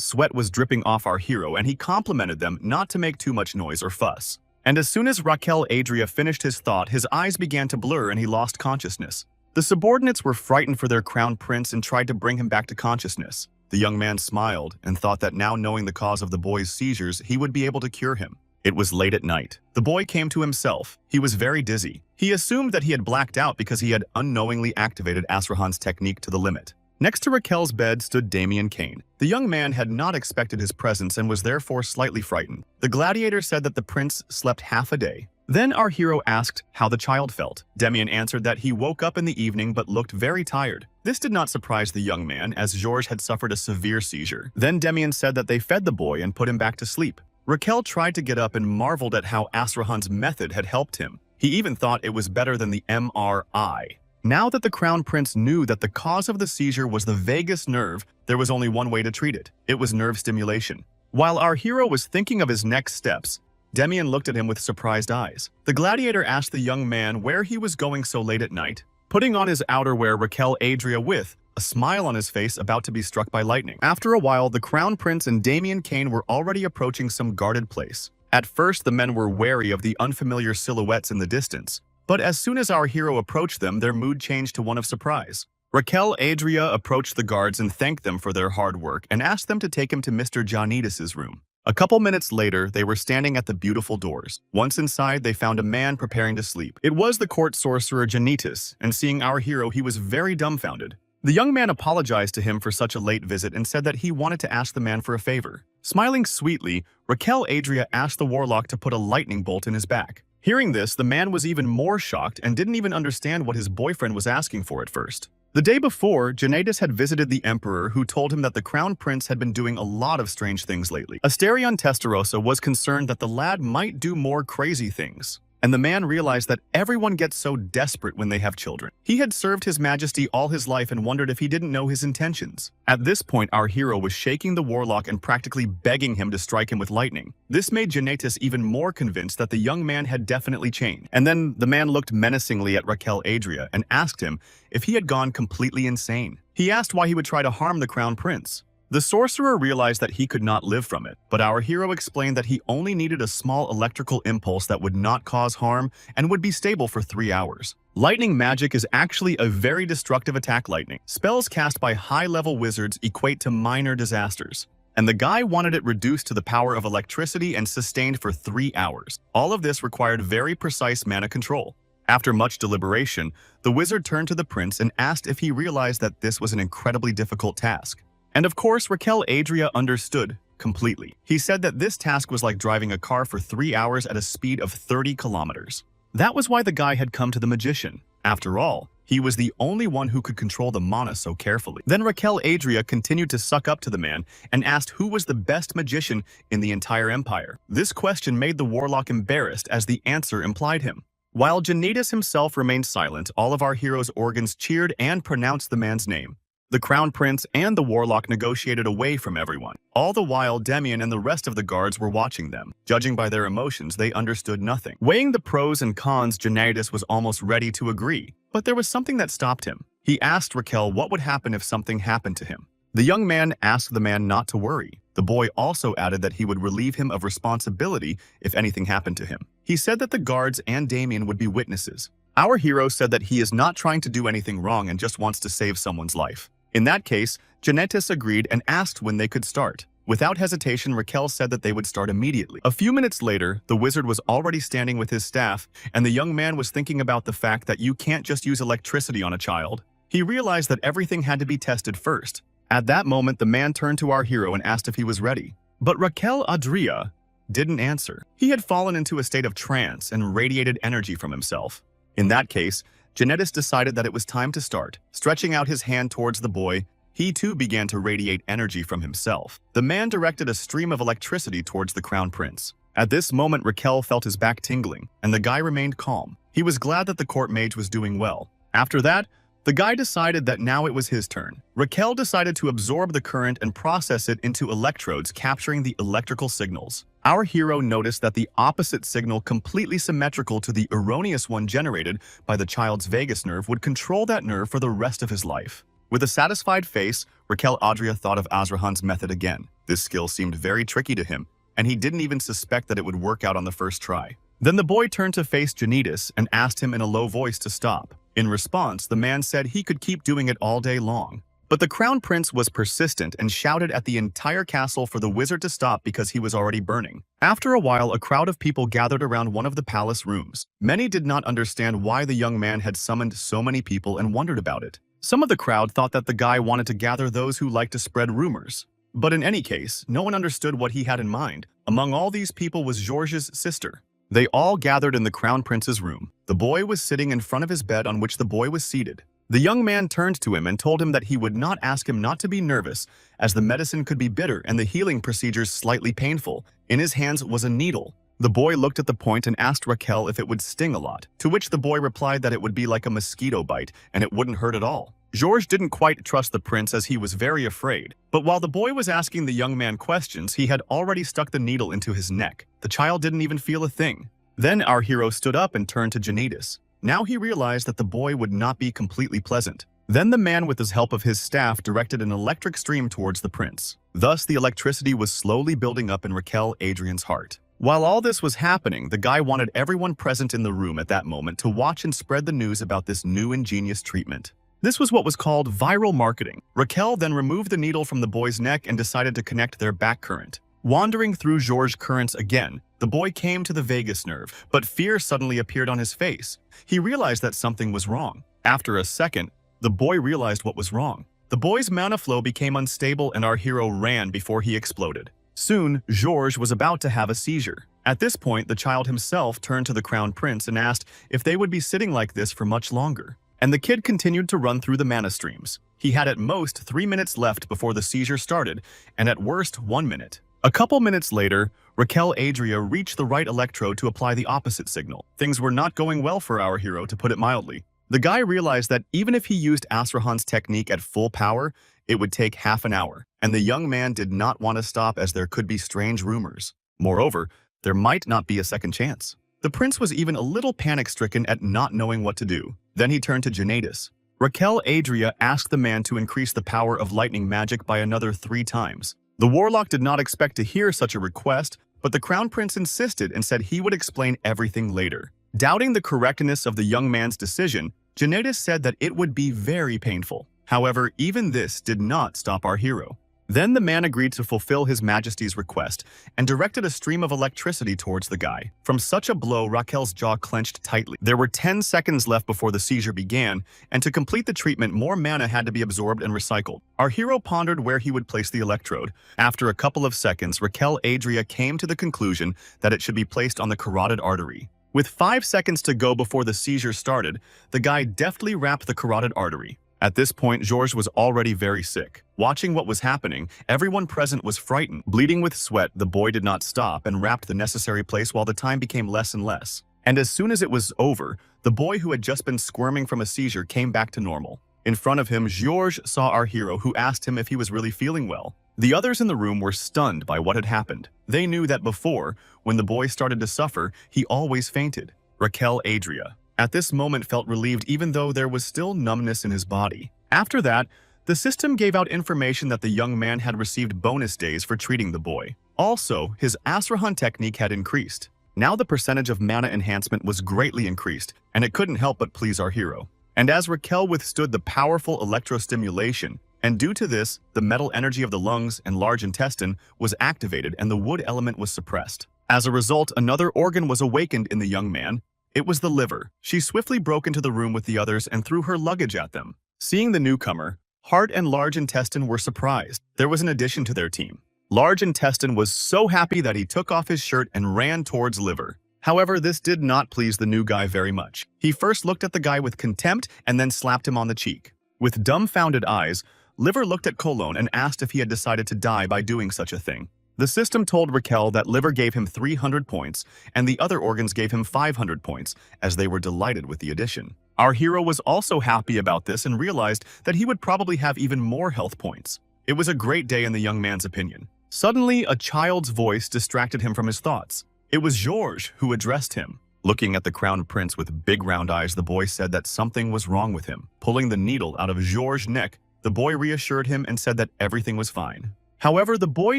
Speaker 1: sweat was dripping off our hero, and he complimented them not to make too much noise or fuss. And as soon as Raquel Adria finished his thought, his eyes began to blur and he lost consciousness. The subordinates were frightened for their crown prince and tried to bring him back to consciousness. The young man smiled and thought that now knowing the cause of the boy's seizures, he would be able to cure him. It was late at night. The boy came to himself. He was very dizzy. He assumed that he had blacked out because he had unknowingly activated Asurahan's technique to the limit. Next to Raquel's bed stood Damien Kane. The young man had not expected his presence and was therefore slightly frightened. The gladiator said that the prince slept half a day. Then our hero asked how the child felt. Damien answered that he woke up in the evening but looked very tired. This did not surprise the young man, as Georges had suffered a severe seizure. Then Damien said that they fed the boy and put him back to sleep. Raquel tried to get up and marveled at how Asurahan's method had helped him. He even thought it was better than the MRI. Now that the crown prince knew that the cause of the seizure was the vagus nerve, there was only one way to treat it. It was nerve stimulation. While our hero was thinking of his next steps, Damien looked at him with surprised eyes. The gladiator asked the young man where he was going so late at night, putting on his outerwear Raquel Adria with a smile on his face, about to be struck by lightning. After a while, the crown prince and Damien Kane were already approaching some guarded place. At first, the men were wary of the unfamiliar silhouettes in the distance, but as soon as our hero approached them, their mood changed to one of surprise. Raquel Adria approached the guards and thanked them for their hard work and asked them to take him to Mr. Janitas' room. A couple minutes later, they were standing at the beautiful doors. Once inside, they found a man preparing to sleep. It was the court sorcerer Janitas, and seeing our hero, he was very dumbfounded. The young man apologized to him for such a late visit and said that he wanted to ask the man for a favor. Smiling sweetly, Raquel Adria asked the warlock to put a lightning bolt in his back. Hearing this, the man was even more shocked and didn't even understand what his boyfriend was asking for at first. The day before, Janitas had visited the emperor, who told him that the crown prince had been doing a lot of strange things lately. Asterion Testarossa was concerned that the lad might do more crazy things, and the man realized that everyone gets so desperate when they have children. He had served His Majesty all his life and wondered if he didn't know his intentions. At this point, our hero was shaking the warlock and practically begging him to strike him with lightning. This made Janitas even more convinced that the young man had definitely changed. And then the man looked menacingly at Raquel Adria and asked him if he had gone completely insane. He asked why he would try to harm the crown prince. The sorcerer realized that he could not live from it, but our hero explained that he only needed a small electrical impulse that would not cause harm and would be stable for 3 hours. Lightning magic is actually a very destructive attack. Lightning spells cast by high-level wizards equate to minor disasters, and the guy wanted it reduced to the power of electricity and sustained for 3 hours. All of this required very precise mana control. After much deliberation, the wizard turned to the prince and asked if he realized that this was an incredibly difficult task. And of course, Raquel Adria understood completely. He said that this task was like driving a car for 3 hours at a speed of 30 kilometers. That was why the guy had come to the magician. After all, he was the only one who could control the mana so carefully. Then Raquel Adria continued to suck up to the man and asked who was the best magician in the entire empire. This question made the warlock embarrassed, as the answer implied him. While Janitas himself remained silent, all of our hero's organs cheered and pronounced the man's name. The crown prince and the warlock negotiated away from everyone. All the while, Damien and the rest of the guards were watching them. Judging by their emotions, they understood nothing. Weighing the pros and cons, Janitas was almost ready to agree, but there was something that stopped him. He asked Raquel what would happen if something happened to him. The young man asked the man not to worry. The boy also added that he would relieve him of responsibility if anything happened to him. He said that the guards and Damien would be witnesses. Our hero said that he is not trying to do anything wrong and just wants to save someone's life. In that case, Janitas agreed and asked when they could start. Without hesitation, Raquel said that they would start immediately. A few minutes later, the wizard was already standing with his staff, and the young man was thinking about the fact that you can't just use electricity on a child. He realized that everything had to be tested first. At that moment, the man turned to our hero and asked if he was ready. But Raquel Adria didn't answer. He had fallen into a state of trance and radiated energy from himself. In that case, Genetis decided that it was time to start. Stretching out his hand towards the boy, he too began to radiate energy from himself. The man directed a stream of electricity towards the crown prince. At this moment, Raquel felt his back tingling, and the guy remained calm. He was glad that the court mage was doing well. After that, the guy decided that now it was his turn. Raquel decided to absorb the current and process it into electrodes, capturing the electrical signals. Our hero noticed that the opposite signal, completely symmetrical to the erroneous one generated by the child's vagus nerve, would control that nerve for the rest of his life. With a satisfied face, Raquel Adria thought of Azrahan's method again. This skill seemed very tricky to him, and he didn't even suspect that it would work out on the first try. Then the boy turned to face Genetis and asked him in a low voice to stop. In response, the man said he could keep doing it all day long. But the crown prince was persistent and shouted at the entire castle for the wizard to stop because he was already burning. After a while, a crowd of people gathered around one of the palace rooms. Many did not understand why the young man had summoned so many people and wondered about it. Some of the crowd thought that the guy wanted to gather those who liked to spread rumors. But in any case, no one understood what he had in mind. Among all these people was Georges' sister. They all gathered in the crown prince's room. The boy was sitting in front of his bed on which the boy was seated. The young man turned to him and told him that he would not ask him not to be nervous, as the medicine could be bitter and the healing procedures slightly painful. In his hands was a needle. The boy looked at the point and asked Raquel if it would sting a lot, to which the boy replied that it would be like a mosquito bite and it wouldn't hurt at all. Georges didn't quite trust the prince as he was very afraid, but while the boy was asking the young man questions, he had already stuck the needle into his neck. The child didn't even feel a thing. Then our hero stood up and turned to Genetis. Now he realized that the boy would not be completely pleasant. Then the man, with the help of his staff, directed an electric stream towards the prince. Thus, the electricity was slowly building up in Raquel Adrian's heart. While all this was happening, the guy wanted everyone present in the room at that moment to watch and spread the news about this new ingenious treatment. This was what was called viral marketing. Raquel then removed the needle from the boy's neck and decided to connect their back current. Wandering through Georges' currents again, the boy came to the vagus nerve, but fear suddenly appeared on his face. He realized that something was wrong. After a second, the boy realized what was wrong. The boy's mana flow became unstable and our hero ran before he exploded. Soon, Georges was about to have a seizure. At this point, the child himself turned to the crown prince and asked if they would be sitting like this for much longer. And the kid continued to run through the mana streams. He had at most 3 minutes left before the seizure started, and at worst 1 minute. A couple minutes later, Raquel Adria reached the right electrode to apply the opposite signal. Things were not going well for our hero, to put it mildly. The guy realized that even if he used Asrahan's technique at full power, it would take half an hour, and the young man did not want to stop as there could be strange rumors. Moreover, there might not be a second chance. The prince was even a little panic-stricken at not knowing what to do. Then he turned to Genetis. Raquel Adria asked the man to increase the power of lightning magic by another 3 times. The warlock did not expect to hear such a request, but the crown prince insisted and said he would explain everything later. Doubting the correctness of the young man's decision, Genetis said that it would be very painful. However, even this did not stop our hero. Then the man agreed to fulfill his majesty's request and directed a stream of electricity towards the guy. From such a blow, Raquel's jaw clenched tightly. There were 10 seconds left before the seizure began, and to complete the treatment, more mana had to be absorbed and recycled. Our hero pondered where he would place the electrode. After a couple of seconds, Raquel Adria came to the conclusion that it should be placed on the carotid artery. With 5 seconds to go before the seizure started, the guy deftly wrapped the carotid artery. At this point, Georges was already very sick. Watching what was happening, everyone present was frightened. Bleeding with sweat, the boy did not stop and wrapped the necessary place while the time became less and less. And as soon as it was over, the boy who had just been squirming from a seizure came back to normal. In front of him, Georges saw our hero, who asked him if he was really feeling well. The others in the room were stunned by what had happened. They knew that before, when the boy started to suffer, he always fainted. Raquel Adria, at this moment, felt relieved even though there was still numbness in his body. After that, the system gave out information that the young man had received bonus days for treating the boy. Also, his Asrahan technique had increased. Now the percentage of mana enhancement was greatly increased, and it couldn't help but please our hero. And as Raquel withstood the powerful electrostimulation, And due to this, the metal energy of the lungs and large intestine was activated and the wood element was suppressed. As a result, another organ was awakened in the young man. It was the liver. She swiftly broke into the room with the others and threw her luggage at them. Seeing the newcomer, heart and large intestine were surprised. There was an addition to their team. Large intestine was so happy that he took off his shirt and ran towards liver. However, this did not please the new guy very much. He first looked at the guy with contempt and then slapped him on the cheek. With dumbfounded eyes, Liver looked at Colon and asked if he had decided to die by doing such a thing. The system told Raquel that Liver gave him 300 points and the other organs gave him 500 points, as they were delighted with the addition. Our hero was also happy about this and realized that he would probably have even more health points. It was a great day in the young man's opinion. Suddenly, a child's voice distracted him from his thoughts. It was Georges who addressed him. Looking at the crown prince with big round eyes, the boy said that something was wrong with him. Pulling the needle out of Georges' neck, the boy reassured him and said that everything was fine. However, the boy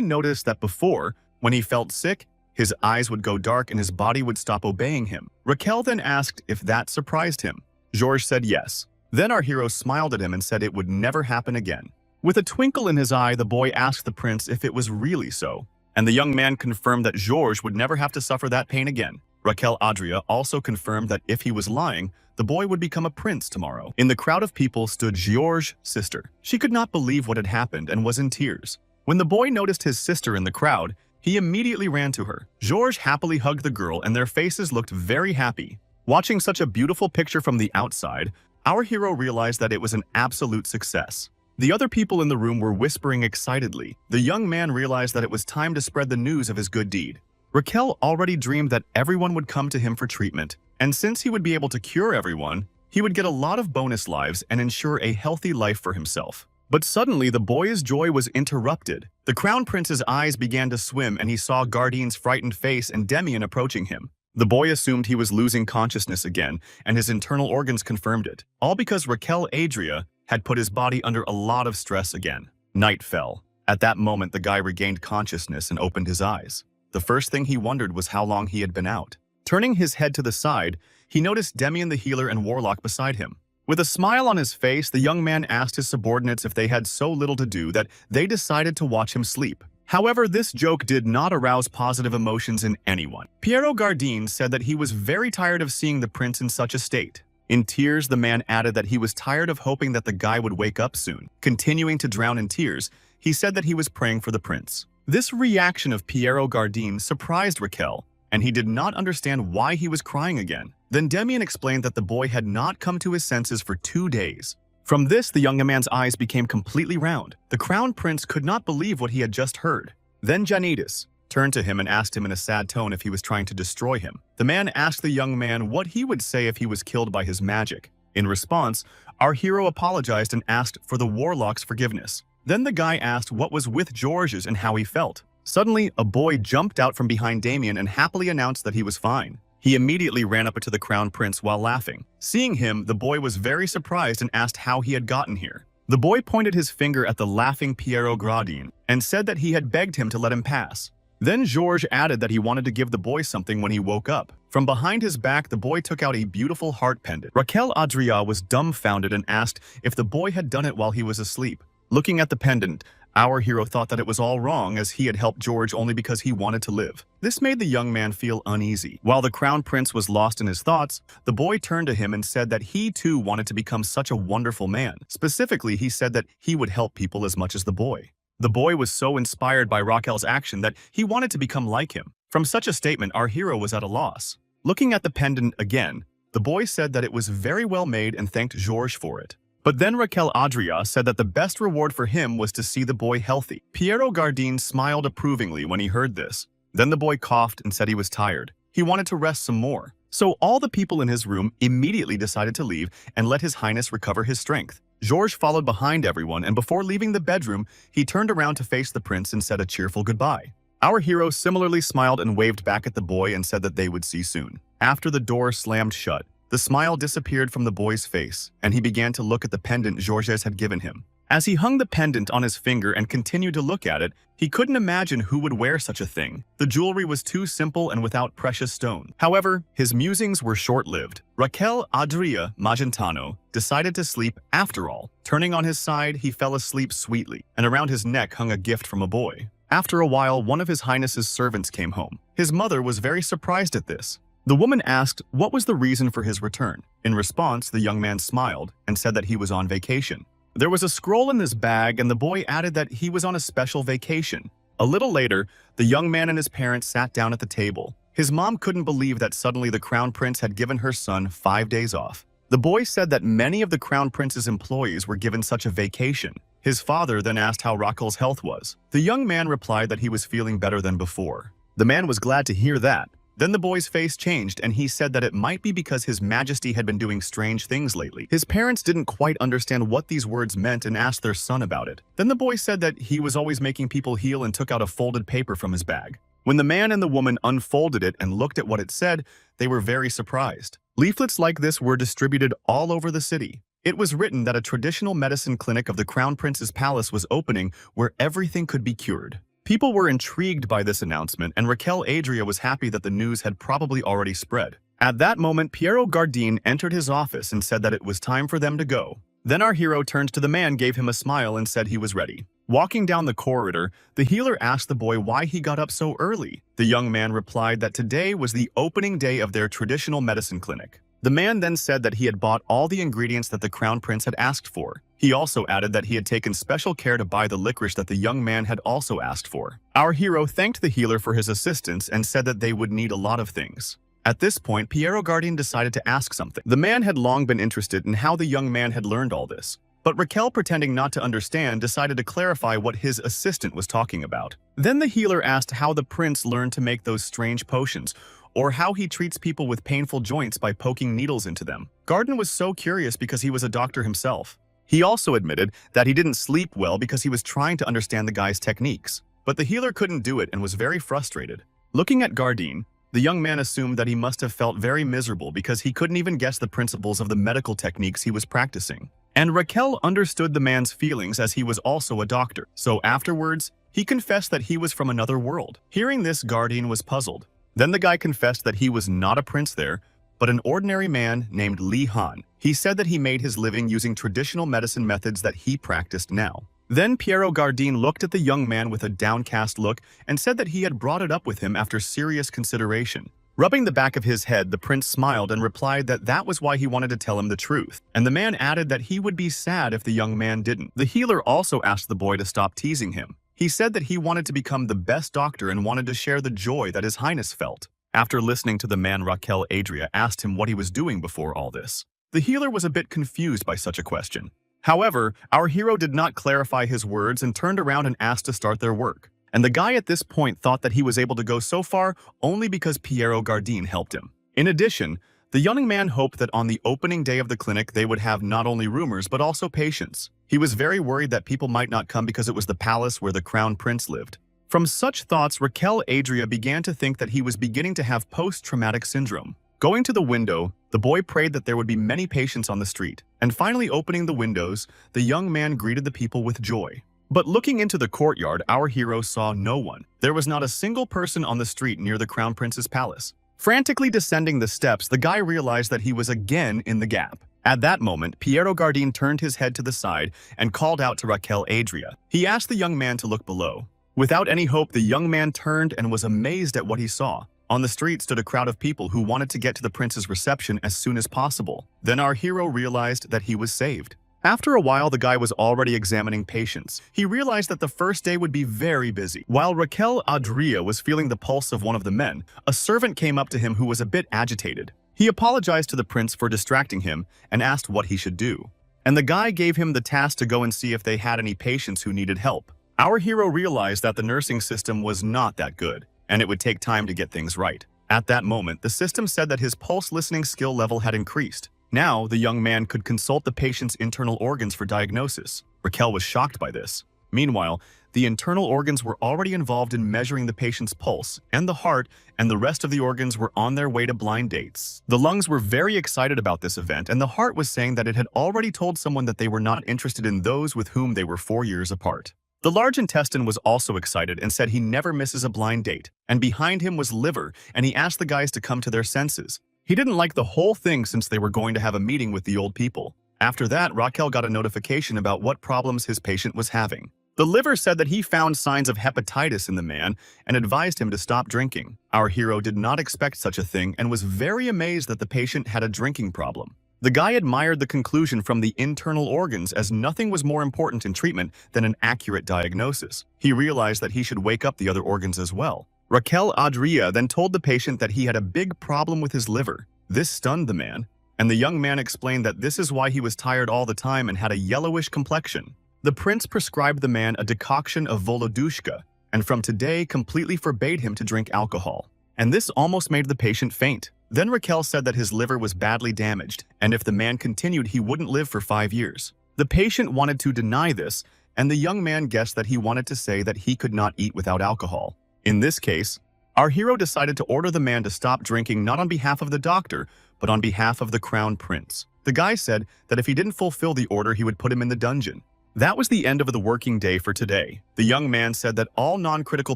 Speaker 1: noticed that before, when he felt sick, his eyes would go dark and his body would stop obeying him. Raquel then asked if that surprised him. Georges said yes. Then our hero smiled at him and said it would never happen again. With a twinkle in his eye, the boy asked the prince if it was really so, and the young man confirmed that Georges would never have to suffer that pain again. Raquel Adria also confirmed that if he was lying, the boy would become a prince tomorrow. In the crowd of people stood Georges' sister. She could not believe what had happened and was in tears. When the boy noticed his sister in the crowd, he immediately ran to her. Georges happily hugged the girl and their faces looked very happy. Watching such a beautiful picture from the outside, our hero realized that it was an absolute success. The other people in the room were whispering excitedly. The young man realized that it was time to spread the news of his good deed. Raquel already dreamed that everyone would come to him for treatment, and since he would be able to cure everyone, he would get a lot of bonus lives and ensure a healthy life for himself. But suddenly, the boy's joy was interrupted. The crown prince's eyes began to swim and he saw Gardine's frightened face and Demian approaching him. The boy assumed he was losing consciousness again, and his internal organs confirmed it, all because Raquel Adria had put his body under a lot of stress again. Night fell. At that moment, the guy regained consciousness and opened his eyes. The first thing he wondered was how long he had been out. Turning his head to the side, he noticed Demian the healer and Warlock beside him. With a smile on his face, the young man asked his subordinates if they had so little to do that they decided to watch him sleep. However, this joke did not arouse positive emotions in anyone. Piero Gardine said that he was very tired of seeing the prince in such a state. In tears, the man added that he was tired of hoping that the guy would wake up soon. Continuing to drown in tears, he said that he was praying for the prince. This reaction of Piero Gardine surprised Raquel, and he did not understand why he was crying again. Then Demian explained that the boy had not come to his senses for 2 days. From this, the young man's eyes became completely round. The crown prince could not believe what he had just heard. Then Janitas turned to him and asked him in a sad tone if he was trying to destroy him. The man asked the young man what he would say if he was killed by his magic. In response, our hero apologized and asked for the warlock's forgiveness. Then the guy asked what was with Georges and how he felt. Suddenly, a boy jumped out from behind Damian and happily announced that he was fine. He immediately ran up to the crown prince while laughing. Seeing him, the boy was very surprised and asked how he had gotten here. The boy pointed his finger at the laughing Piero Gradine and said that he had begged him to let him pass. Then Georges added that he wanted to give the boy something when he woke up. From behind his back, the boy took out a beautiful heart pendant. Raquel Adria was dumbfounded and asked if the boy had done it while he was asleep. Looking at the pendant, our hero thought that it was all wrong as he had helped George only because he wanted to live. This made the young man feel uneasy. While the crown prince was lost in his thoughts, the boy turned to him and said that he too wanted to become such a wonderful man. Specifically, he said that he would help people as much as the boy. The boy was so inspired by Raquel's action that he wanted to become like him. From such a statement, our hero was at a loss. Looking at the pendant again, the boy said that it was very well made and thanked Georges for it. But then Raquel Adria said that the best reward for him was to see the boy healthy. Piero Gardine smiled approvingly when he heard this. Then the boy coughed and said he was tired. He wanted to rest some more. So all the people in his room immediately decided to leave and let His Highness recover his strength. Georges followed behind everyone, and before leaving the bedroom, he turned around to face the prince and said a cheerful goodbye. Our hero similarly smiled and waved back at the boy and said that they would see soon. After the door slammed shut, the smile disappeared from the boy's face, and he began to look at the pendant Georges had given him. As he hung the pendant on his finger and continued to look at it, he couldn't imagine who would wear such a thing. The jewelry was too simple and without precious stones. However, his musings were short-lived. Raquel Adria Magentano decided to sleep after all. Turning on his side, he fell asleep sweetly, and around his neck hung a gift from a boy. After a while, one of His Highness's servants came home. His mother was very surprised at this. The woman asked what was the reason for his return. In response, the young man smiled and said that he was on vacation. There was a scroll in his bag, and the boy added that he was on a special vacation. A little later, the young man and his parents sat down at the table. His mom couldn't believe that suddenly the crown prince had given her son 5 days off. The boy said that many of the crown prince's employees were given such a vacation. His father then asked how Raquel's health was. The young man replied that he was feeling better than before. The man was glad to hear that. Then the boy's face changed, and he said that it might be because His Majesty had been doing strange things lately. His parents didn't quite understand what these words meant and asked their son about it. Then the boy said that he was always making people heal and took out a folded paper from his bag. When the man and the woman unfolded it and looked at what it said, they were very surprised. Leaflets like this were distributed all over the city. It was written that a traditional medicine clinic of the Crown Prince's palace was opening where everything could be cured. People were intrigued by this announcement, and Raquel Adria was happy that the news had probably already spread. At that moment, Piero Gardin entered his office and said that it was time for them to go. Then our hero turned to the man, gave him a smile, and said he was ready. Walking down the corridor, the healer asked the boy why he got up so early. The young man replied that today was the opening day of their traditional medicine clinic. The man then said that he had bought all the ingredients that the Crown Prince had asked for. He also added that he had taken special care to buy the licorice that the young man had also asked for. Our hero thanked the healer for his assistance and said that they would need a lot of things. At this point, Piero Gardin decided to ask something. The man had long been interested in how the young man had learned all this. But Raquel, pretending not to understand, decided to clarify what his assistant was talking about. Then the healer asked how the prince learned to make those strange potions, or how he treats people with painful joints by poking needles into them. Gardin was so curious because he was a doctor himself. He also admitted that he didn't sleep well because he was trying to understand the guy's techniques. But the healer couldn't do it and was very frustrated. Looking at Gardin, the young man assumed that he must have felt very miserable because he couldn't even guess the principles of the medical techniques he was practicing. And Raquel understood the man's feelings as he was also a doctor. So afterwards, he confessed that he was from another world. Hearing this, Gardin was puzzled. Then the guy confessed that he was not a prince there, but an ordinary man named Li Han. He said that he made his living using traditional medicine methods that he practiced now. Then Piero Gardin looked at the young man with a downcast look and said that he had brought it up with him after serious consideration. Rubbing the back of his head, the prince smiled and replied that that was why he wanted to tell him the truth. And the man added that he would be sad if the young man didn't. The healer also asked the boy to stop teasing him. He said that he wanted to become the best doctor and wanted to share the joy that His Highness felt. After listening to the man, Raquel Adria asked him what he was doing before all this. The healer was a bit confused by such a question. However, our hero did not clarify his words and turned around and asked to start their work. And the guy at this point thought that he was able to go so far only because Piero Gardin helped him. In addition, the young man hoped that on the opening day of the clinic they would have not only roomers but also patients. He was very worried that people might not come because it was the palace where the crown prince lived. From such thoughts, Raquel Adria began to think that he was beginning to have post-traumatic syndrome. Going to the window, the boy prayed that there would be many patients on the street, and finally opening the windows, the young man greeted the people with joy. But looking into the courtyard, our hero saw no one. There was not a single person on the street near the crown prince's palace. Frantically descending the steps, the guy realized that he was again in the gap. At that moment, Piero Gardin turned his head to the side and called out to Raquel Adria. He asked the young man to look below. Without any hope, the young man turned and was amazed at what he saw. On the street stood a crowd of people who wanted to get to the prince's reception as soon as possible. Then our hero realized that he was saved. After a while, the guy was already examining patients. He realized that the first day would be very busy. While Raquel Adria was feeling the pulse of one of the men, a servant came up to him who was a bit agitated. He apologized to the prince for distracting him and asked what he should do. And the guy gave him the task to go and see if they had any patients who needed help. Our hero realized that the nursing system was not that good, and it would take time to get things right. At that moment, the system said that his pulse listening skill level had increased. Now, the young man could consult the patient's internal organs for diagnosis. Raquel was shocked by this. Meanwhile, the internal organs were already involved in measuring the patient's pulse, and the heart and the rest of the organs were on their way to blind dates. The lungs were very excited about this event, and the heart was saying that it had already told someone that they were not interested in those with whom they were 4 years apart. The large intestine was also excited and said he never misses a blind date, and behind him was liver, and he asked the guys to come to their senses. He didn't like the whole thing since they were going to have a meeting with the old people. After that, Raquel got a notification about what problems his patient was having. The liver said that he found signs of hepatitis in the man and advised him to stop drinking. Our hero did not expect such a thing and was very amazed that the patient had a drinking problem. The guy admired the conclusion from the internal organs as nothing was more important in treatment than an accurate diagnosis. He realized that he should wake up the other organs as well. Raquel Adria then told the patient that he had a big problem with his liver. This stunned the man, and the young man explained that this is why he was tired all the time and had a yellowish complexion. The prince prescribed the man a decoction of Volodushka, and from today completely forbade him to drink alcohol. And this almost made the patient faint. Then Raquel said that his liver was badly damaged, and if the man continued, he wouldn't live for 5 years. The patient wanted to deny this, and the young man guessed that he wanted to say that he could not eat without alcohol. In this case, our hero decided to order the man to stop drinking not on behalf of the doctor, but on behalf of the crown prince. The guy said that if he didn't fulfill the order, he would put him in the dungeon. That was the end of the working day for today. The young man said that all non-critical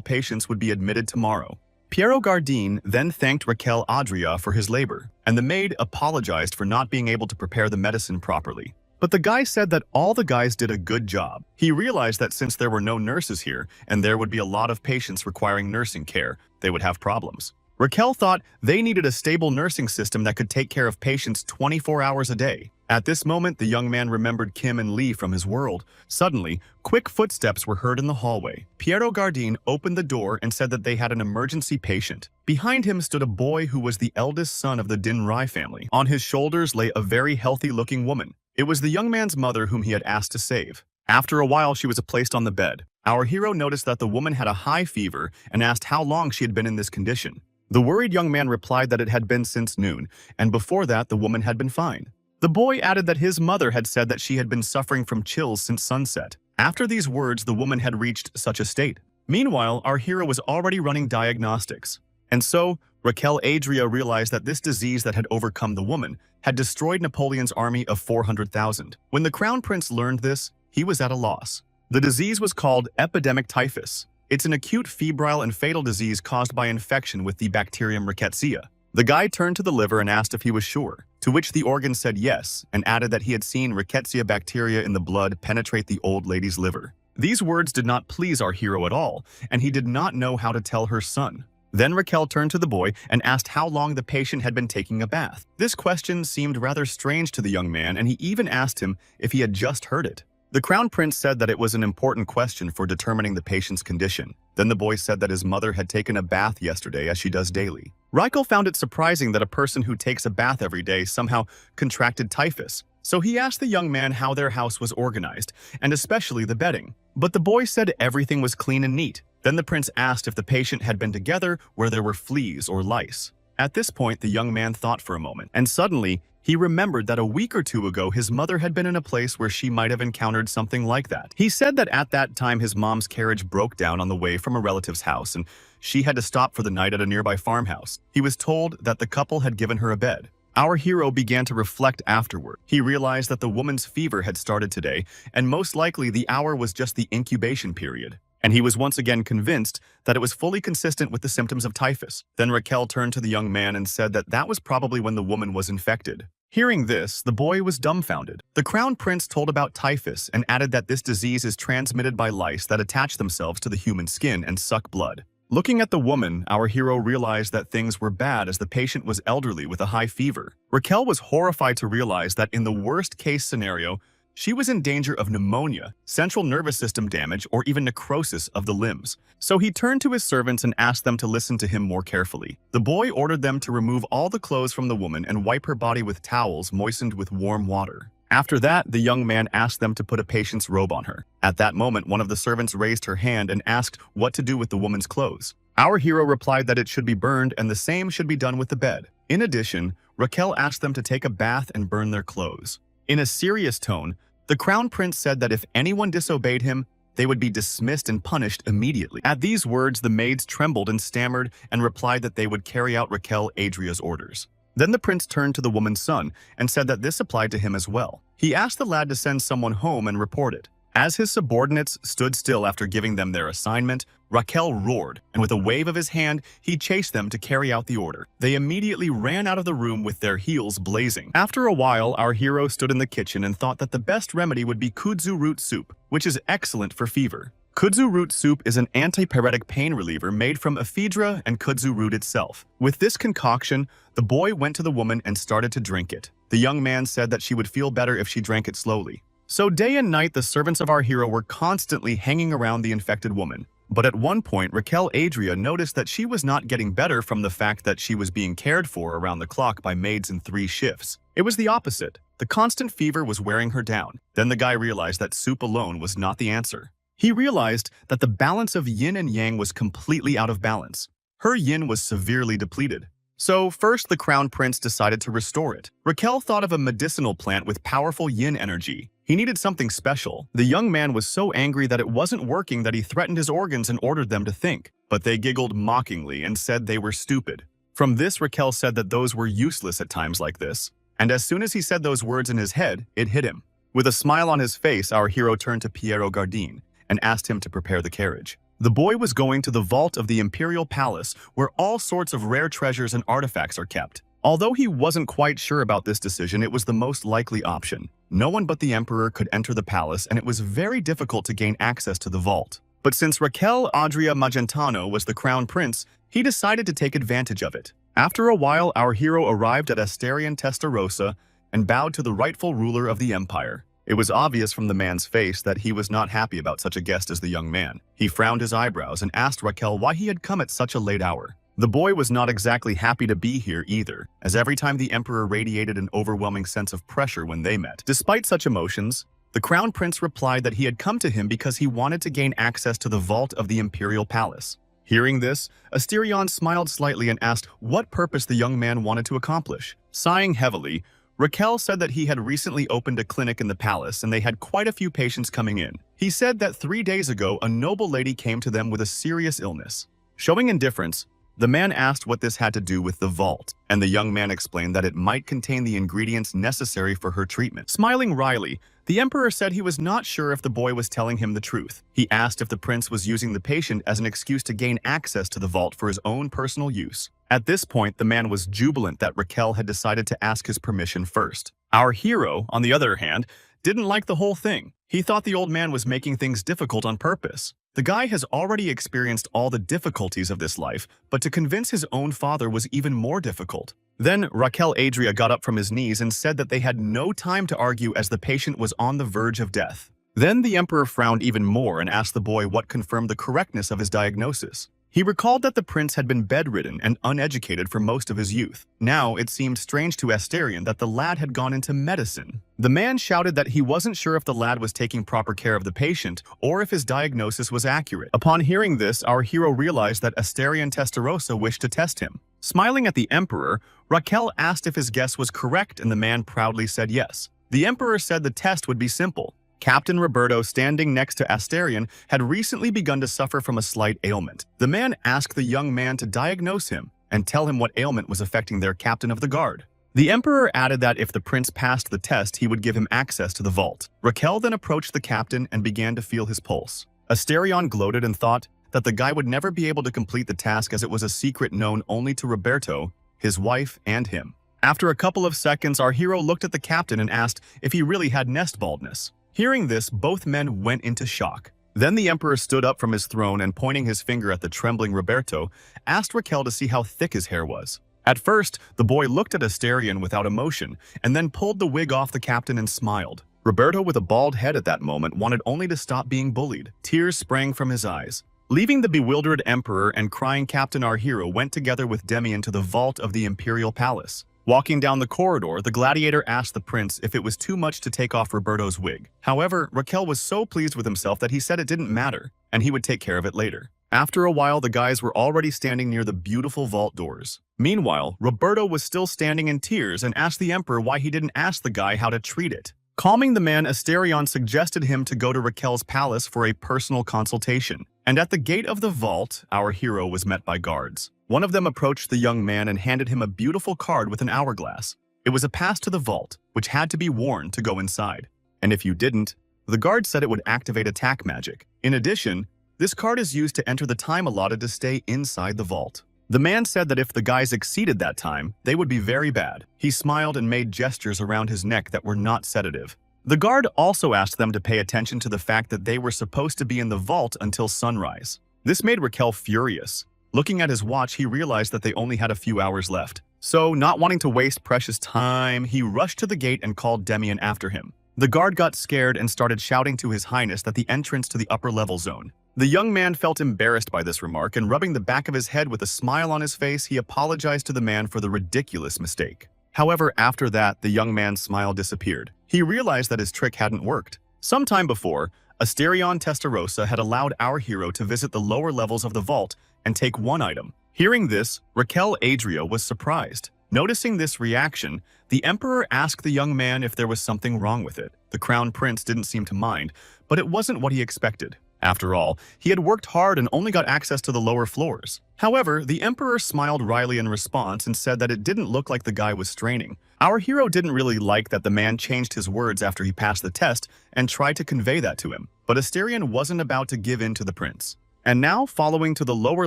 Speaker 1: patients would be admitted tomorrow. Piero Gardin then thanked Raquel Adria for his labor, and the maid apologized for not being able to prepare the medicine properly. But the guy said that all the guys did a good job. He realized that since there were no nurses here, and there would be a lot of patients requiring nursing care, they would have problems. Raquel thought they needed a stable nursing system that could take care of patients 24 hours a day. At this moment, the young man remembered Kim and Lee from his world. Suddenly, quick footsteps were heard in the hallway. Piero Gardin opened the door and said that they had an emergency patient. Behind him stood a boy who was the eldest son of the Din Rai family. On his shoulders lay a very healthy-looking woman. It was the young man's mother whom he had asked to save. After a while, she was placed on the bed. Our hero noticed that the woman had a high fever and asked how long she had been in this condition. The worried young man replied that it had been since noon, and before that, the woman had been fine. The boy added that his mother had said that she had been suffering from chills since sunset. After these words, the woman had reached such a state. Meanwhile, our hero was already running diagnostics. And so, Raquel Adria realized that this disease that had overcome the woman had destroyed Napoleon's army of 400,000. When the crown prince learned this, he was at a loss. The disease was called epidemic typhus. It's an acute febrile and fatal disease caused by infection with the bacterium rickettsia. The guy turned to the liver and asked if he was sure, to which the organ said yes, and added that he had seen rickettsia bacteria in the blood penetrate the old lady's liver. These words did not please our hero at all, and he did not know how to tell her son. Then Raquel turned to the boy and asked how long the patient had been taking a bath. This question seemed rather strange to the young man, and he even asked him if he had just heard it. The crown prince said that it was an important question for determining the patient's condition. Then the boy said that his mother had taken a bath yesterday as she does daily. Raquel found it surprising that a person who takes a bath every day somehow contracted typhus. So he asked the young man how their house was organized, and especially the bedding. But the boy said everything was clean and neat. Then the prince asked if the patient had been together where there were fleas or lice. At this point, the young man thought for a moment, and suddenly, he remembered that a week or two ago his mother had been in a place where she might have encountered something like that. He said that at that time his mom's carriage broke down on the way from a relative's house and she had to stop for the night at a nearby farmhouse. He was told that the couple had given her a bed. Our hero began to reflect afterward. He realized that the woman's fever had started today, and most likely the hour was just the incubation period. And he was once again convinced that it was fully consistent with the symptoms of typhus. Then Raquel turned to the young man and said that that was probably when the woman was infected. Hearing this, the boy was dumbfounded. The crown prince told about typhus and added that this disease is transmitted by lice that attach themselves to the human skin and suck blood. Looking at the woman, our hero realized that things were bad as the patient was elderly with a high fever. Raquel was horrified to realize that in the worst-case scenario, she was in danger of pneumonia, central nervous system damage, or even necrosis of the limbs. So he turned to his servants and asked them to listen to him more carefully. The boy ordered them to remove all the clothes from the woman and wipe her body with towels moistened with warm water. After that, the young man asked them to put a patient's robe on her. At that moment, one of the servants raised her hand and asked what to do with the woman's clothes. Our hero replied that it should be burned and the same should be done with the bed. In addition, Raquel asked them to take a bath and burn their clothes. In a serious tone, the crown prince said that if anyone disobeyed him, they would be dismissed and punished immediately. At these words, the maids trembled and stammered and replied that they would carry out Raquel Adria's orders. Then the prince turned to the woman's son and said that this applied to him as well. He asked the lad to send someone home and report it. As his subordinates stood still after giving them their assignment, Raquel roared, and with a wave of his hand, he chased them to carry out the order. They immediately ran out of the room with their heels blazing. After a while, our hero stood in the kitchen and thought that the best remedy would be kudzu root soup, which is excellent for fever. Kudzu root soup is an antipyretic pain reliever made from ephedra and kudzu root itself. With this concoction, the boy went to the woman and started to drink it. The young man said that she would feel better if she drank it slowly. So day and night, the servants of our hero were constantly hanging around the infected woman. But at one point, Raquel Adria noticed that she was not getting better from the fact that she was being cared for around the clock by maids in 3 shifts. It was the opposite. The constant fever was wearing her down. Then the guy realized that soup alone was not the answer. He realized that the balance of yin and yang was completely out of balance. Her yin was severely depleted. So first, the crown prince decided to restore it. Raquel thought of a medicinal plant with powerful yin energy. He needed something special. The young man was so angry that it wasn't working that he threatened his organs and ordered them to think. But they giggled mockingly and said they were stupid. From this, Raquel said that those were useless at times like this. And as soon as he said those words in his head, it hit him. With a smile on his face, our hero turned to Piero Gardin and asked him to prepare the carriage. The boy was going to the vault of the Imperial Palace, where all sorts of rare treasures and artifacts are kept. Although he wasn't quite sure about this decision, it was the most likely option. No one but the emperor could enter the palace, and it was very difficult to gain access to the vault. But since Raquel Adria Magentano was the crown prince, he decided to take advantage of it. After a while, our hero arrived at Asterion Testarossa and bowed to the rightful ruler of the empire. It was obvious from the man's face that he was not happy about such a guest as the young man. He frowned his eyebrows and asked Raquel why he had come at such a late hour. The boy was not exactly happy to be here either, as every time the emperor radiated an overwhelming sense of pressure when they met. Despite such emotions, the crown prince replied that he had come to him because he wanted to gain access to the vault of the imperial palace. Hearing this, Asterion smiled slightly and asked what purpose the young man wanted to accomplish. Sighing heavily, Raquel said that he had recently opened a clinic in the palace and they had quite a few patients coming in. He said that 3 days ago, a noble lady came to them with a serious illness. Showing indifference, the man asked what this had to do with the vault, and the young man explained that it might contain the ingredients necessary for her treatment. Smiling wryly, the emperor said he was not sure if the boy was telling him the truth. He asked if the prince was using the patient as an excuse to gain access to the vault for his own personal use. At this point, the man was jubilant that Raquel had decided to ask his permission first. Our hero, on the other hand, didn't like the whole thing. He thought the old man was making things difficult on purpose. The guy has already experienced all the difficulties of this life, but to convince his own father was even more difficult. Then Raquel Adria got up from his knees and said that they had no time to argue as the patient was on the verge of death. Then the emperor frowned even more and asked the boy what confirmed the correctness of his diagnosis. He recalled that the prince had been bedridden and uneducated for most of his youth. Now, it seemed strange to Asterion that the lad had gone into medicine. The man shouted that he wasn't sure if the lad was taking proper care of the patient or if his diagnosis was accurate. Upon hearing this, our hero realized that Asterion Testarossa wished to test him. Smiling at the emperor, Raquel asked if his guess was correct and the man proudly said yes. The emperor said the test would be simple. Captain Roberto, standing next to Asterion, had recently begun to suffer from a slight ailment. The man asked the young man to diagnose him and tell him what ailment was affecting their captain of the guard. The emperor added that if the prince passed the test, he would give him access to the vault. Raquel then approached the captain and began to feel his pulse. Asterion gloated and thought that the guy would never be able to complete the task as it was a secret known only to Roberto, his wife, and him. After a couple of seconds, our hero looked at the captain and asked if he really had nest baldness. Hearing this, both men went into shock. Then the emperor stood up from his throne and, pointing his finger at the trembling Roberto, asked Raquel to see how thick his hair was. At first, the boy looked at Asterion without emotion and then pulled the wig off the captain and smiled. Roberto, with a bald head at that moment, wanted only to stop being bullied. Tears sprang from his eyes. Leaving the bewildered emperor and crying captain, our hero went together with Demian to the vault of the imperial palace. Walking down the corridor, the gladiator asked the prince if it was too much to take off Roberto's wig. However, Raquel was so pleased with himself that he said it didn't matter, and he would take care of it later. After a while, the guys were already standing near the beautiful vault doors. Meanwhile, Roberto was still standing in tears and asked the emperor why he didn't ask the guy how to treat it. Calming the man, Asterion suggested him to go to Raquel's palace for a personal consultation. And at the gate of the vault, our hero was met by guards. One of them approached the young man and handed him a beautiful card with an hourglass. It was a pass to the vault, which had to be worn to go inside. And if you didn't, the guard said it would activate attack magic. In addition, this card is used to enter the time allotted to stay inside the vault. The man said that if the guys exceeded that time, they would be very bad. He smiled and made gestures around his neck that were not sedative. The guard also asked them to pay attention to the fact that they were supposed to be in the vault until sunrise. This made Raquel furious. Looking at his watch, he realized that they only had a few hours left. So, not wanting to waste precious time, he rushed to the gate and called Demian after him. The guard got scared and started shouting to His Highness that the entrance to the upper level zone. The young man felt embarrassed by this remark, and rubbing the back of his head with a smile on his face, he apologized to the man for the ridiculous mistake. However, after that, the young man's smile disappeared. He realized that his trick hadn't worked. Sometime before, Asterion Testarossa had allowed our hero to visit the lower levels of the vault and take one item. Hearing this, Raquel Adria was surprised. Noticing this reaction, the emperor asked the young man if there was something wrong with it. The crown prince didn't seem to mind, but it wasn't what he expected. After all, he had worked hard and only got access to the lower floors. However, the emperor smiled wryly in response and said that it didn't look like the guy was straining. Our hero didn't really like that the man changed his words after he passed the test and tried to convey that to him. But Asterion wasn't about to give in to the prince. And now, following to the lower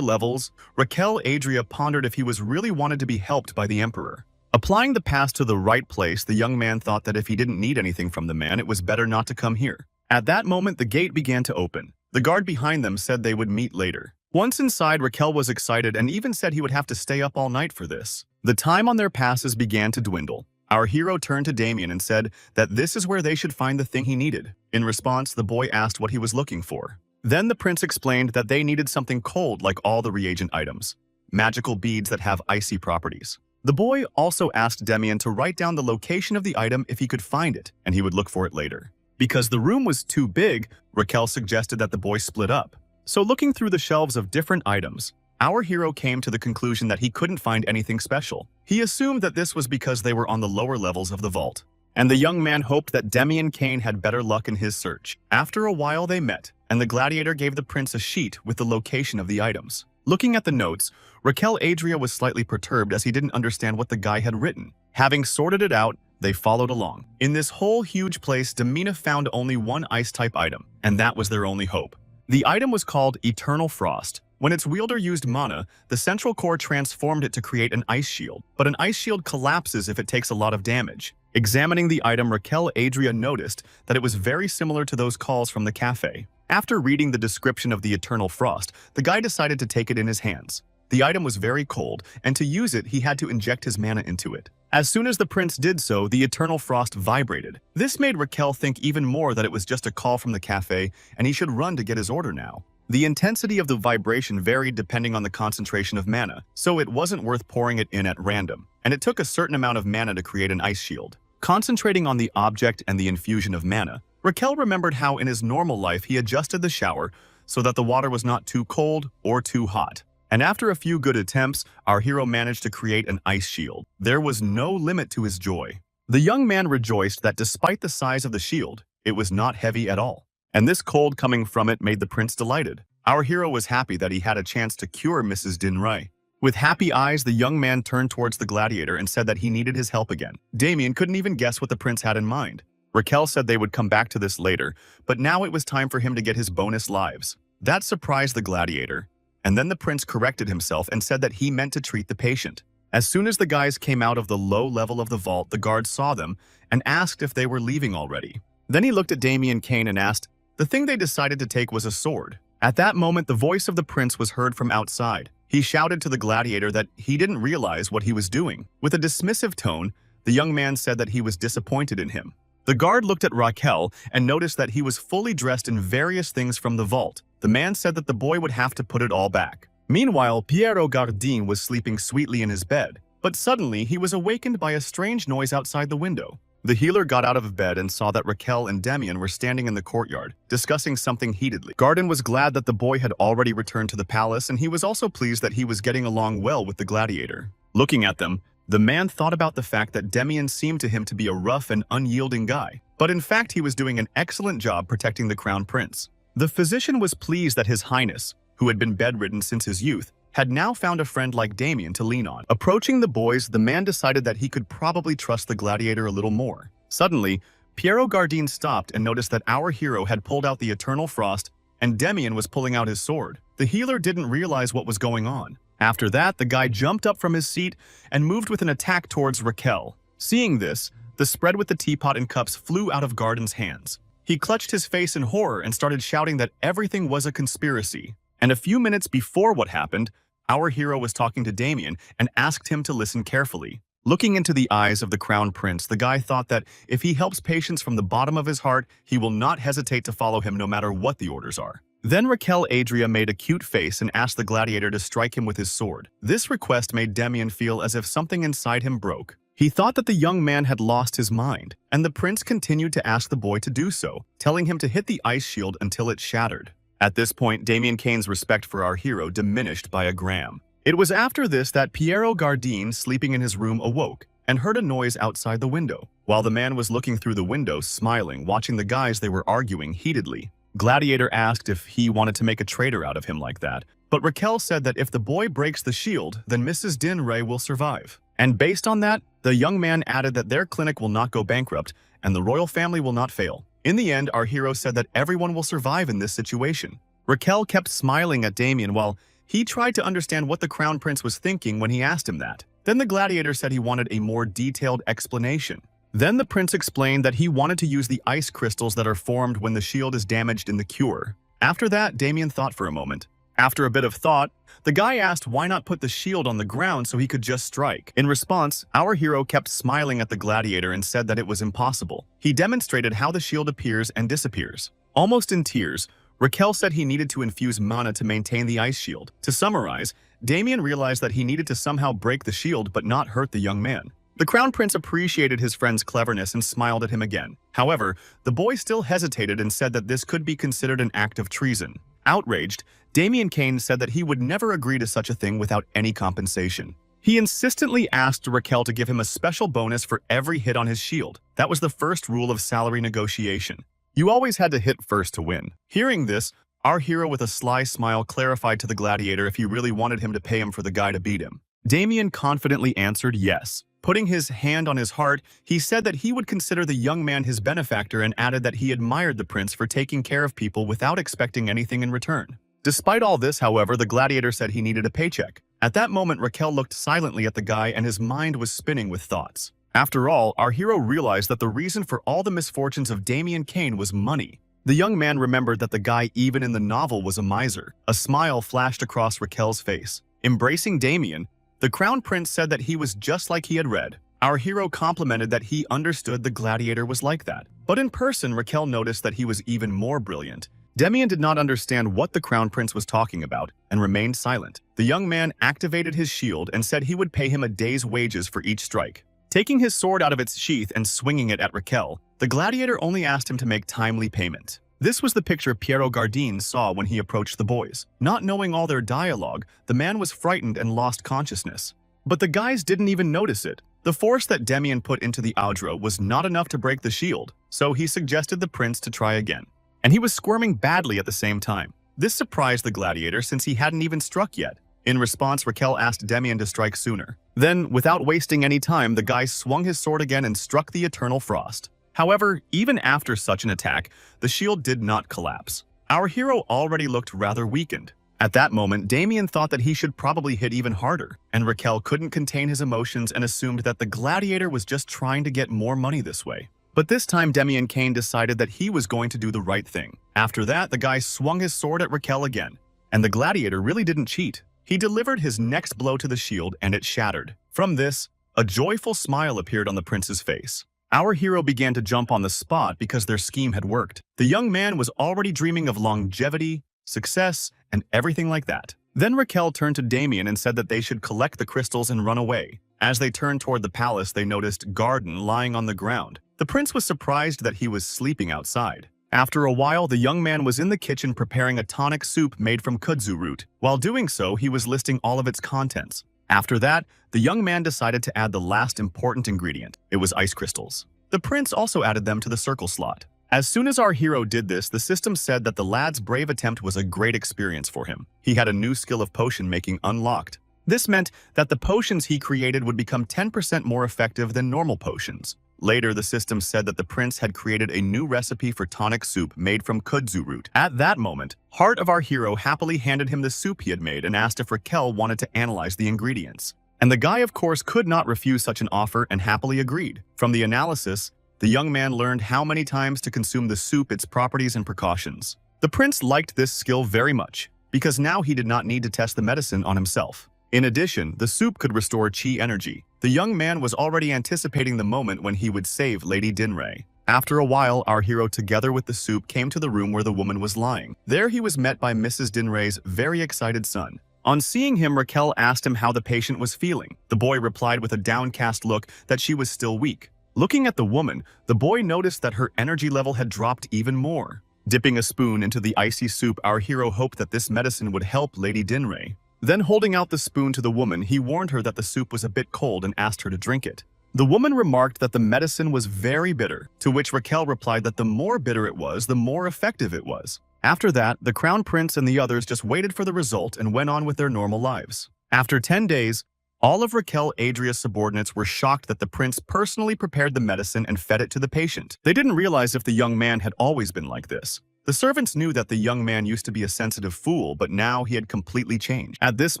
Speaker 1: levels, Raquel Adria pondered if he was really wanted to be helped by the emperor. Applying the pass to the right place, the young man thought that if he didn't need anything from the man, it was better not to come here. At that moment, the gate began to open. The guard behind them said they would meet later. Once inside, Raquel was excited and even said he would have to stay up all night for this. The time on their passes began to dwindle. Our hero turned to Damian and said that this is where they should find the thing he needed. In response, the boy asked what he was looking for. Then the prince explained that they needed something cold like all the reagent items, magical beads that have icy properties. The boy also asked Demian to write down the location of the item if he could find it, and he would look for it later. Because the room was too big, Raquel suggested that the boy split up. So looking through the shelves of different items, our hero came to the conclusion that he couldn't find anything special. He assumed that this was because they were on the lower levels of the vault. And the young man hoped that Demian Kane had better luck in his search. After a while they met, and the gladiator gave the prince a sheet with the location of the items. Looking at the notes, Raquel Adria was slightly perturbed as he didn't understand what the guy had written. Having sorted it out, they followed along. In this whole huge place, Demina found only one ice-type item, and that was their only hope. The item was called Eternal Frost. When its wielder used mana, the central core transformed it to create an ice shield, but an ice shield collapses if it takes a lot of damage. Examining the item, Raquel Adria noticed that it was very similar to those calls from the cafe. After reading the description of the Eternal Frost, the guy decided to take it in his hands. The item was very cold, and to use it, he had to inject his mana into it. As soon as the prince did so, the Eternal Frost vibrated. This made Raquel think even more that it was just a call from the cafe, and he should run to get his order now. The intensity of the vibration varied depending on the concentration of mana, so it wasn't worth pouring it in at random, and it took a certain amount of mana to create an ice shield. Concentrating on the object and the infusion of mana, Raquel remembered how in his normal life he adjusted the shower so that the water was not too cold or too hot. And after a few good attempts, our hero managed to create an ice shield. There was no limit to his joy. The young man rejoiced that despite the size of the shield, it was not heavy at all. And this cold coming from it made the prince delighted. Our hero was happy that he had a chance to cure Mrs. Dinray. With happy eyes, the young man turned towards the gladiator and said that he needed his help again. Damian couldn't even guess what the prince had in mind. Raquel said they would come back to this later, but now it was time for him to get his bonus lives. That surprised the gladiator. And then the prince corrected himself and said that he meant to treat the patient. As soon as the guys came out of the low level of the vault, the guard saw them and asked if they were leaving already. Then he looked at Damian Kane and asked, the thing they decided to take was a sword. At that moment, the voice of the prince was heard from outside. He shouted to the gladiator that he didn't realize what he was doing. With a dismissive tone, the young man said that he was disappointed in him. The guard looked at Raquel and noticed that he was fully dressed in various things from the vault. The man said that the boy would have to put it all back. Meanwhile, Piero Gardin was sleeping sweetly in his bed, but suddenly he was awakened by a strange noise outside the window. The healer got out of bed and saw that Raquel and Demian were standing in the courtyard, discussing something heatedly. Gardin was glad that the boy had already returned to the palace, and he was also pleased that he was getting along well with the gladiator. Looking at them, The man thought about the fact that Demian seemed to him to be a rough and unyielding guy, but in fact he was doing an excellent job protecting the crown prince. The physician was pleased that His Highness, who had been bedridden since his youth, had now found a friend like Damian to lean on. Approaching the boys, the man decided that he could probably trust the gladiator a little more. Suddenly, Piero Gardin stopped and noticed that our hero had pulled out the Eternal Frost and Demian was pulling out his sword. The healer didn't realize what was going on. After that, the guy jumped up from his seat and moved with an attack towards Raquel. Seeing this, the spread with the teapot and cups flew out of Gardin's hands. He clutched his face in horror and started shouting that everything was a conspiracy. And a few minutes before what happened, our hero was talking to Damian and asked him to listen carefully. Looking into the eyes of the crown prince, the guy thought that if he helps patients from the bottom of his heart, he will not hesitate to follow him no matter what the orders are. Then Raquel Adria made a cute face and asked the gladiator to strike him with his sword. This request made Damian feel as if something inside him broke. He thought that the young man had lost his mind, and the prince continued to ask the boy to do so, telling him to hit the ice shield until it shattered. At this point, Damian Kane's respect for our hero diminished by a gram. It was after this that Piero Gardin, sleeping in his room, awoke and heard a noise outside the window. While the man was looking through the window, smiling, watching the guys, they were arguing heatedly. Gladiator asked if he wanted to make a traitor out of him like that, but Raquel said that if the boy breaks the shield, then Mrs. Din Ray will survive. And based on that, the young man added that their clinic will not go bankrupt and the royal family will not fail. In the end, our hero said that everyone will survive in this situation. Raquel kept smiling at Damian while he tried to understand what the crown prince was thinking when he asked him that. Then the gladiator said he wanted a more detailed explanation. Then the prince explained that he wanted to use the ice crystals that are formed when the shield is damaged in the cure. After that, Damian thought for a moment. After a bit of thought, the guy asked why not put the shield on the ground so he could just strike. In response, our hero kept smiling at the gladiator and said that it was impossible. He demonstrated how the shield appears and disappears. Almost in tears, Raquel said he needed to infuse mana to maintain the ice shield. To summarize, Damian realized that he needed to somehow break the shield but not hurt the young man. The crown prince appreciated his friend's cleverness and smiled at him again. However, the boy still hesitated and said that this could be considered an act of treason. Outraged, Damian Kane said that he would never agree to such a thing without any compensation. He insistently asked Raquel to give him a special bonus for every hit on his shield. That was the first rule of salary negotiation. You always had to hit first to win. Hearing this, our hero with a sly smile clarified to the gladiator if he really wanted him to pay him for the guy to beat him. Damian confidently answered yes. Putting his hand on his heart, he said that he would consider the young man his benefactor and added that he admired the prince for taking care of people without expecting anything in return. Despite all this, however, the gladiator said he needed a paycheck. At that moment, Raquel looked silently at the guy and his mind was spinning with thoughts. After all, our hero realized that the reason for all the misfortunes of Damian Kane was money. The young man remembered that the guy even in the novel was a miser. A smile flashed across Raquel's face. Embracing Damian, the crown prince said that he was just like he had read. Our hero complimented that he understood the gladiator was like that. But in person, Raquel noticed that he was even more brilliant. Damian did not understand what the crown prince was talking about and remained silent. The young man activated his shield and said he would pay him a day's wages for each strike. Taking his sword out of its sheath and swinging it at Raquel, the gladiator only asked him to make timely payment. This was the picture Piero Gardin saw when he approached the boys. Not knowing all their dialogue, the man was frightened and lost consciousness. But the guys didn't even notice it. The force that Damian put into the Audra was not enough to break the shield, so he suggested the prince to try again. And he was squirming badly at the same time. This surprised the gladiator since he hadn't even struck yet. In response, Raquel asked Damian to strike sooner. Then, without wasting any time, the guy swung his sword again and struck the Eternal Frost. However, even after such an attack, the shield did not collapse. Our hero already looked rather weakened. At that moment, Damian thought that he should probably hit even harder, and Raquel couldn't contain his emotions and assumed that the gladiator was just trying to get more money this way. But this time, Damian Kane decided that he was going to do the right thing. After that, the guy swung his sword at Raquel again, and the gladiator really didn't cheat. He delivered his next blow to the shield and it shattered. From this, a joyful smile appeared on the prince's face. Our hero began to jump on the spot because their scheme had worked. The young man was already dreaming of longevity, success, and everything like that. Then Raquel turned to Damian and said that they should collect the crystals and run away. As they turned toward the palace, they noticed Garden lying on the ground. The prince was surprised that he was sleeping outside. After a while, the young man was in the kitchen preparing a tonic soup made from kudzu root. While doing so, he was listing all of its contents. After that, the young man decided to add the last important ingredient. It was ice crystals. The prince also added them to the circle slot. As soon as our hero did this, the system said that the lad's brave attempt was a great experience for him. He had a new skill of potion making unlocked. This meant that the potions he created would become 10% more effective than normal potions. Later, the system said that the prince had created a new recipe for tonic soup made from kudzu root. At that moment, Heart of our hero happily handed him the soup he had made and asked if Raquel wanted to analyze the ingredients. And the guy, of course, could not refuse such an offer and happily agreed. From the analysis, the young man learned how many times to consume the soup, its properties and precautions. The prince liked this skill very much, because now he did not need to test the medicine on himself. In addition, the soup could restore chi energy. The young man was already anticipating the moment when he would save Lady Dinray. After a while, our hero, together with the soup, came to the room where the woman was lying. There he was met by Mrs. Dinray's very excited son. On seeing him, Raquel asked him how the patient was feeling. The boy replied with a downcast look that she was still weak. Looking at the woman, the boy noticed that her energy level had dropped even more. Dipping a spoon into the icy soup, our hero hoped that this medicine would help Lady Dinray. Then, holding out the spoon to the woman, he warned her that the soup was a bit cold and asked her to drink it. The woman remarked that the medicine was very bitter, to which Raquel replied that the more bitter it was, the more effective it was. After that, the crown prince and the others just waited for the result and went on with their normal lives. After 10 days, all of Raquel Adria's subordinates were shocked that the prince personally prepared the medicine and fed it to the patient. They didn't realize if the young man had always been like this. The servants knew that the young man used to be a sensitive fool, but now he had completely changed. At this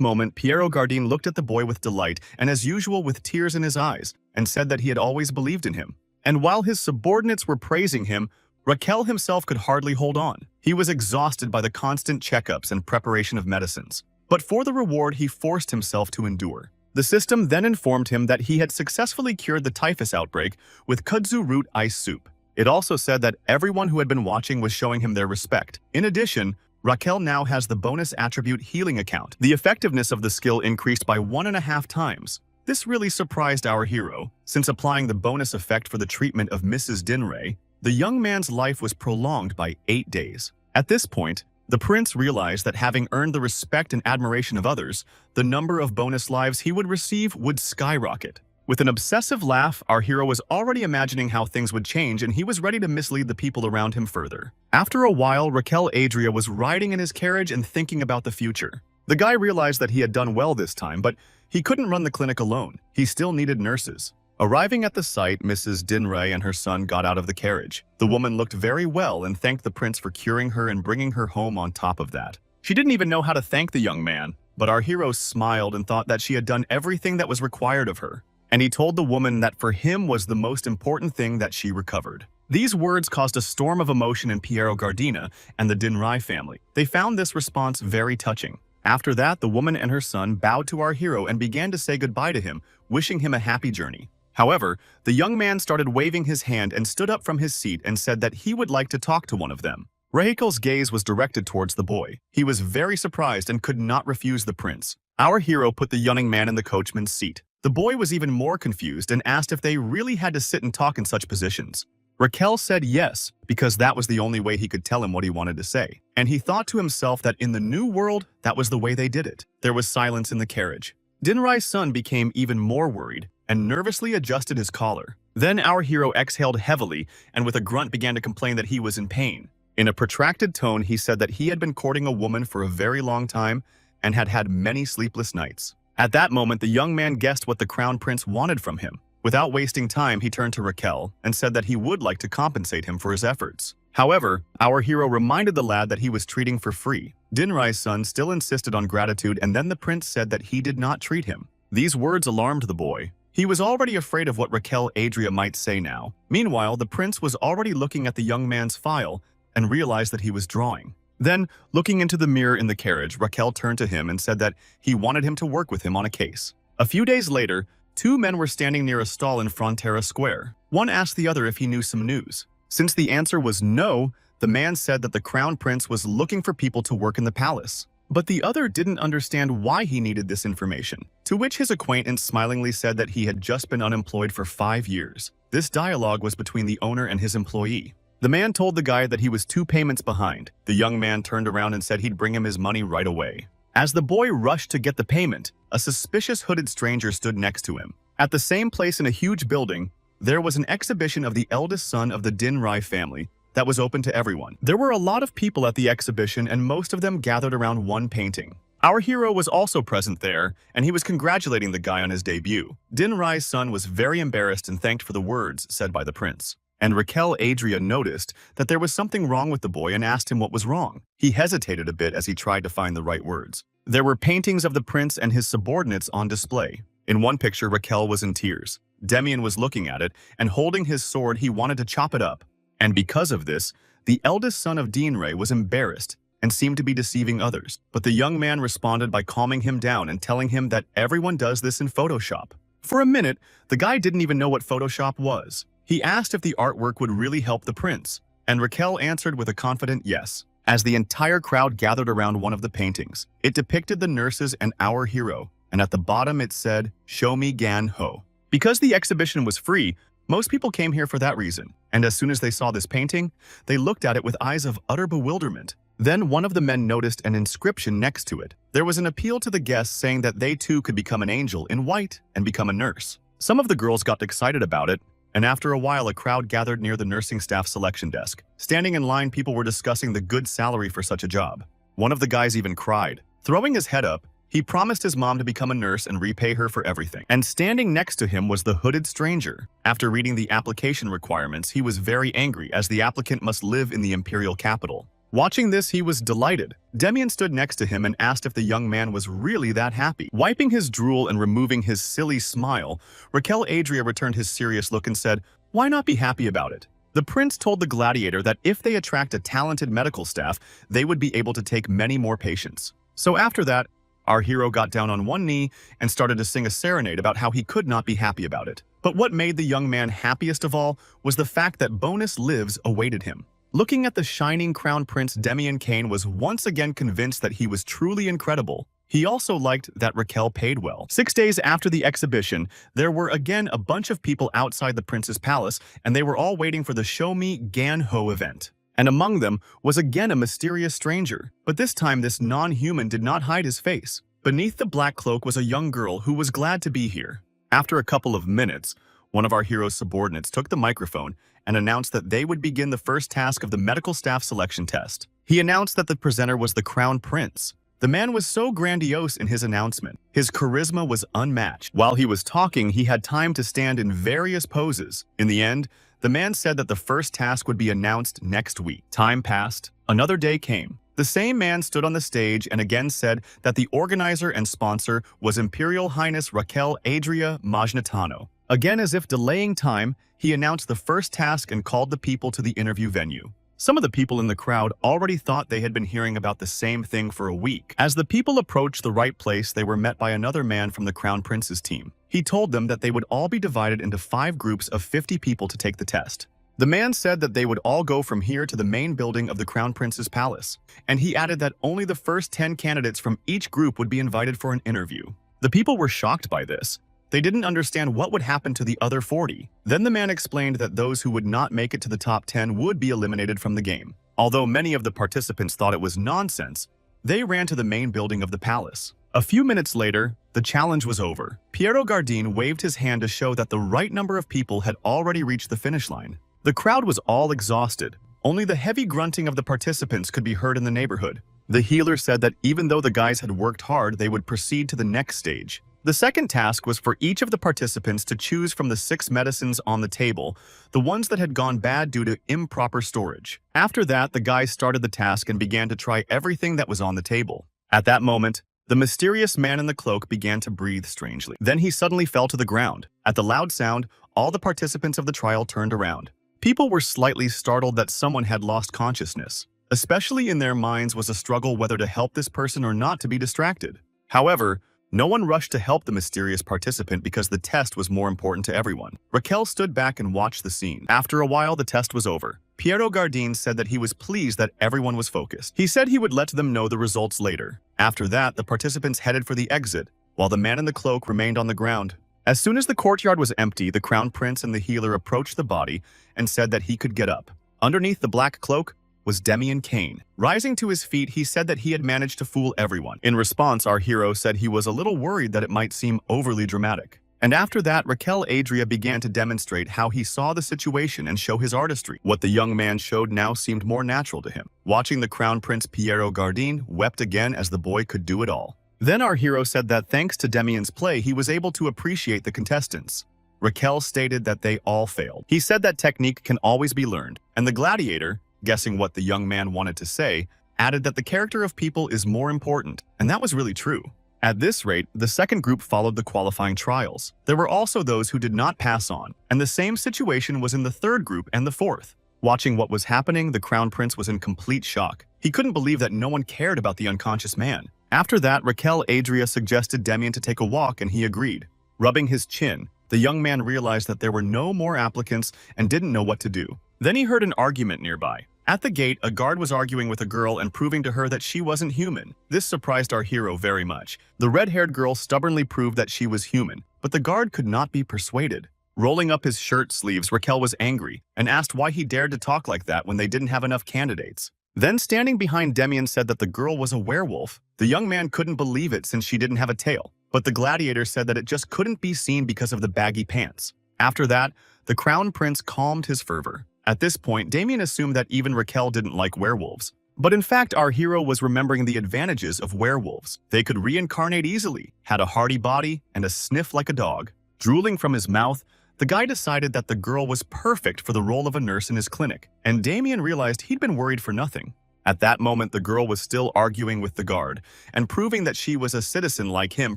Speaker 1: moment, Piero Gardin looked at the boy with delight and, as usual, with tears in his eyes, and said that he had always believed in him. And while his subordinates were praising him, Raquel himself could hardly hold on. He was exhausted by the constant checkups and preparation of medicines. But for the reward, he forced himself to endure. The system then informed him that he had successfully cured the typhus outbreak with kudzu root ice soup. It also said that everyone who had been watching was showing him their respect. In addition, Raquel now has the bonus attribute healing account. The effectiveness of the skill increased by 1.5 times. This really surprised our hero, since applying the bonus effect for the treatment of Mrs. Dinray, the young man's life was prolonged by 8 days. At this point, the prince realized that having earned the respect and admiration of others, the number of bonus lives he would receive would skyrocket. With an obsessive laugh, our hero was already imagining how things would change, and he was ready to mislead the people around him further. After a while, Raquel Adria was riding in his carriage and thinking about the future. The guy realized that he had done well this time, but he couldn't run the clinic alone. He still needed nurses. Arriving at the site, Mrs. Dinray and her son got out of the carriage. The woman looked very well and thanked the prince for curing her and bringing her home on top of that. She didn't even know how to thank the young man, but our hero smiled and thought that she had done everything that was required of her. And he told the woman that for him was the most important thing that she recovered. These words caused a storm of emotion in Piero Gardina and the Dinray family. They found this response very touching. After that, the woman and her son bowed to our hero and began to say goodbye to him, wishing him a happy journey. However, the young man started waving his hand and stood up from his seat and said that he would like to talk to one of them. Raquel's gaze was directed towards the boy. He was very surprised and could not refuse the prince. Our hero put the young man in the coachman's seat. The boy was even more confused and asked if they really had to sit and talk in such positions. Raquel said yes, because that was the only way he could tell him what he wanted to say. And he thought to himself that in the new world, that was the way they did it. There was silence in the carriage. Dinray's son became even more worried and nervously adjusted his collar. Then our hero exhaled heavily and with a grunt began to complain that he was in pain. In a protracted tone, he said that he had been courting a woman for a very long time and had had many sleepless nights. At that moment, the young man guessed what the crown prince wanted from him. Without wasting time, he turned to Raquel and said that he would like to compensate him for his efforts. However, our hero reminded the lad that he was treating for free. Dinray's son still insisted on gratitude, and then the prince said that he did not treat him. These words alarmed the boy. He was already afraid of what Raquel Adria might say now. Meanwhile, the prince was already looking at the young man's file and realized that he was drawing. Then, looking into the mirror in the carriage, Raquel turned to him and said that he wanted him to work with him on a case. A few days later, 2 men were standing near a stall in Frontera Square. One asked the other if he knew some news. Since the answer was no, the man said that the crown prince was looking for people to work in the palace. But the other didn't understand why he needed this information, to which his acquaintance smilingly said that he had just been unemployed for 5 years. This dialogue was between the owner and his employee. The man told the guy that he was 2 payments behind. The young man turned around and said he'd bring him his money right away. As the boy rushed to get the payment, a suspicious hooded stranger stood next to him. At the same place in a huge building, there was an exhibition of the eldest son of the Dinrai family that was open to everyone. There were a lot of people at the exhibition, and most of them gathered around one painting. Our hero was also present there, and he was congratulating the guy on his debut. Dinrai's son was very embarrassed and thanked for the words said by the prince. And Raquel Adria noticed that there was something wrong with the boy and asked him what was wrong. He hesitated a bit as he tried to find the right words. There were paintings of the prince and his subordinates on display. In one picture, Raquel was in tears. Demian was looking at it, and holding his sword, he wanted to chop it up. And because of this, the eldest son of Dinrai was embarrassed and seemed to be deceiving others. But the young man responded by calming him down and telling him that everyone does this in Photoshop. For a minute, the guy didn't even know what Photoshop was. He asked if the artwork would really help the prince, and Raquel answered with a confident yes. As the entire crowd gathered around one of the paintings, it depicted the nurses and our hero, and at the bottom it said, "Show me Gan Ho." Because the exhibition was free, most people came here for that reason, and as soon as they saw this painting, they looked at it with eyes of utter bewilderment. Then one of the men noticed an inscription next to it. There was an appeal to the guests saying that they too could become an angel in white and become a nurse. Some of the girls got excited about it, and after a while a crowd gathered near the nursing staff selection desk. Standing in line, people were discussing the good salary for such a job. One of the guys even cried. Throwing his head up, he promised his mom to become a nurse and repay her for everything. And standing next to him was the hooded stranger. After reading the application requirements, he was very angry as the applicant must live in the imperial capital. Watching this, he was delighted. Demian stood next to him and asked if the young man was really that happy. Wiping his drool and removing his silly smile, Raquel Adria returned his serious look and said, "Why not be happy about it?" The prince told the gladiator that if they attract a talented medical staff, they would be able to take many more patients. So after that, our hero got down on one knee and started to sing a serenade about how he could not be happy about it. But what made the young man happiest of all was the fact that bonus lives awaited him. Looking at the shining crown prince, Demian Kane was once again convinced that he was truly incredible. He also liked that Raquel paid well. 6 days after the exhibition, there were again a bunch of people outside the prince's palace, and they were all waiting for the Show Me Gan Ho event. And among them was again a mysterious stranger. But this time, this non-human did not hide his face. Beneath the black cloak was a young girl who was glad to be here. After a couple of minutes, one of our hero's subordinates took the microphone and announced that they would begin the first task of the medical staff selection test. He announced that the presenter was the crown prince. The man was so grandiose in his announcement. His charisma was unmatched. While he was talking, he had time to stand in various poses. In the end, the man said that the first task would be announced next week. Time passed. Another day came. The same man stood on the stage and again said that the organizer and sponsor was Imperial Highness Raquel Adria Majnatano. Again, as if delaying time, he announced the first task and called the people to the interview venue. Some of the people in the crowd already thought they had been hearing about the same thing for a week. As the people approached the right place, they were met by another man from the Crown Prince's team. He told them that they would all be divided into 5 groups of 50 people to take the test. The man said that they would all go from here to the main building of the Crown Prince's palace, and he added that only the first 10 candidates from each group would be invited for an interview. The people were shocked by this. They didn't understand what would happen to the other 40. Then the man explained that those who would not make it to the top 10 would be eliminated from the game. Although many of the participants thought it was nonsense, they ran to the main building of the palace. A few minutes later, the challenge was over. Piero Gardin waved his hand to show that the right number of people had already reached the finish line. The crowd was all exhausted. Only the heavy grunting of the participants could be heard in the neighborhood. The healer said that even though the guys had worked hard, they would proceed to the next stage. The second task was for each of the participants to choose from the 6 medicines on the table, the ones that had gone bad due to improper storage. After that, the guys started the task and began to try everything that was on the table. At that moment, the mysterious man in the cloak began to breathe strangely. Then he suddenly fell to the ground. At the loud sound, all the participants of the trial turned around. People were slightly startled that someone had lost consciousness. Especially in their minds was a struggle whether to help this person or not to be distracted. However, no one rushed to help the mysterious participant because the test was more important to everyone. Raquel stood back and watched the scene. After a while, the test was over. Piero Gardin said that he was pleased that everyone was focused. He said he would let them know the results later. After that, the participants headed for the exit, while the man in the cloak remained on the ground. As soon as the courtyard was empty, the crown prince and the healer approached the body and said that he could get up. Underneath the black cloak was Demian Kane. Rising to his feet, he said that he had managed to fool everyone. In response, our hero said he was a little worried that it might seem overly dramatic. And after that, Raquel Adria began to demonstrate how he saw the situation and show his artistry. What the young man showed now seemed more natural to him. Watching the Crown Prince Piero Gardin wept again as the boy could do it all. Then our hero said that thanks to Demian's play, he was able to appreciate the contestants. Raquel stated that they all failed. He said that technique can always be learned, and the gladiator, guessing what the young man wanted to say, added that the character of people is more important, and that was really true. At this rate, the second group followed the qualifying trials. There were also those who did not pass on, and the same situation was in the third group and the fourth. Watching what was happening, the Crown Prince was in complete shock. He couldn't believe that no one cared about the unconscious man. After that, Raquel Adria suggested Demian to take a walk, and he agreed. Rubbing his chin, the young man realized that there were no more applicants and didn't know what to do. Then he heard an argument nearby. At the gate, a guard was arguing with a girl and proving to her that she wasn't human. This surprised our hero very much. The red-haired girl stubbornly proved that she was human, but the guard could not be persuaded. Rolling up his shirt sleeves, Raquel was angry and asked why he dared to talk like that when they didn't have enough candidates. Then standing behind Demian said that the girl was a werewolf. The young man couldn't believe it since she didn't have a tail, but the gladiator said that it just couldn't be seen because of the baggy pants. After that, the Crown Prince calmed his fervor. At this point, Demian assumed that even Raquel didn't like werewolves. But in fact, our hero was remembering the advantages of werewolves. They could reincarnate easily, had a hardy body, and a sniff like a dog. Drooling from his mouth, the guy decided that the girl was perfect for the role of a nurse in his clinic, and Demian realized he'd been worried for nothing. At that moment, the girl was still arguing with the guard, and proving that she was a citizen like him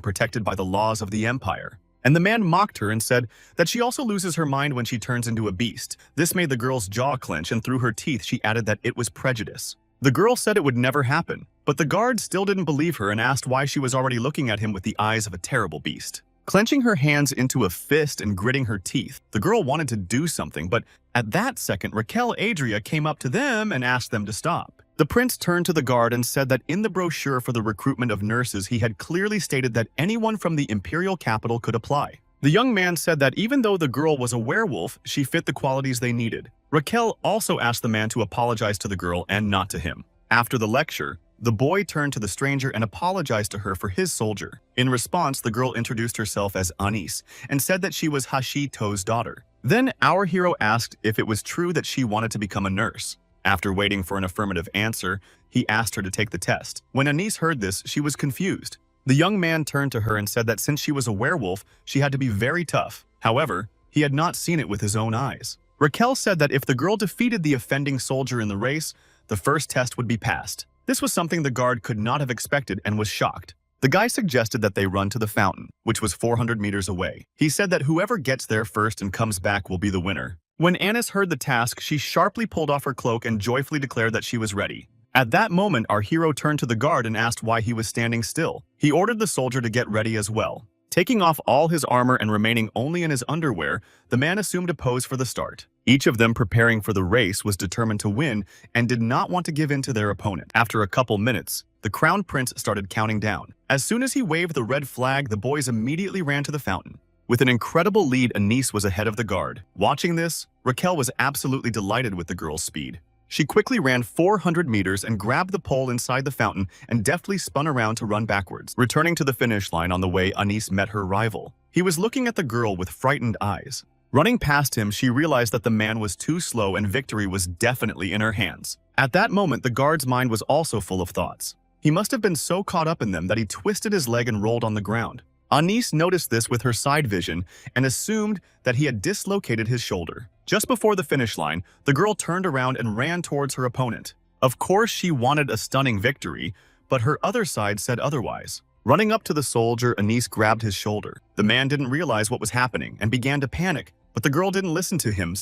Speaker 1: protected by the laws of the Empire. And the man mocked her and said that she also loses her mind when she turns into a beast. This made the girl's jaw clench, and through her teeth she added that it was prejudice. The girl said it would never happen, but the guard still didn't believe her and asked why she was already looking at him with the eyes of a terrible beast. Clenching her hands into a fist and gritting her teeth, the girl wanted to do something, but at that second, Raquel Adria came up to them and asked them to stop. The prince turned to the guard and said that in the brochure for the recruitment of nurses, he had clearly stated that anyone from the imperial capital could apply. The young man said that even though the girl was a werewolf, she fit the qualities they needed. Raquel also asked the man to apologize to the girl and not to him. After the lecture, the boy turned to the stranger and apologized to her for his soldier. In response, the girl introduced herself as Anis and said that she was Hashito's daughter. Then our hero asked if it was true that she wanted to become a nurse. After waiting for an affirmative answer, he asked her to take the test. When Anis heard this, she was confused. The young man turned to her and said that since she was a werewolf, she had to be very tough. However, he had not seen it with his own eyes. Raquel said that if the girl defeated the offending soldier in the race, the first test would be passed. This was something the guard could not have expected and was shocked. The guy suggested that they run to the fountain, which was 400 meters away. He said that whoever gets there first and comes back will be the winner. When Anis heard the task, she sharply pulled off her cloak and joyfully declared that she was ready. At that moment, our hero turned to the guard and asked why he was standing still. He ordered the soldier to get ready as well. Taking off all his armor and remaining only in his underwear, the man assumed a pose for the start. Each of them preparing for the race was determined to win and did not want to give in to their opponent. After a couple minutes, the Crown Prince started counting down. As soon as he waved the red flag, the boys immediately ran to the fountain. With an incredible lead, Anis was ahead of the guard. Watching this, Raquel was absolutely delighted with the girl's speed. She quickly ran 400 meters and grabbed the pole inside the fountain and deftly spun around to run backwards. Returning to the finish line on the way, Anis met her rival. He was looking at the girl with frightened eyes. Running past him, she realized that the man was too slow and victory was definitely in her hands. At that moment, the guard's mind was also full of thoughts. He must have been so caught up in them that he twisted his leg and rolled on the ground. Anis noticed this with her side vision and assumed that he had dislocated his shoulder. Just before the finish line, the girl turned around and ran towards her opponent. Of course, she wanted a stunning victory, but her other side said otherwise. Running up to the soldier, Anis grabbed his shoulder. The man didn't realize what was happening and began to panic, but the girl didn't listen to him.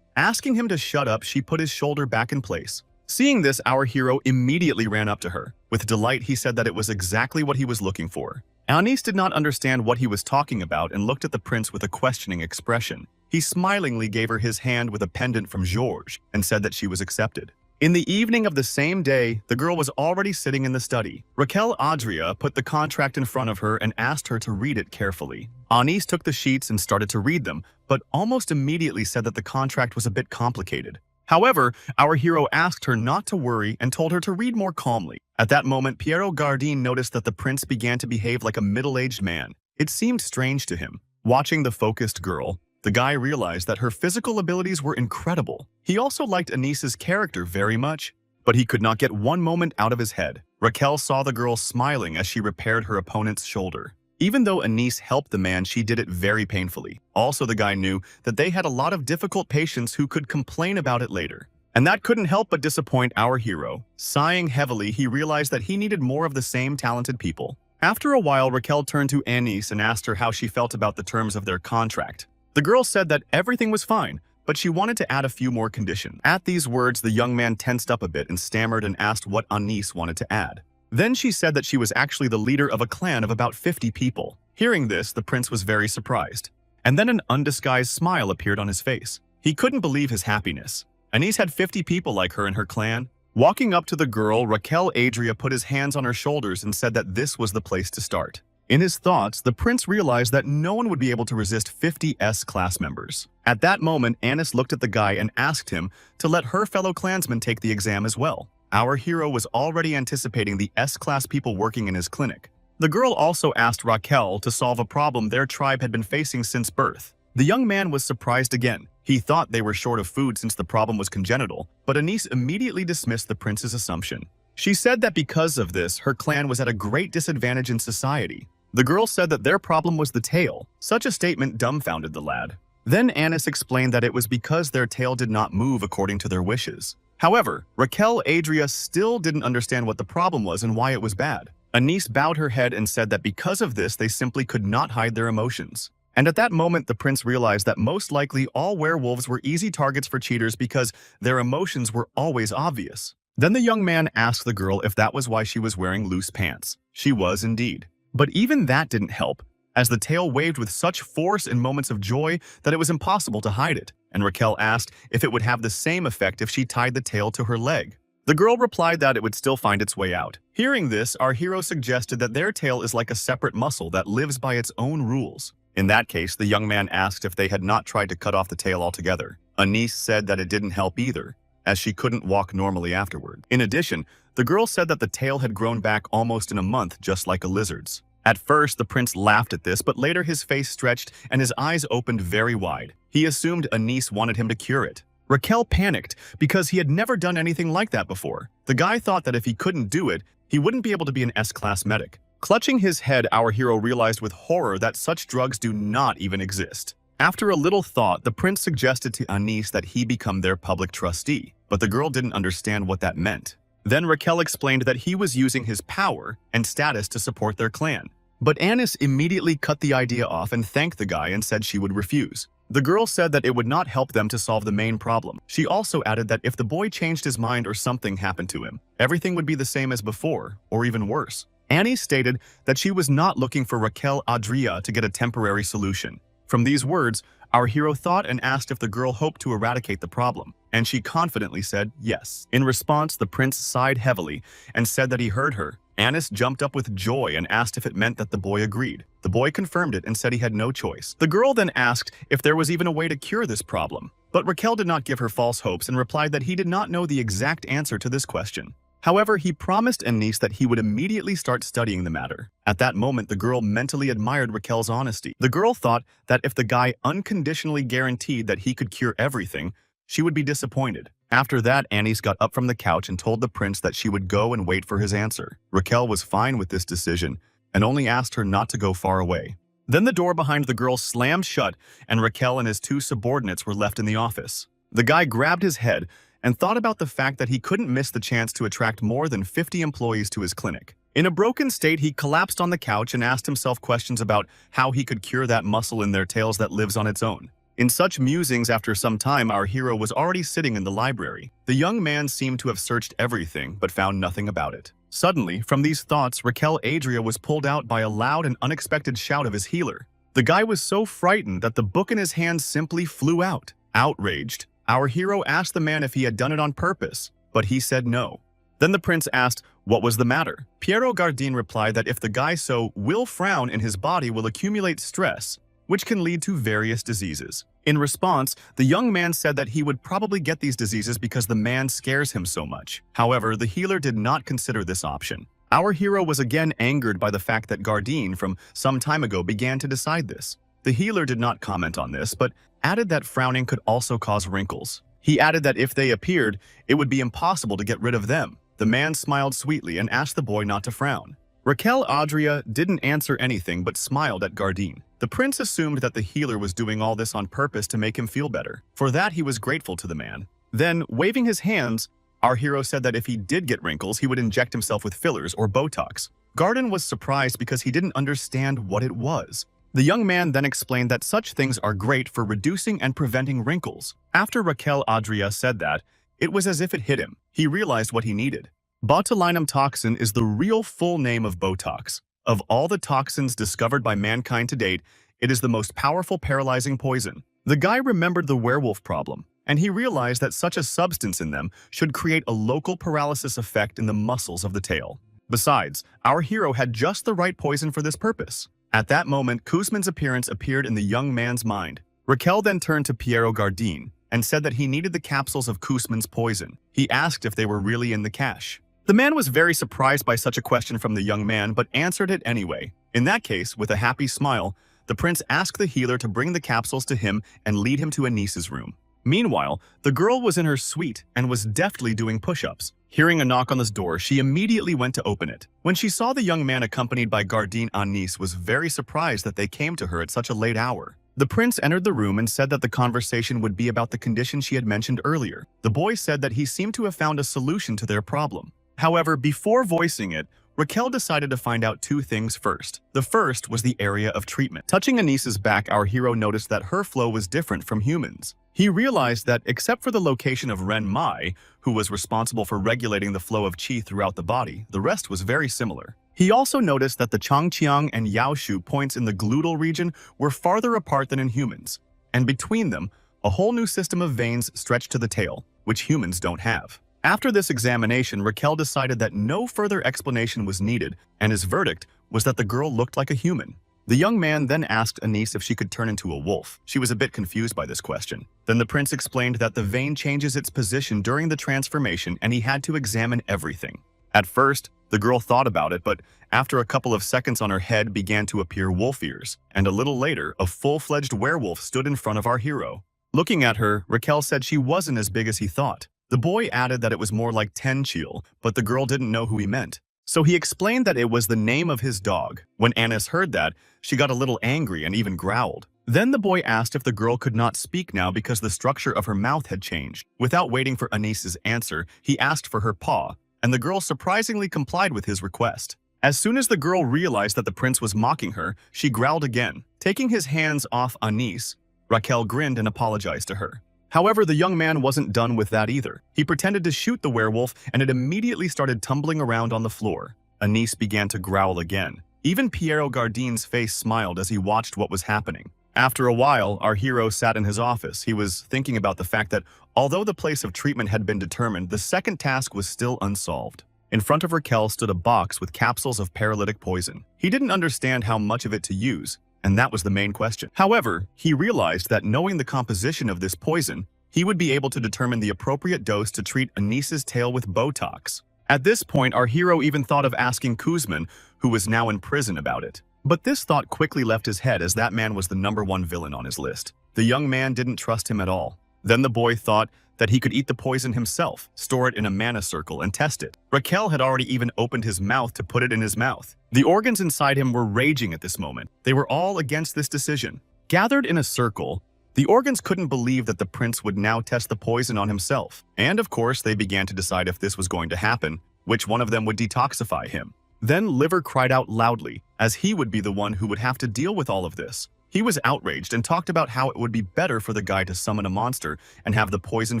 Speaker 1: Asking him to shut up, she put his shoulder back in place. Seeing this, our hero immediately ran up to her. With delight, he said that it was exactly what he was looking for. Anis did not understand what he was talking about and looked at the prince with a questioning expression. He smilingly gave her his hand with a pendant from Georges and said that she was accepted. In the evening of the same day, the girl was already sitting in the study. Raquel Adria put the contract in front of her and asked her to read it carefully. Anis took the sheets and started to read them, but almost immediately said that the contract was a bit complicated. However, our hero asked her not to worry and told her to read more calmly. At that moment, Piero Gardin noticed that the prince began to behave like a middle-aged man. It seemed strange to him. Watching the focused girl, the guy realized that her physical abilities were incredible. He also liked Anice's character very much, but he could not get one moment out of his head. Raquel saw the girl smiling as she repaired her opponent's shoulder. Even though Anice helped the man, she did it very painfully. Also, the guy knew that they had a lot of difficult patients who could complain about it later. And that couldn't help but disappoint our hero. Sighing heavily, he realized that he needed more of the same talented people. After a while, Raquel turned to Anice and asked her how she felt about the terms of their contract. The girl said that everything was fine, but she wanted to add a few more conditions. At these words, the young man tensed up a bit and stammered and asked what Anice wanted to add. Then she said that she was actually the leader of a clan of about 50 people. Hearing this, the prince was very surprised. And then an undisguised smile appeared on his face. He couldn't believe his happiness. Anice had 50 people like her in her clan. Walking up to the girl, Raquel Adria put his hands on her shoulders and said that this was the place to start. In his thoughts, the prince realized that no one would be able to resist 50 S-class members. At that moment, Anice looked at the guy and asked him to let her fellow clansmen take the exam as well. Our hero was already anticipating the S-class people working in his clinic. The girl also asked Raquel to solve a problem their tribe had been facing since birth. The young man was surprised again. He thought they were short of food since the problem was congenital, but Anice immediately dismissed the prince's assumption. She said that because of this, her clan was at a great disadvantage in society. The girl said that their problem was the tail. Such a statement dumbfounded the lad. Then Anice explained that it was because their tail did not move according to their wishes. However, Raquel Adria still didn't understand what the problem was and why it was bad. Anice bowed her head and said that because of this, they simply could not hide their emotions. And at that moment, the prince realized that most likely all werewolves were easy targets for cheaters because their emotions were always obvious. Then the young man asked the girl if that was why she was wearing loose pants. She was indeed. But even that didn't help, as the tail waved with such force in moments of joy that it was impossible to hide it. And Raquel asked if it would have the same effect if she tied the tail to her leg. The girl replied that it would still find its way out. Hearing this, our hero suggested that their tail is like a separate muscle that lives by its own rules. In that case, the young man asked if they had not tried to cut off the tail altogether. Anice said that it didn't help either, as she couldn't walk normally afterward. In addition, the girl said that the tail had grown back almost in a month, just like a lizard's. At first, the prince laughed at this, but later his face stretched and his eyes opened very wide. He assumed Anice wanted him to cure it. Raquel panicked because he had never done anything like that before. The guy thought that if he couldn't do it, he wouldn't be able to be an S-class medic. Clutching his head, our hero realized with horror that such drugs do not even exist. After a little thought, the prince suggested to Anice that he become their public trustee, but the girl didn't understand what that meant. Then Raquel explained that he was using his power and status to support their clan. But Anice immediately cut the idea off and thanked the guy and said she would refuse. The girl said that it would not help them to solve the main problem. She also added that if the boy changed his mind or something happened to him, everything would be the same as before, or even worse. Annie stated that she was not looking for Raquel Adria to get a temporary solution. From these words, our hero thought and asked if the girl hoped to eradicate the problem, and she confidently said yes. In response, the prince sighed heavily and said that he heard her. Anice jumped up with joy and asked if it meant that the boy agreed. The boy confirmed it and said he had no choice. The girl then asked if there was even a way to cure this problem, but Raquel did not give her false hopes and replied that he did not know the exact answer to this question. However, he promised Anice that he would immediately start studying the matter. At that moment, the girl mentally admired Raquel's honesty. The girl thought that if the guy unconditionally guaranteed that he could cure everything, she would be disappointed. After that, Anice got up from the couch and told the prince that she would go and wait for his answer. Raquel was fine with this decision and only asked her not to go far away. Then the door behind the girl slammed shut and Raquel and his two subordinates were left in the office. The guy grabbed his head and thought about the fact that he couldn't miss the chance to attract more than 50 employees to his clinic. In a broken state, he collapsed on the couch and asked himself questions about how he could cure that muscle in their tails that lives on its own. In such musings, after some time, our hero was already sitting in the library. The young man seemed to have searched everything, but found nothing about it. Suddenly, from these thoughts, Raquel Adria was pulled out by a loud and unexpected shout of his healer. The guy was so frightened that the book in his hand simply flew out. Outraged, our hero asked the man if he had done it on purpose, but he said no. Then the prince asked what was the matter. Piero Gardin replied that if the guy will frown in his body will accumulate stress, which can lead to various diseases. In response, the young man said that he would probably get these diseases because the man scares him so much. However, the healer did not consider this option. Our hero was again angered by the fact that Gardine from some time ago began to decide this. The healer did not comment on this, but added that frowning could also cause wrinkles. He added that if they appeared, it would be impossible to get rid of them. The man smiled sweetly and asked the boy not to frown. Raquel Adria didn't answer anything but smiled at Gardine. The prince assumed that the healer was doing all this on purpose to make him feel better. For that, he was grateful to the man. Then, waving his hands, our hero said that if he did get wrinkles, he would inject himself with fillers or Botox. Gardine was surprised because he didn't understand what it was. The young man then explained that such things are great for reducing and preventing wrinkles. After Raquel Adria said that, it was as if it hit him. He realized what he needed. Botulinum toxin is the real full name of Botox. Of all the toxins discovered by mankind to date, it is the most powerful paralyzing poison. The guy remembered the werewolf problem, and he realized that such a substance in them should create a local paralysis effect in the muscles of the tail. Besides, our hero had just the right poison for this purpose. At that moment, Kuzman's appearance appeared in the young man's mind. Raquel then turned to Piero Gardine and said that he needed the capsules of Kuzman's poison. He asked if they were really in the cache. The man was very surprised by such a question from the young man, but answered it anyway. In that case, with a happy smile, the prince asked the healer to bring the capsules to him and lead him to Anice's room. Meanwhile, the girl was in her suite and was deftly doing push-ups. Hearing a knock on this door, she immediately went to open it. When she saw the young man accompanied by Gardine, Anice was very surprised that they came to her at such a late hour. The prince entered the room and said that the conversation would be about the condition she had mentioned earlier. The boy said that he seemed to have found a solution to their problem. However, before voicing it, Raquel decided to find out two things first. The first was the area of treatment. Touching Anice's back, our hero noticed that her flow was different from humans. He realized that except for the location of Ren Mai, who was responsible for regulating the flow of qi throughout the body, the rest was very similar. He also noticed that the Changqiang and Yaoshu points in the gluteal region were farther apart than in humans, and between them, a whole new system of veins stretched to the tail, which humans don't have. After this examination, Raquel decided that no further explanation was needed, and his verdict was that the girl looked like a human. The young man then asked Anice if she could turn into a wolf. She was a bit confused by this question. Then the prince explained that the vein changes its position during the transformation and he had to examine everything. At first, the girl thought about it, but after a couple of seconds on her head began to appear wolf ears, and a little later, a full-fledged werewolf stood in front of our hero. Looking at her, Raquel said she wasn't as big as he thought. The boy added that it was more like Tenchil, but the girl didn't know who he meant. So he explained that it was the name of his dog. When Anice heard that, she got a little angry and even growled. Then the boy asked if the girl could not speak now because the structure of her mouth had changed. Without waiting for Anice's answer, he asked for her paw, and the girl surprisingly complied with his request. As soon as the girl realized that the prince was mocking her, she growled again. Taking his hands off Anice, Raquel grinned and apologized to her. However, the young man wasn't done with that either. He pretended to shoot the werewolf and it immediately started tumbling around on the floor. Anice began to growl again. Even Piero Gardine's face smiled as he watched what was happening. After a while, our hero sat in his office. He was thinking about the fact that although the place of treatment had been determined, the second task was still unsolved. In front of Raquel stood a box with capsules of paralytic poison. He didn't understand how much of it to use, and that was the main question. However, he realized that knowing the composition of this poison, he would be able to determine the appropriate dose to treat Anice's tail with Botox. At this point, our hero even thought of asking Kuzman, who was now in prison, about it. But this thought quickly left his head as that man was the #1 villain on his list. The young man didn't trust him at all. Then the boy thought that he could eat the poison himself, store it in a mana circle, and test it. Raquel had already even opened his mouth to put it in his mouth. The organs inside him were raging at this moment. They were all against this decision. Gathered in a circle, the organs couldn't believe that the prince would now test the poison on himself. And of course, they began to decide if this was going to happen, which one of them would detoxify him. Then Liver cried out loudly, as he would be the one who would have to deal with all of this. He was outraged and talked about how it would be better for the guy to summon a monster and have the poison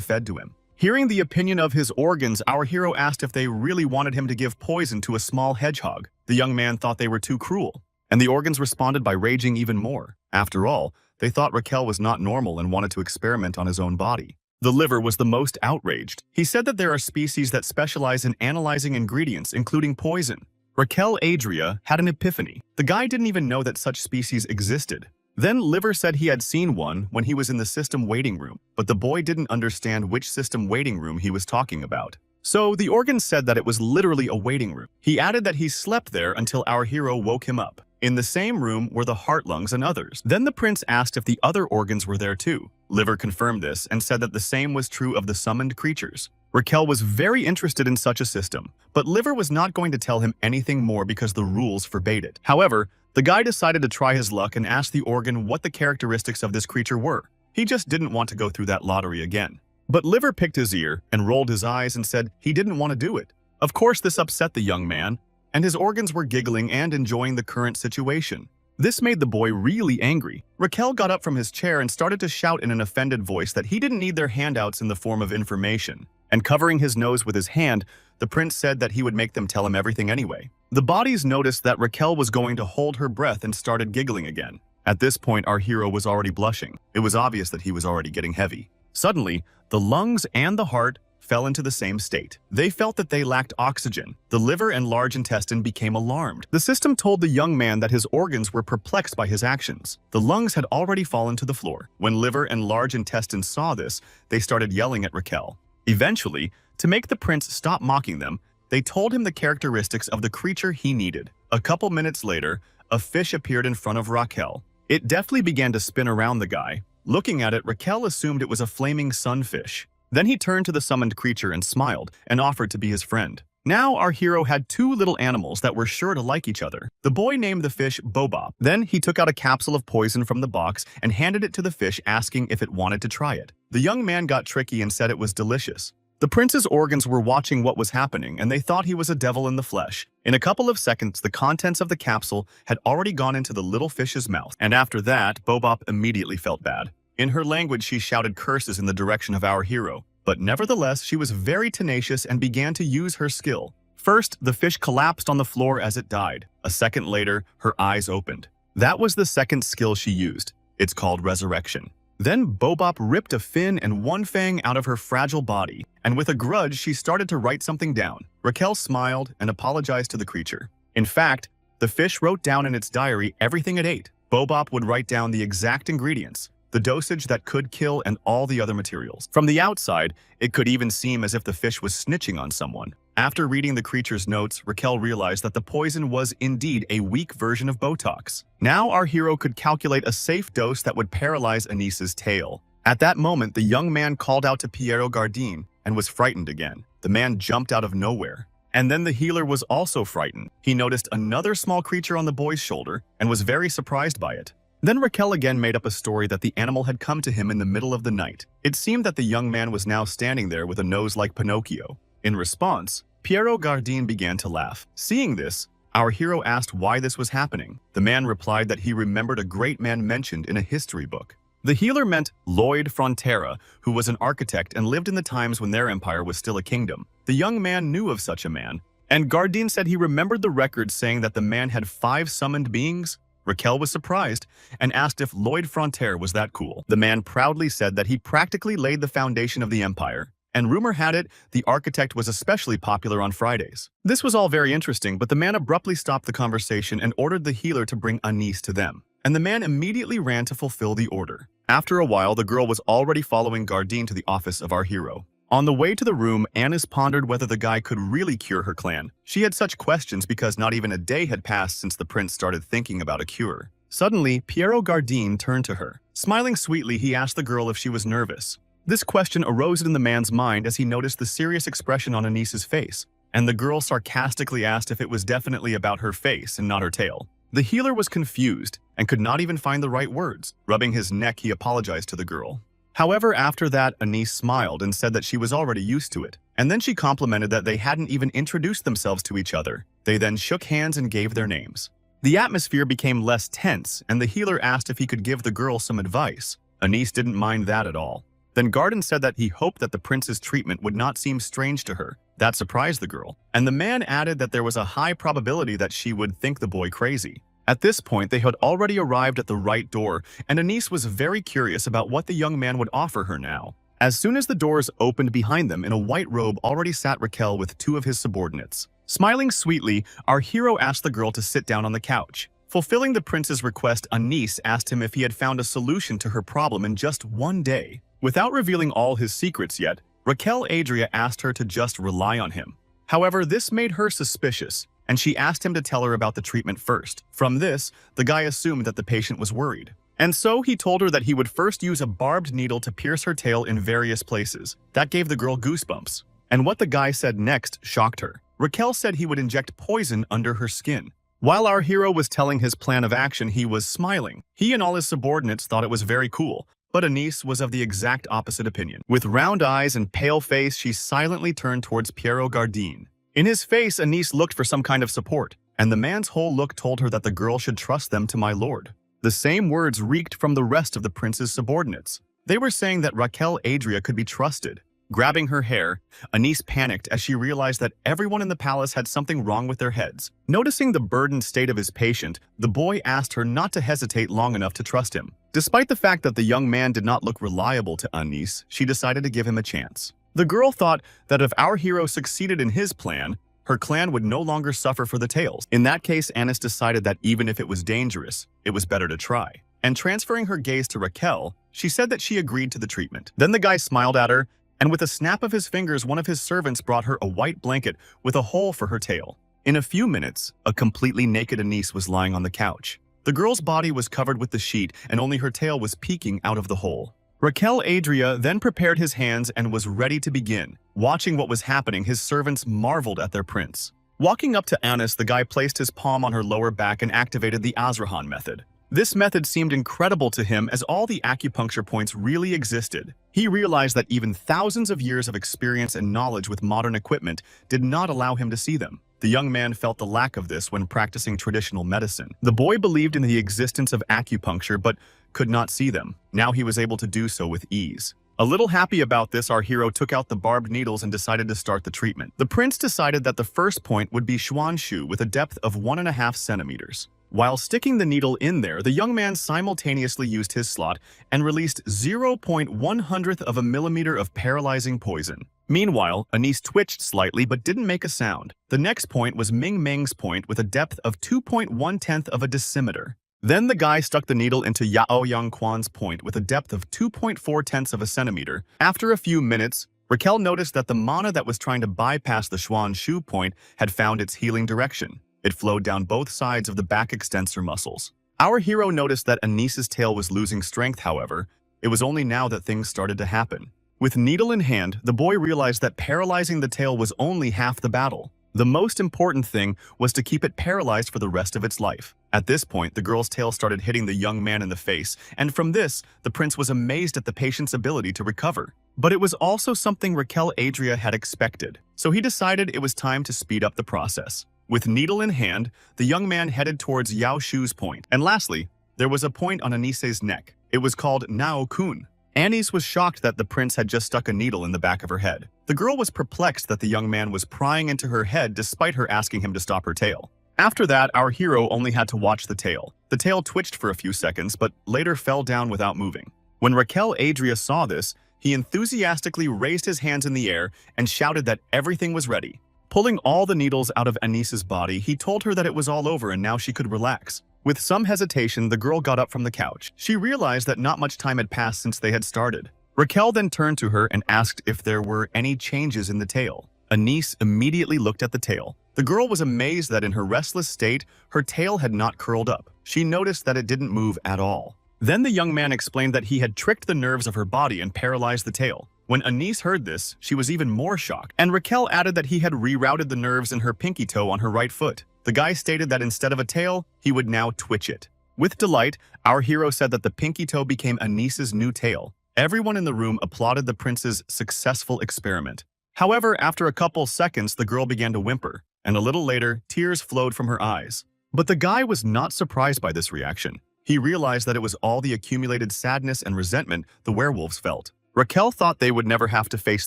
Speaker 1: fed to him. Hearing the opinion of his organs, our hero asked if they really wanted him to give poison to a small hedgehog. The young man thought they were too cruel, and the organs responded by raging even more. After all, they thought Raquel was not normal and wanted to experiment on his own body. The liver was the most outraged. He said that there are species that specialize in analyzing ingredients, including poison. Raquel Adria had an epiphany. The guy didn't even know that such species existed. Then Liver said he had seen one when he was in the system waiting room, but the boy didn't understand which system waiting room he was talking about. So the organ said that it was literally a waiting room. He added that he slept there until our hero woke him up. In the same room were the heart, lungs, and others. Then the prince asked if the other organs were there too. Liver confirmed this and said that the same was true of the summoned creatures. Raquel was very interested in such a system, but Liver was not going to tell him anything more because the rules forbade it. However, the guy decided to try his luck and asked the organ what the characteristics of this creature were. He just didn't want to go through that lottery again. But Liver picked his ear and rolled his eyes and said he didn't want to do it. Of course, this upset the young man, and his organs were giggling and enjoying the current situation. This made the boy really angry. Raquel got up from his chair and started to shout in an offended voice that he didn't need their handouts in the form of information. And covering his nose with his hand, the prince said that he would make them tell him everything anyway. The bodies noticed that Raquel was going to hold her breath and started giggling again. At this point, our hero was already blushing. It was obvious that he was already getting heavy. Suddenly, the lungs and the heart fell into the same state. They felt that they lacked oxygen. The liver and large intestine became alarmed. The system told the young man that his organs were perplexed by his actions. The lungs had already fallen to the floor. When liver and large intestine saw this, they started yelling at Raquel. Eventually, to make the prince stop mocking them, they told him the characteristics of the creature he needed. A couple minutes later, a fish appeared in front of Raquel. It deftly began to spin around the guy. Looking at it, Raquel assumed it was a flaming sunfish. Then he turned to the summoned creature and smiled and offered to be his friend. Now our hero had two little animals that were sure to like each other. The boy named the fish Bobop. Then he took out a capsule of poison from the box and handed it to the fish, asking if it wanted to try it. The young man got tricky and said it was delicious. The prince's organs were watching what was happening, and they thought he was a devil in the flesh. In a couple of seconds, the contents of the capsule had already gone into the little fish's mouth, and after that, Bobop immediately felt bad. In her language, she shouted curses in the direction of our hero, but nevertheless, she was very tenacious and began to use her skill. First, the fish collapsed on the floor as it died. A second later, her eyes opened. That was the second skill she used. It's called resurrection. Then Bobop ripped a fin and one fang out of her fragile body, and with a grudge, she started to write something down. Raquel smiled and apologized to the creature. In fact, the fish wrote down in its diary everything it ate. Bobop would write down the exact ingredients, the dosage that could kill, and all the other materials. From the outside, it could even seem as if the fish was snitching on someone. After reading the creature's notes, Raquel realized that the poison was indeed a weak version of Botox. Now our hero could calculate a safe dose that would paralyze Anis's tail. At that moment, the young man called out to Piero Gardin and was frightened again. The man jumped out of nowhere. And then the healer was also frightened. He noticed another small creature on the boy's shoulder and was very surprised by it. Then Raquel again made up a story that the animal had come to him in the middle of the night. It seemed that the young man was now standing there with a nose like Pinocchio. In response, Piero Gardin began to laugh. Seeing this, our hero asked why this was happening. The man replied that he remembered a great man mentioned in a history book. The healer meant Lloyd Frontera, who was an architect and lived in the times when their empire was still a kingdom. The young man knew of such a man, and Gardin said he remembered the record saying that the man had 5 summoned beings. Raquel was surprised and asked if Lloyd Frontier was that cool. The man proudly said that he practically laid the foundation of the empire, and rumor had it the architect was especially popular on Fridays. This was all very interesting, but the man abruptly stopped the conversation and ordered the healer to bring Anis to them, and the man immediately ran to fulfill the order. After a while, the girl was already following Gardin to the office of our hero. On the way to the room, Anis pondered whether the guy could really cure her clan. She had such questions because not even a day had passed since the prince started thinking about a cure. Suddenly, Piero Gardin turned to her. Smiling sweetly, he asked the girl if she was nervous. This question arose in the man's mind as he noticed the serious expression on Anis's face, and the girl sarcastically asked if it was definitely about her face and not her tail. The healer was confused and could not even find the right words. Rubbing his neck, he apologized to the girl. However, after that, Anis smiled and said that she was already used to it. And then she complimented that they hadn't even introduced themselves to each other. They then shook hands and gave their names. The atmosphere became less tense, and the healer asked if he could give the girl some advice. Anis didn't mind that at all. Then Gardin said that he hoped that the prince's treatment would not seem strange to her. That surprised the girl. And the man added that there was a high probability that she would think the boy crazy. At this point, they had already arrived at the right door, and Anis was very curious about what the young man would offer her now. As soon as the doors opened behind them, in a white robe already sat Raquel with 2 of his subordinates. Smiling sweetly, our hero asked the girl to sit down on the couch. Fulfilling the prince's request, Anis asked him if he had found a solution to her problem in just one day. Without revealing all his secrets yet, Raquel Adria asked her to just rely on him. However, this made her suspicious, and she asked him to tell her about the treatment first. From this, the guy assumed that the patient was worried. And so he told her that he would first use a barbed needle to pierce her tail in various places. That gave the girl goosebumps. And what the guy said next shocked her. Raquel said he would inject poison under her skin. While our hero was telling his plan of action, he was smiling. He and all his subordinates thought it was very cool, but Anis was of the exact opposite opinion. With round eyes and pale face, she silently turned towards Piero Gardin. In his face, Anis looked for some kind of support, and the man's whole look told her that the girl should trust them to my lord. The same words reeked from the rest of the prince's subordinates. They were saying that Raquel Adria could be trusted. Grabbing her hair, Anis panicked as she realized that everyone in the palace had something wrong with their heads. Noticing the burdened state of his patient, the boy asked her not to hesitate long enough to trust him. Despite the fact that the young man did not look reliable to Anis, she decided to give him a chance. The girl thought that if our hero succeeded in his plan, her clan would no longer suffer for the tales. In that case, Anis decided that even if it was dangerous, it was better to try. And transferring her gaze to Raquel, she said that she agreed to the treatment. Then the guy smiled at her, and with a snap of his fingers, one of his servants brought her a white blanket with a hole for her tail. In a few minutes, a completely naked Anis was lying on the couch. The girl's body was covered with the sheet, and only her tail was peeking out of the hole. Raquel Adria then prepared his hands and was ready to begin. Watching what was happening, his servants marveled at their prince. Walking up to Anis, the guy placed his palm on her lower back and activated the Azrahan method. This method seemed incredible to him as all the acupuncture points really existed. He realized that even thousands of years of experience and knowledge with modern equipment did not allow him to see them. The young man felt the lack of this when practicing traditional medicine. The boy believed in the existence of acupuncture but could not see them. Now he was able to do so with ease. A little happy about this, our hero took out the barbed needles and decided to start the treatment. The prince decided that the first point would be Xuanshu with a depth of 1.5 centimeters. While sticking the needle in there, the young man simultaneously used his slot and released 0.1 of a millimeter of paralyzing poison. Meanwhile, Anis twitched slightly but didn't make a sound. The next point was Ming Meng's point with a depth of 2.1 of a decimeter. Then the guy stuck the needle into Yao Yangquan's point with a depth of 2.4 of a centimeter. After a few minutes, Raquel noticed that the mana that was trying to bypass the Xuanshu point had found its healing direction. It flowed down both sides of the back extensor muscles. Our hero noticed that Anis's tail was losing strength, however. It was only now that things started to happen. With needle in hand, the boy realized that paralyzing the tail was only half the battle. The most important thing was to keep it paralyzed for the rest of its life. At this point, the girl's tail started hitting the young man in the face, and from this, the prince was amazed at the patient's ability to recover. But it was also something Raquel Adria had expected, so he decided it was time to speed up the process. With needle in hand, the young man headed towards Yao Shu's point. And lastly, there was a point on Anis's neck. It was called Nao Kun. Anis was shocked that the prince had just stuck a needle in the back of her head. The girl was perplexed that the young man was prying into her head despite her asking him to stop her tail. After that, our hero only had to watch the tail. The tail twitched for a few seconds, but later fell down without moving. When Raquel Adria saw this, he enthusiastically raised his hands in the air and shouted that everything was ready. Pulling all the needles out of Anis's body, he told her that it was all over and now she could relax. With some hesitation, the girl got up from the couch. She realized that not much time had passed since they had started. Raquel then turned to her and asked if there were any changes in the tail. Anis immediately looked at the tail. The girl was amazed that in her restless state, her tail had not curled up. She noticed that it didn't move at all. Then the young man explained that he had tricked the nerves of her body and paralyzed the tail. When Anis heard this, she was even more shocked, and Raquel added that he had rerouted the nerves in her pinky toe on her right foot. The guy stated that instead of a tail, he would now twitch it. With delight, our hero said that the pinky toe became Anis's new tail. Everyone in the room applauded the prince's successful experiment. However, after a couple seconds, the girl began to whimper, and a little later, tears flowed from her eyes. But the guy was not surprised by this reaction. He realized that it was all the accumulated sadness and resentment the werewolves felt. Raquel thought they would never have to face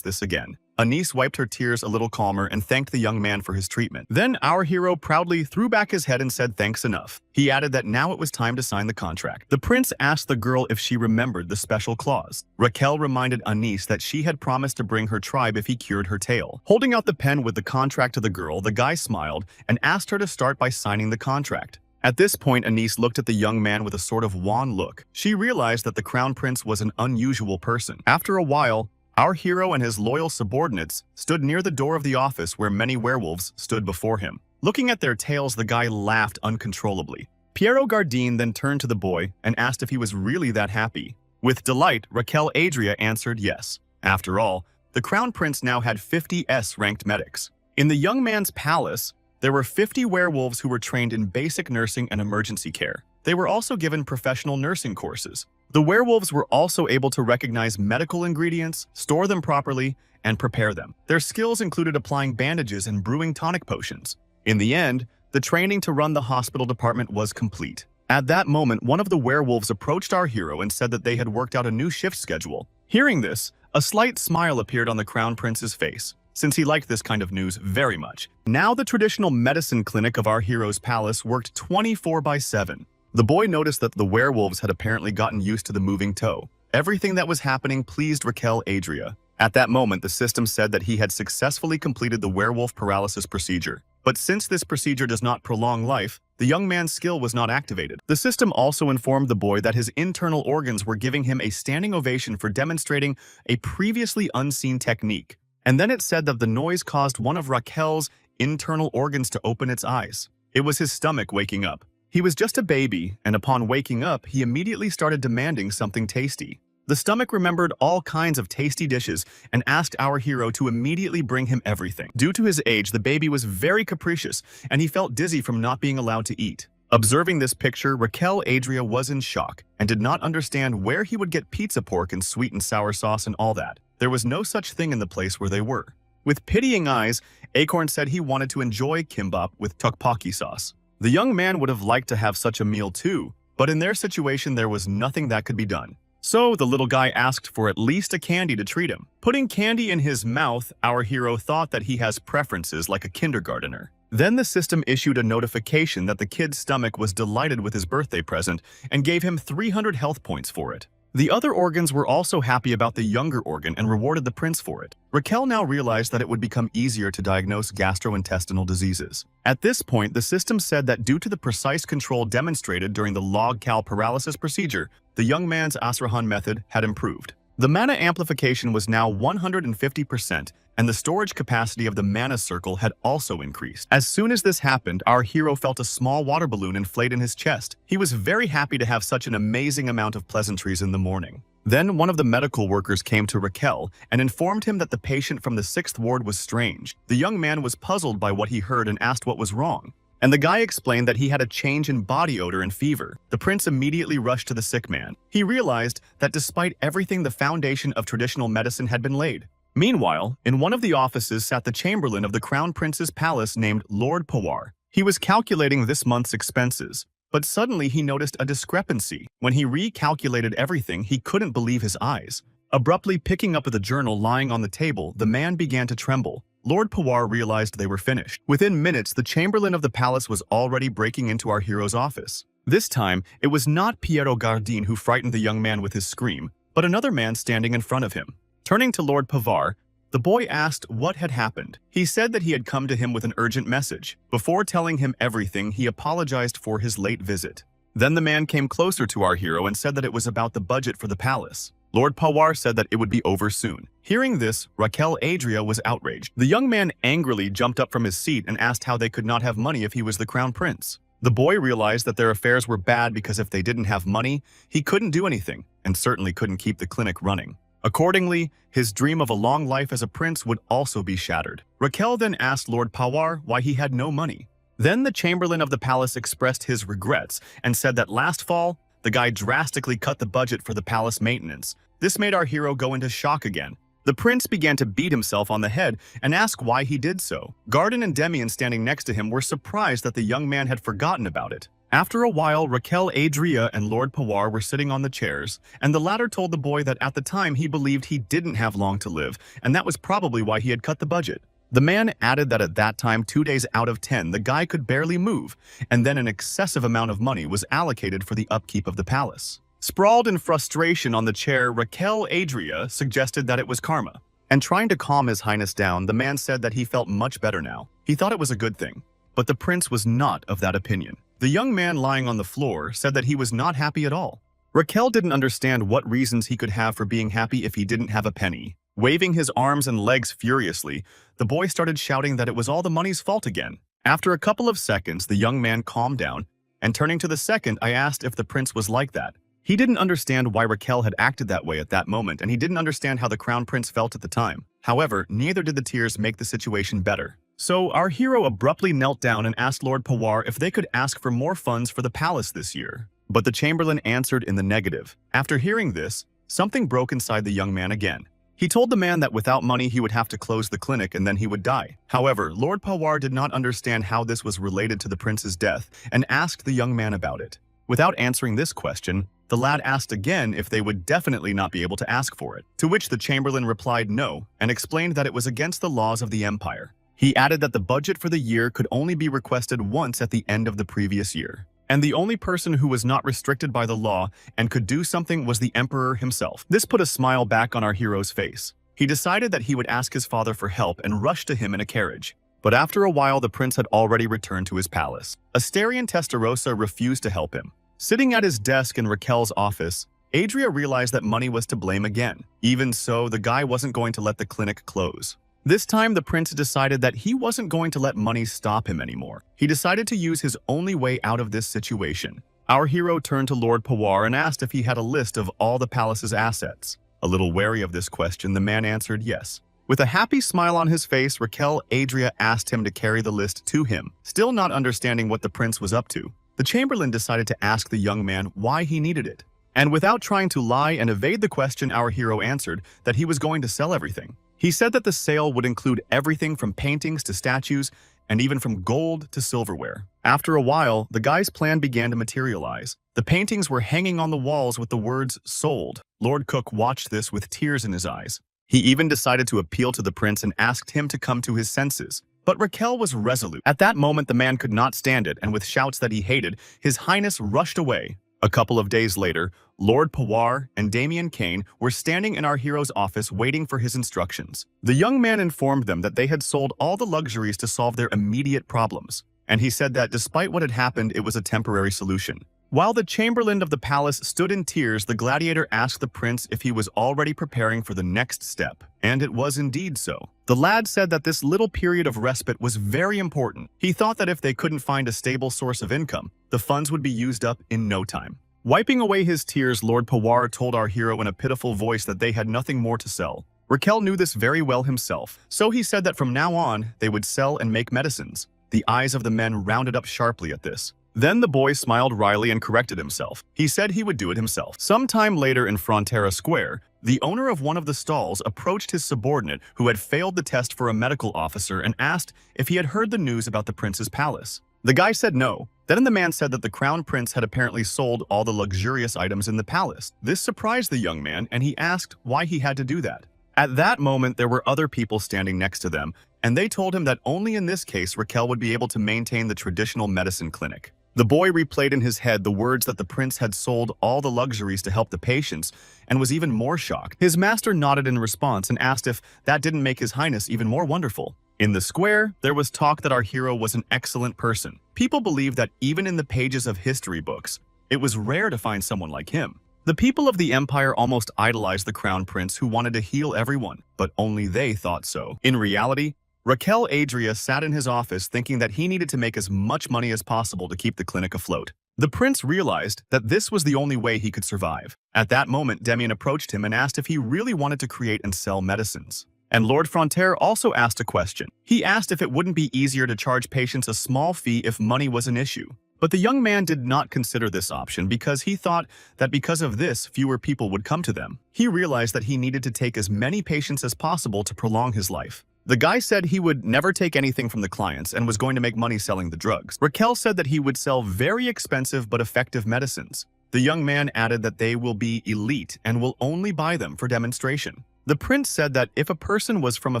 Speaker 1: this again. Anis wiped her tears a little calmer and thanked the young man for his treatment. Then our hero proudly threw back his head and said thanks enough. He added that now it was time to sign the contract. The prince asked the girl if she remembered the special clause. Raquel reminded Anis that she had promised to bring her tribe if he cured her tail. Holding out the pen with the contract to the girl, the guy smiled and asked her to start by signing the contract. At this point, Anise looked at the young man with a sort of wan look. She realized that the crown prince was an unusual person. After a while, our hero and his loyal subordinates stood near the door of the office where many werewolves stood before him. Looking at their tails, the guy laughed uncontrollably. Piero Gardine then turned to the boy and asked if he was really that happy. With delight, Raquel Adria answered yes. After all, the crown prince now had 50 S-ranked medics. In the young man's palace, there were 50 werewolves who were trained in basic nursing and emergency care. They were also given professional nursing courses. The werewolves were also able to recognize medical ingredients, store them properly, and prepare them. Their skills included applying bandages and brewing tonic potions. In the end, the training to run the hospital department was complete. At that moment, one of the werewolves approached our hero and said that they had worked out a new shift schedule. Hearing this, a slight smile appeared on the crown prince's face, since he liked this kind of news very much. Now the traditional medicine clinic of our hero's palace worked 24/7. The boy noticed that the werewolves had apparently gotten used to the moving toe. Everything that was happening pleased Raquel Adria. At that moment, the system said that he had successfully completed the werewolf paralysis procedure. But since this procedure does not prolong life, the young man's skill was not activated. The system also informed the boy that his internal organs were giving him a standing ovation for demonstrating a previously unseen technique. And then it said that the noise caused one of Raquel's internal organs to open its eyes. It was his stomach waking up. He was just a baby, and upon waking up, he immediately started demanding something tasty. The stomach remembered all kinds of tasty dishes and asked our hero to immediately bring him everything. Due to his age, the baby was very capricious, and he felt dizzy from not being allowed to eat. Observing this picture, Raquel Adria was in shock and did not understand where he would get pizza pork and sweet and sour sauce and all that. There was no such thing in the place where they were. With pitying eyes, Acorn said he wanted to enjoy kimbap with tteokbokki sauce. The young man would have liked to have such a meal too, but in their situation there was nothing that could be done. So the little guy asked for at least a candy to treat him. Putting candy in his mouth, our hero thought that he has preferences like a kindergartner. Then the system issued a notification that the kid's stomach was delighted with his birthday present and gave him 300 health points for it. The other organs were also happy about the younger organ and rewarded the prince for it. Raquel now realized that it would become easier to diagnose gastrointestinal diseases. At this point, the system said that due to the precise control demonstrated during the log-cal paralysis procedure, the young man's Asurahan method had improved. The mana amplification was now 150%, and the storage capacity of the mana circle had also increased. As soon as this happened, our hero felt a small water balloon inflate in his chest. He was very happy to have such an amazing amount of pleasantries in the morning. Then one of the medical workers came to Raquel and informed him that the patient from the 6th ward was strange. The young man was puzzled by what he heard and asked what was wrong. And the guy explained that he had a change in body odor and fever. The prince immediately rushed to the sick man. He realized that despite everything, the foundation of traditional medicine had been laid. Meanwhile, in one of the offices sat the chamberlain of the crown prince's palace named Lord Pawar. He was calculating this month's expenses, but suddenly he noticed a discrepancy. When he recalculated everything, he couldn't believe his eyes. Abruptly picking up the journal lying on the table, the man began to tremble. Lord Pawar realized they were finished. Within minutes, the chamberlain of the palace was already breaking into our hero's office. This time, it was not Piero Gardine who frightened the young man with his scream, but another man standing in front of him. Turning to Lord Pawar, the boy asked what had happened. He said that he had come to him with an urgent message. Before telling him everything, he apologized for his late visit. Then the man came closer to our hero and said that it was about the budget for the palace. Lord Pawar said that it would be over soon. Hearing this, Raquel Adria was outraged. The young man angrily jumped up from his seat and asked how they could not have money if he was the crown prince. The boy realized that their affairs were bad because if they didn't have money, he couldn't do anything, and certainly couldn't keep the clinic running. Accordingly, his dream of a long life as a prince would also be shattered. Raquel then asked Lord Pawar why he had no money. Then the chamberlain of the palace expressed his regrets and said that last fall, the guy drastically cut the budget for the palace maintenance. This made our hero go into shock again. The prince began to beat himself on the head and ask why he did so. Garden and Demian standing next to him were surprised that the young man had forgotten about it. After a while, Raquel Adria and Lord Pawar were sitting on the chairs, and the latter told the boy that at the time he believed he didn't have long to live, and that was probably why he had cut the budget. The man added that at that time, 2 days out of 10, the guy could barely move, and then an excessive amount of money was allocated for the upkeep of the palace. Sprawled in frustration on the chair, Raquel Adria suggested that it was karma. And trying to calm His Highness down, the man said that he felt much better now. He thought it was a good thing. But the prince was not of that opinion. The young man lying on the floor said that he was not happy at all. Raquel didn't understand what reasons he could have for being happy if he didn't have a penny. Waving his arms and legs furiously, the boy started shouting that it was all the money's fault again. After a couple of seconds, the young man calmed down, and turning to the second, I asked if the prince was like that. He didn't understand why Raquel had acted that way at that moment, and he didn't understand how the crown prince felt at the time. However, neither did the tears make the situation better. So our hero abruptly knelt down and asked Lord Pawar if they could ask for more funds for the palace this year. But the chamberlain answered in the negative. After hearing this, something broke inside the young man again. He told the man that without money he would have to close the clinic and then he would die. However, Lord Pawar did not understand how this was related to the prince's death and asked the young man about it. Without answering this question, the lad asked again if they would definitely not be able to ask for it, to which the chamberlain replied no and explained that it was against the laws of the empire. He added that the budget for the year could only be requested once at the end of the previous year. And the only person who was not restricted by the law and could do something was the emperor himself. This put a smile back on our hero's face. He decided that he would ask his father for help and rushed to him in a carriage. But after a while, the prince had already returned to his palace. Asterion Testarossa refused to help him. Sitting at his desk in Raquel's office, Adria realized that money was to blame again. Even so, the guy wasn't going to let the clinic close. This time, the prince decided that he wasn't going to let money stop him anymore. He decided to use his only way out of this situation. Our hero turned to Lord Pawar and asked if he had a list of all the palace's assets. A little wary of this question, the man answered yes. With a happy smile on his face, Raquel Adria asked him to carry the list to him. Still not understanding what the prince was up to, the chamberlain decided to ask the young man why he needed it. And without trying to lie and evade the question, our hero answered that he was going to sell everything. He said that the sale would include everything from paintings to statues and even from gold to silverware. After a while, the guy's plan began to materialize. The paintings were hanging on the walls with the words "sold." Lord Cook watched this with tears in his eyes. He even decided to appeal to the prince and asked him to come to his senses. But Raquel was resolute. At that moment, the man could not stand it, and with shouts that he hated, His Highness rushed away. A couple of days later, Lord Pawar and Damien Kane were standing in our hero's office waiting for his instructions. The young man informed them that they had sold all the luxuries to solve their immediate problems, and he said that despite what had happened, it was a temporary solution. While the chamberlain of the palace stood in tears, the gladiator asked the prince if he was already preparing for the next step, and it was indeed so. The lad said that this little period of respite was very important. He thought that if they couldn't find a stable source of income, the funds would be used up in no time. Wiping away his tears, Lord Pawar told our hero in a pitiful voice that they had nothing more to sell. Raquel knew this very well himself, so he said that from now on, they would sell and make medicines. The eyes of the men rounded up sharply at this. Then the boy smiled wryly and corrected himself. He said he would do it himself. Sometime later in Frontera Square, the owner of one of the stalls approached his subordinate who had failed the test for a medical officer and asked if he had heard the news about the prince's palace. The guy said no. Then the man said that the crown prince had apparently sold all the luxurious items in the palace. This surprised the young man, and he asked why he had to do that. At that moment, there were other people standing next to them, and they told him that only in this case Raquel would be able to maintain the traditional medicine clinic. The boy replayed in his head the words that the prince had sold all the luxuries to help the patients and was even more shocked. His master nodded in response and asked if that didn't make His Highness even more wonderful. In the square, there was talk that our hero was an excellent person. People believed that even in the pages of history books, it was rare to find someone like him. The people of the empire almost idolized the crown prince who wanted to heal everyone, but only they thought so. In reality, Raquel Adria sat in his office thinking that he needed to make as much money as possible to keep the clinic afloat. The prince realized that this was the only way he could survive. At that moment, Damien approached him and asked if he really wanted to create and sell medicines. And Lord Frontier also asked a question. He asked if it wouldn't be easier to charge patients a small fee if money was an issue. But the young man did not consider this option because he thought that because of this, fewer people would come to them. He realized that he needed to take as many patients as possible to prolong his life. The guy said he would never take anything from the clients and was going to make money selling the drugs. Raquel said that he would sell very expensive but effective medicines. The young man added that they will be elite and will only buy them for demonstration. The prince said that if a person was from a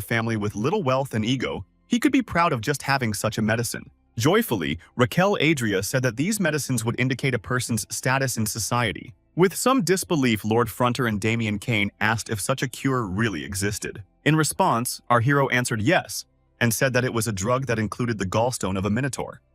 Speaker 1: family with little wealth and ego, he could be proud of just having such a medicine. Joyfully, Raquel Adria said that these medicines would indicate a person's status in society. With some disbelief, Lord Fronter and Damien Kane asked if such a cure really existed. In response, our hero answered yes, and said that it was a drug that included the gallstone of a minotaur.